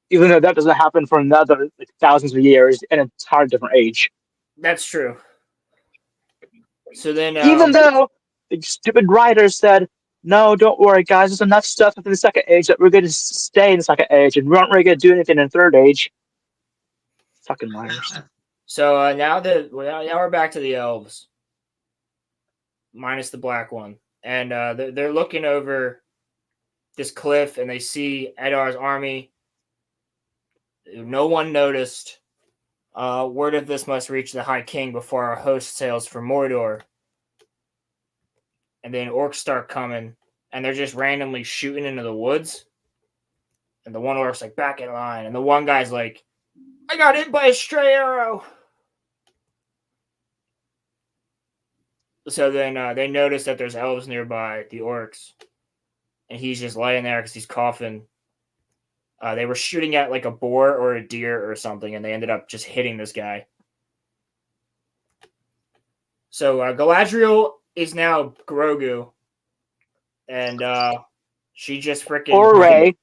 even though that doesn't happen for another thousands of years in an entirely different age. That's true. So then, even though the stupid writers said, "No, don't worry, guys. There's enough stuff in the Second Age that we're going to stay in the Second Age, and we aren't really going to do anything in the Third Age." Fucking liars. So now we're back to the elves, minus the black one, and they're looking over this cliff, and they see Edar's army. No one noticed. Word of this must reach the High King before our host sails for Mordor. And then orcs start coming, and they're just randomly shooting into the woods. And the one orc's like, back in line. And the one guy's like, I got hit by a stray arrow. So then they notice that there's elves nearby, the orcs. and he's just laying there because he's coughing. They were shooting at like a boar or a deer or something, and they ended up just hitting this guy. So Galadriel is now Grogu, and she just freaking Or Ray.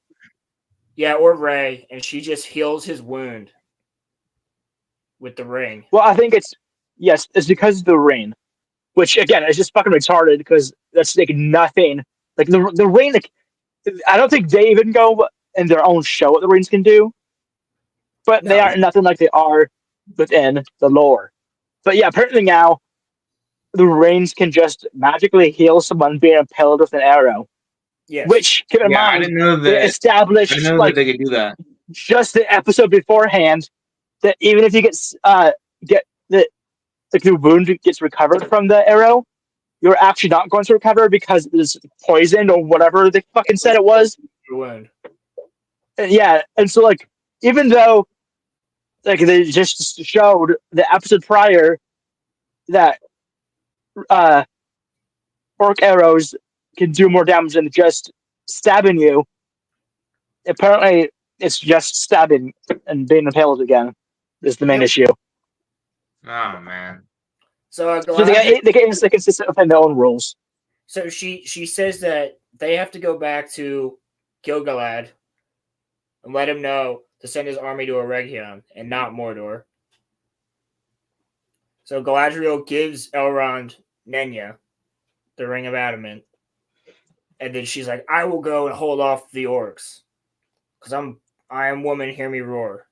Yeah, or Ray, and she just heals his wound with the ring. Well, I think it's because of the rain, which again is just fucking retarded because that's like nothing. Like the rain, like I don't think they even go in their own show what the rains can do, but they No. aren't nothing like they are within the lore. But yeah, apparently now the rains can just magically heal someone being impaled with an arrow. Yes. Which, keep in Yeah, I mind, didn't know they that. I established didn't know like that they could do that. just the episode beforehand that even if you get the like the wound gets recovered from the arrow, you're actually not going to recover because it's poisoned or whatever they fucking said it was. Wound. And yeah, and so like even though like they just showed the episode prior that orc arrows can do more damage than just stabbing you, apparently it's just stabbing and being impaled again is the main issue. Oh man. So So they get inconsistent within their own rules. So she says that they have to go back to Gil-galad and let him know to send his army to Eregion and not Mordor. So Galadriel gives Elrond Nenya the Ring of Adamant, and then she's like, "I will go and hold off the orcs, because I am woman. Hear me roar."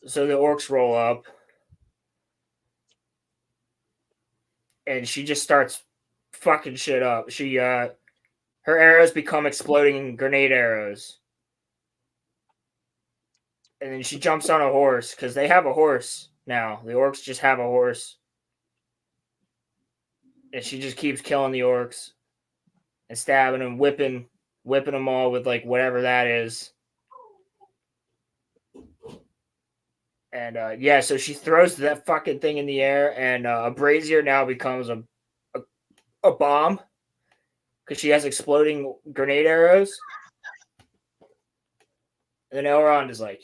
So the orcs roll up, and she just starts fucking shit up. She her arrows become exploding grenade arrows. And then she jumps on a horse because they have a horse now. The orcs just have a horse. And she just keeps killing the orcs and stabbing them, whipping them all with like whatever that is. And yeah, so she throws that fucking thing in the air, and a brazier now becomes a bomb because she has exploding grenade arrows. And then Elrond is like,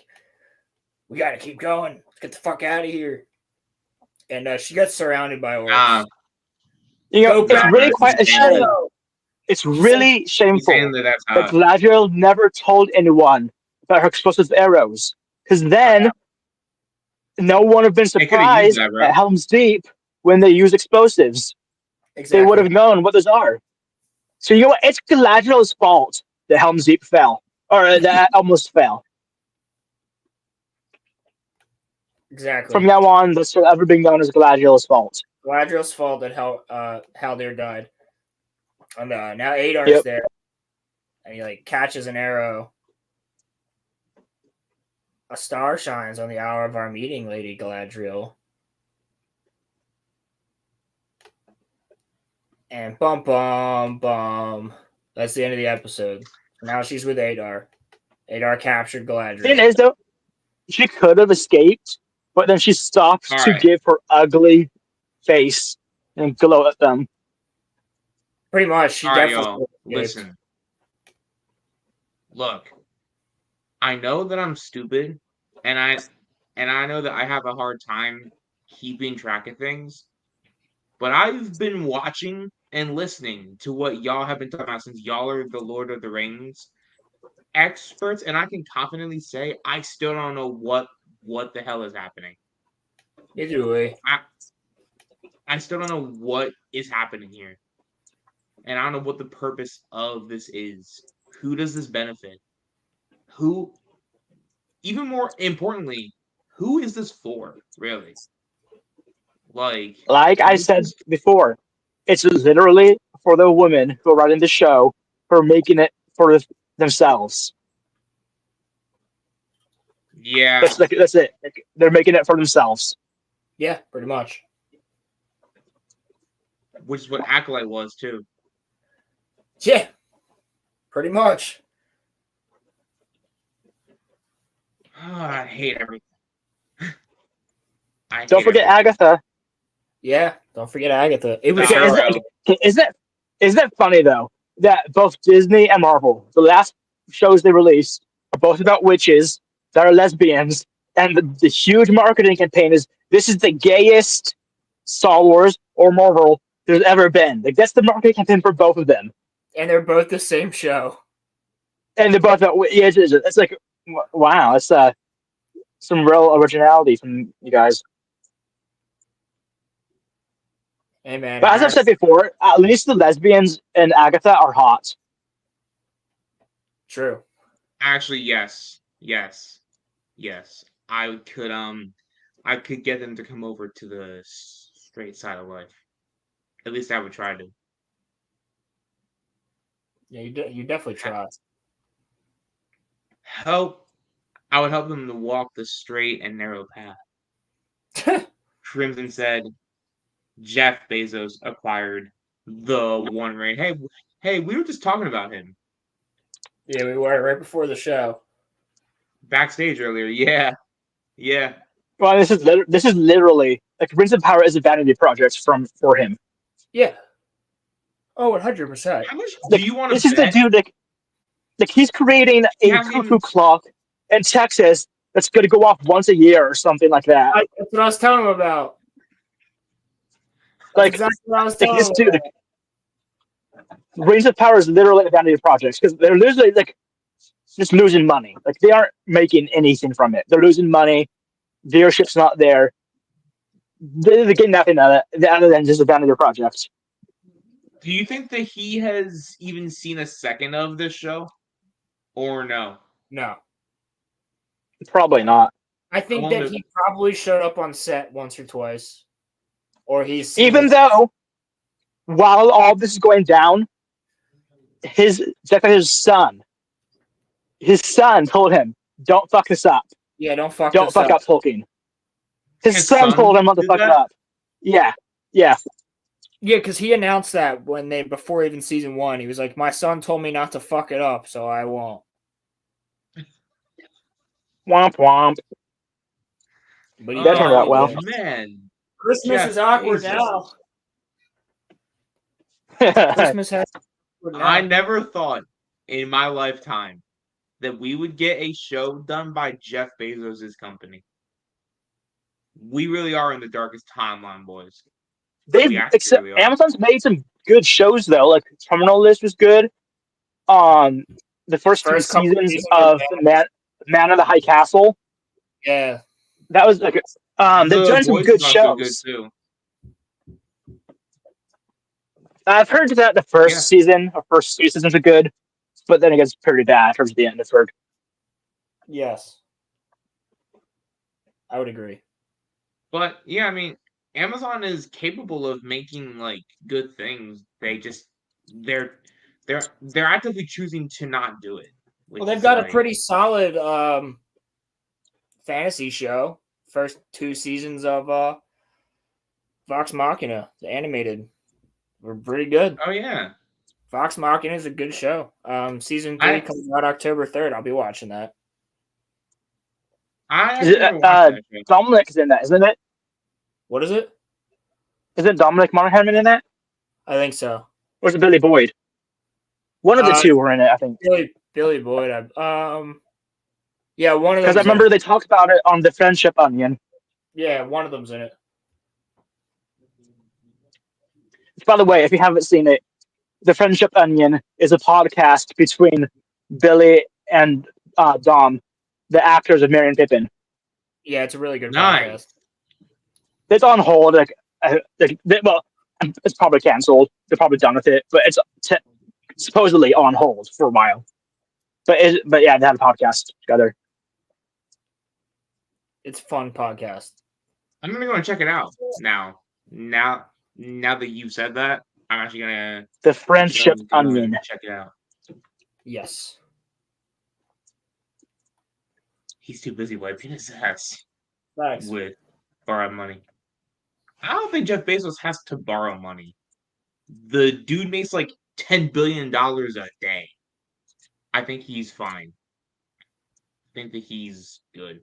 "We got to keep going. Let's get the fuck out of here." And she gets surrounded by orcs. You know, Go it's back. really quite a shame. It's really He's shameful saying that that's that Galadriel never told anyone about her explosive arrows. Because then no one would have been They coulda used surprised that, bro. at Helm's Deep when they use explosives. Exactly. They would have known what those are. So you know what? It's Galadriel's fault that Helm's Deep fell. Or that almost fell. Exactly. From now on, this will ever be known as Galadriel's fault. Galadriel's fault that Haldir died. And now Adar's there. And he like catches an arrow. A star shines on the hour of our meeting, Lady Galadriel. And bum bum bum. That's the end of the episode. Now she's with Adar. Adar captured Galadriel. Thing is, though, she could have escaped, but then she stopped All to right. give her ugly face and glow at them. Pretty much. She All right, definitely y'all. Listen. Look, I know that I'm stupid, and I know that I have a hard time keeping track of things, but I've been watching and listening to what y'all have been talking about since y'all are the Lord of the Rings experts, and I can confidently say I still don't know what the hell is happening. Neither do we. I still don't know what is happening here. And I don't know what the purpose of this is. Who does this benefit? Who, even more importantly, who is this for, really? Like I said before, it's literally for the women who are writing the show who are making it for themselves. Yeah. That's it. Like, they're making it for themselves. Yeah, pretty much. Which is what Acolyte was, too. Yeah, pretty much. Oh, I hate everything. Don't forget Agatha. Yeah, don't forget Agatha. It was Isn't it funny though that both Disney and Marvel, the last shows they released, are both about witches that are lesbians, and the huge marketing campaign is this is the gayest Star Wars or Marvel there's ever been. Like that's the marketing campaign for both of them, And they're both the same show. and they're both about witches. It's like wow, it's some real originality from you guys. Hey man, But as I've said before, at least the lesbians in Agatha are hot. true. Actually, yes. I could get them to come over to the straight side of life. At least I would try to. Yeah, you definitely try. I would help them to walk the straight and narrow path. Crimson said, Jeff Bezos acquired the One Ring. Hey, we were just talking about him Yeah, we were right before the show. backstage earlier. Yeah. Well, this is literally like Rings of Power is a vanity project for him. Yeah. Oh, 100%. How much Like, do you want to this is the bet? dude like he's creating a cuckoo clock in Texas that's going to go off once a year or something like that. That's what I was telling him about. That's Like exactly what I was like telling this him dude, about. Rings of Power is literally a vanity project because they're literally like just losing money. Like they aren't making anything from it. They're losing money. Viewership's not there. They're getting nothing out of it other than just a vanity project. Do you think that he has even seen a second of this show? Or no? No. Probably not. I think that he probably showed up on set once or twice. Or he's Even though, while all this is going down, his son told him, "Don't fuck this up. Yeah, don't fuck Don't this fuck up Tolkien." His son told him not to fuck it up. Yeah. Yeah, because he announced that before even season 1, he was like, "My son told me not to fuck it up, so I won't." Womp womp. But that turned out well. Man, Christmas Jeff is awkward Bezos. now. Christmas has. I never thought in my lifetime that we would get a show done by Jeff Bezos' company. We really are in the darkest timeline, boys. Amazon's made some good shows though. Like Terminal List was good. The first two seasons of Man of the High Castle. Yeah, that was like they've done some good shows. Good too. I've heard that the first season or first two seasons are good, but then it gets pretty bad towards the end. I've heard. Yes, I would agree. But yeah, I mean, Amazon is capable of making like good things. They're actively choosing to not do it. Well, they've got a pretty solid fantasy show. First 2 seasons of Vox Machina, the animated, were pretty good. Oh yeah, Vox Machina is a good show. Season 3 comes out October 3rd. I'll be watching that. Dominic is in that, isn't it? What is it? Isn't Dominic Monaghan in that? I think so. Or is it Billy Boyd? One of the two were in it, I think. Billy Boyd. Yeah, one of them. Because I remember they talked about it on the Friendship Onion. Yeah, one of them's in it. By the way, if you haven't seen it, the Friendship Onion is a podcast between Billy and Dom, the actors of Merry and Pippin. Yeah, it's a really good podcast. It's on hold. Well, it's probably canceled. They're probably done with it, but it's supposedly on hold for a while. But yeah, they had a podcast together. It's a fun podcast. I'm gonna go and check it out now. Now that you've said that, I'm actually gonna the Friendship Onion. Check it out. Yes. He's too busy wiping his ass Nice. with borrowed money. I don't think Jeff Bezos has to borrow money. The dude makes like $10 billion a day. I think he's fine. I think that he's good.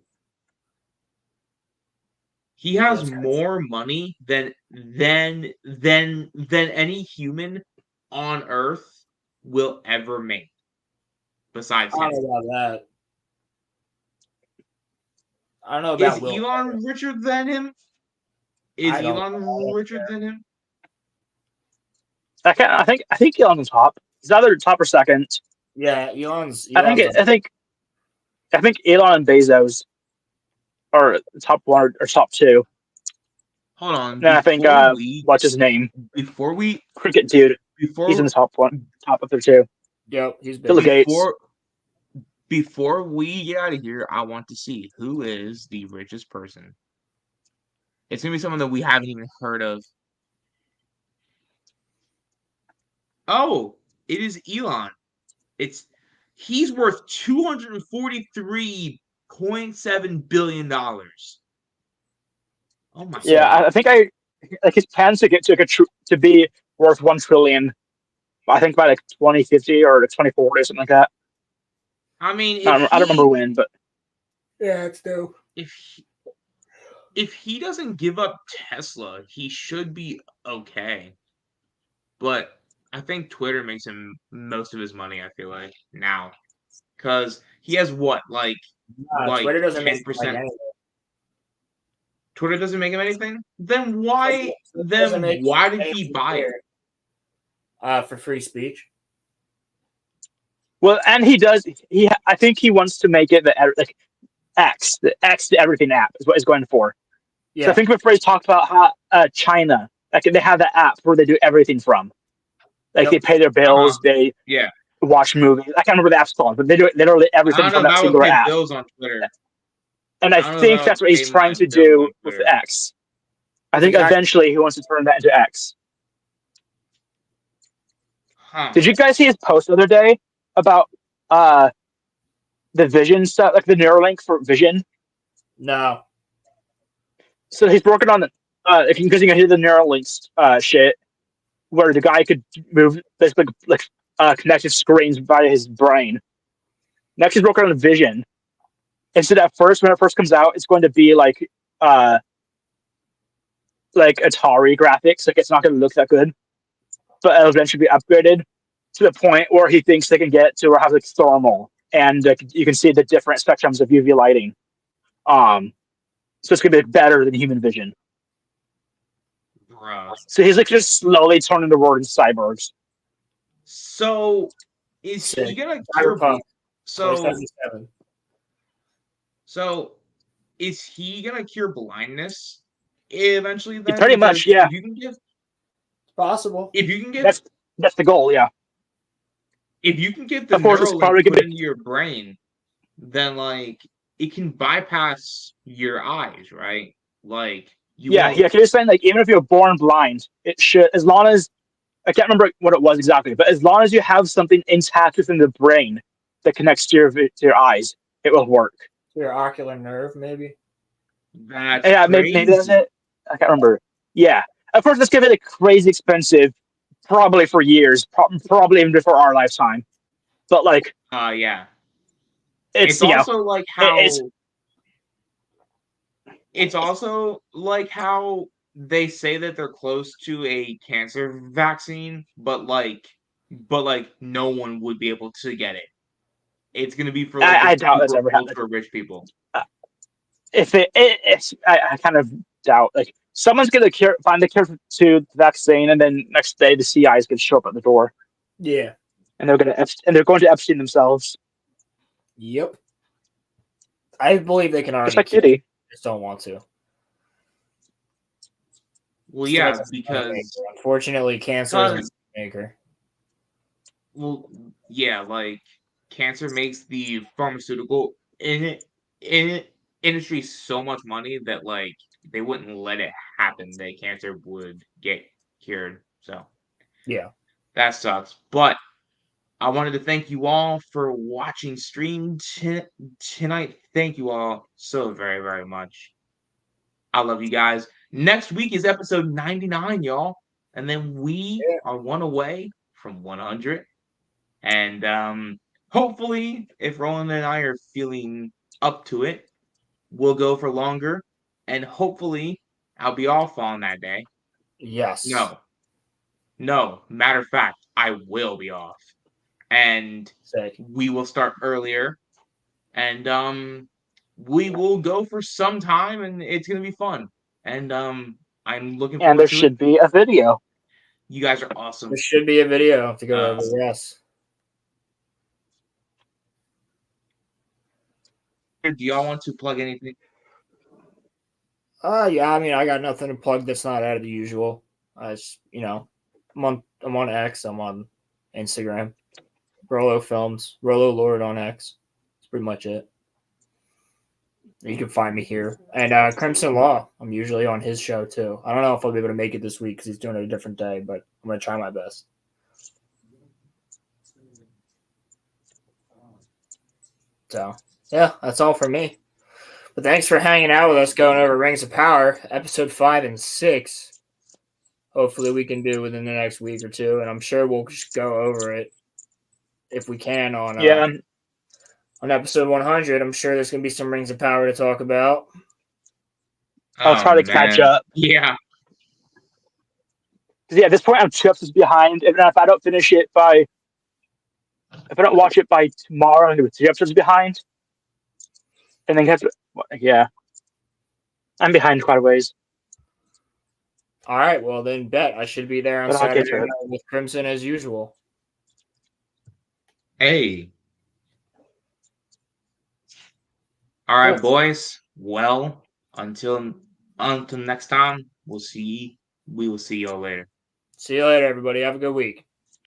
He has more money than any human on Earth will ever make besides I him. don't know about that. I don't know Is about Will. Elon richer than him? Is I don't Elon richer than him? I think Elon's top. He's either top or second. Yeah, Elon's. I think Elon and Bezos are top one or top two. Hold on. And then I think what's his name? Before we Cricket dude. He's in the top one, top of there too. Yep, he's big. Bill Gates. Before we get out of here, I want to see who is the richest person. It's gonna be someone that we haven't even heard of. Oh, it is Elon. He's worth $243.7 billion. Oh my Yeah, God. I think his plans to get to be worth 1 trillion. I think by like 2050 or 2040 or something like that. I mean, I don't remember when, but Yeah, it's dope. If he doesn't give up Tesla, he should be okay. But I think Twitter makes him most of his money, I feel like, now. Because he has what, like Twitter doesn't make 10%? like anything. Twitter doesn't make him anything? Then why did he buy it? For free speech. well, and he does. I think he wants to make it the X, the everything app is what he's going for. Yeah. So I think before he talked about how China, like they have that app where they do everything from, like they pay their bills, they watch movies. I can't remember the app's called, but they do literally everything from that single app. Bills on Twitter. And I think that's what he's trying to do with the X. I think eventually he wants to turn that into X. Huh. Did you guys see his post the other day about the vision stuff, like the Neuralink for vision? No. So he's working on because you can hear the Neuralink shit, where the guy could move basically like connected screens via his brain. Next, he's working on vision. And so at first, when it first comes out, it's going to be like Atari graphics. Like it's not going to look that good, but it'll eventually be upgraded to the point where he thinks they can get to where have like thermal, and you can see the different spectrums of UV lighting. So it's going to be better than human vision. Bruh. So he's like just slowly turning the world into cyborgs. So is he gonna cure? So is he gonna cure blindness eventually? Then Pretty much, yeah. If you can give, it's possible. If you can get, that's the goal, yeah. If you can get the Neuralink put into your brain, then like it can bypass your eyes, right? Like yeah. You're saying like even if you're born blind, it should, as long as I can't remember what it was exactly, but as long as you have something intact within the brain that connects to your eyes, it will work. Your ocular nerve, maybe. That's maybe that's it. I can't remember. Yeah, of course, that's gonna be like crazy expensive, probably for years, probably even before our lifetime. But like, yeah, it's also like how it's also like how they say that they're close to a cancer vaccine, but no one would be able to get it. It's gonna be for I doubt that's ever happened for rich people. I kind of doubt like someone's gonna find the cure to the vaccine, and then next day the CIs gonna show up at the door. Yeah, and they're going to Epstein themselves. Yep, I believe they can already. Just like Kitty, just don't want to. Well, yeah, because unfortunately, cancer is a maker. Well, yeah, like cancer makes the pharmaceutical industry so much money that like they wouldn't let it happen that cancer would get cured. So yeah, that sucks. But I wanted to thank you all for watching stream tonight. Thank you all so very, very much. I love you guys. Next week is episode 99, y'all. And then we are one away from 100. And hopefully, if Roland and I are feeling up to it, we'll go for longer. And hopefully, I'll be off on that day. Yes. No. Matter of fact, I will be off. and Sick. we will start earlier, and we will go for some time, and it's gonna be fun. And I'm looking And there forward to it. should be a video. You guys are awesome. There should be a video to go over. Yes. Do y'all want to plug anything? Yeah. I mean, I got nothing to plug that's not out of the usual. I just, I'm on X. I'm on Instagram. Rolo Films. Rolo Lord on X. That's pretty much it. You can find me here. And Crimson Law. I'm usually on his show too. I don't know if I'll be able to make it this week because he's doing it a different day, but I'm gonna try my best. So yeah, that's all for me. But thanks for hanging out with us going over Rings of Power, episode 5 and 6. Hopefully we can do within the next week or two, and I'm sure we'll just go over it if we can on episode 100. I'm sure there's gonna be some Rings of Power to talk about. I'll try to catch man. up. Yeah. 'Cause, yeah, at this point I'm 2 episodes behind, and if I don't finish it if I don't watch it by tomorrow, I'm gonna be 3 episodes behind. And then yeah, I'm behind quite a ways. All right, well then, bet I should be there on But I'll get Saturday to it. night with Crimson as usual. Hey. All right, Cool. boys. Well, until next time, we will see y'all later. See you later, everybody. Have a good week.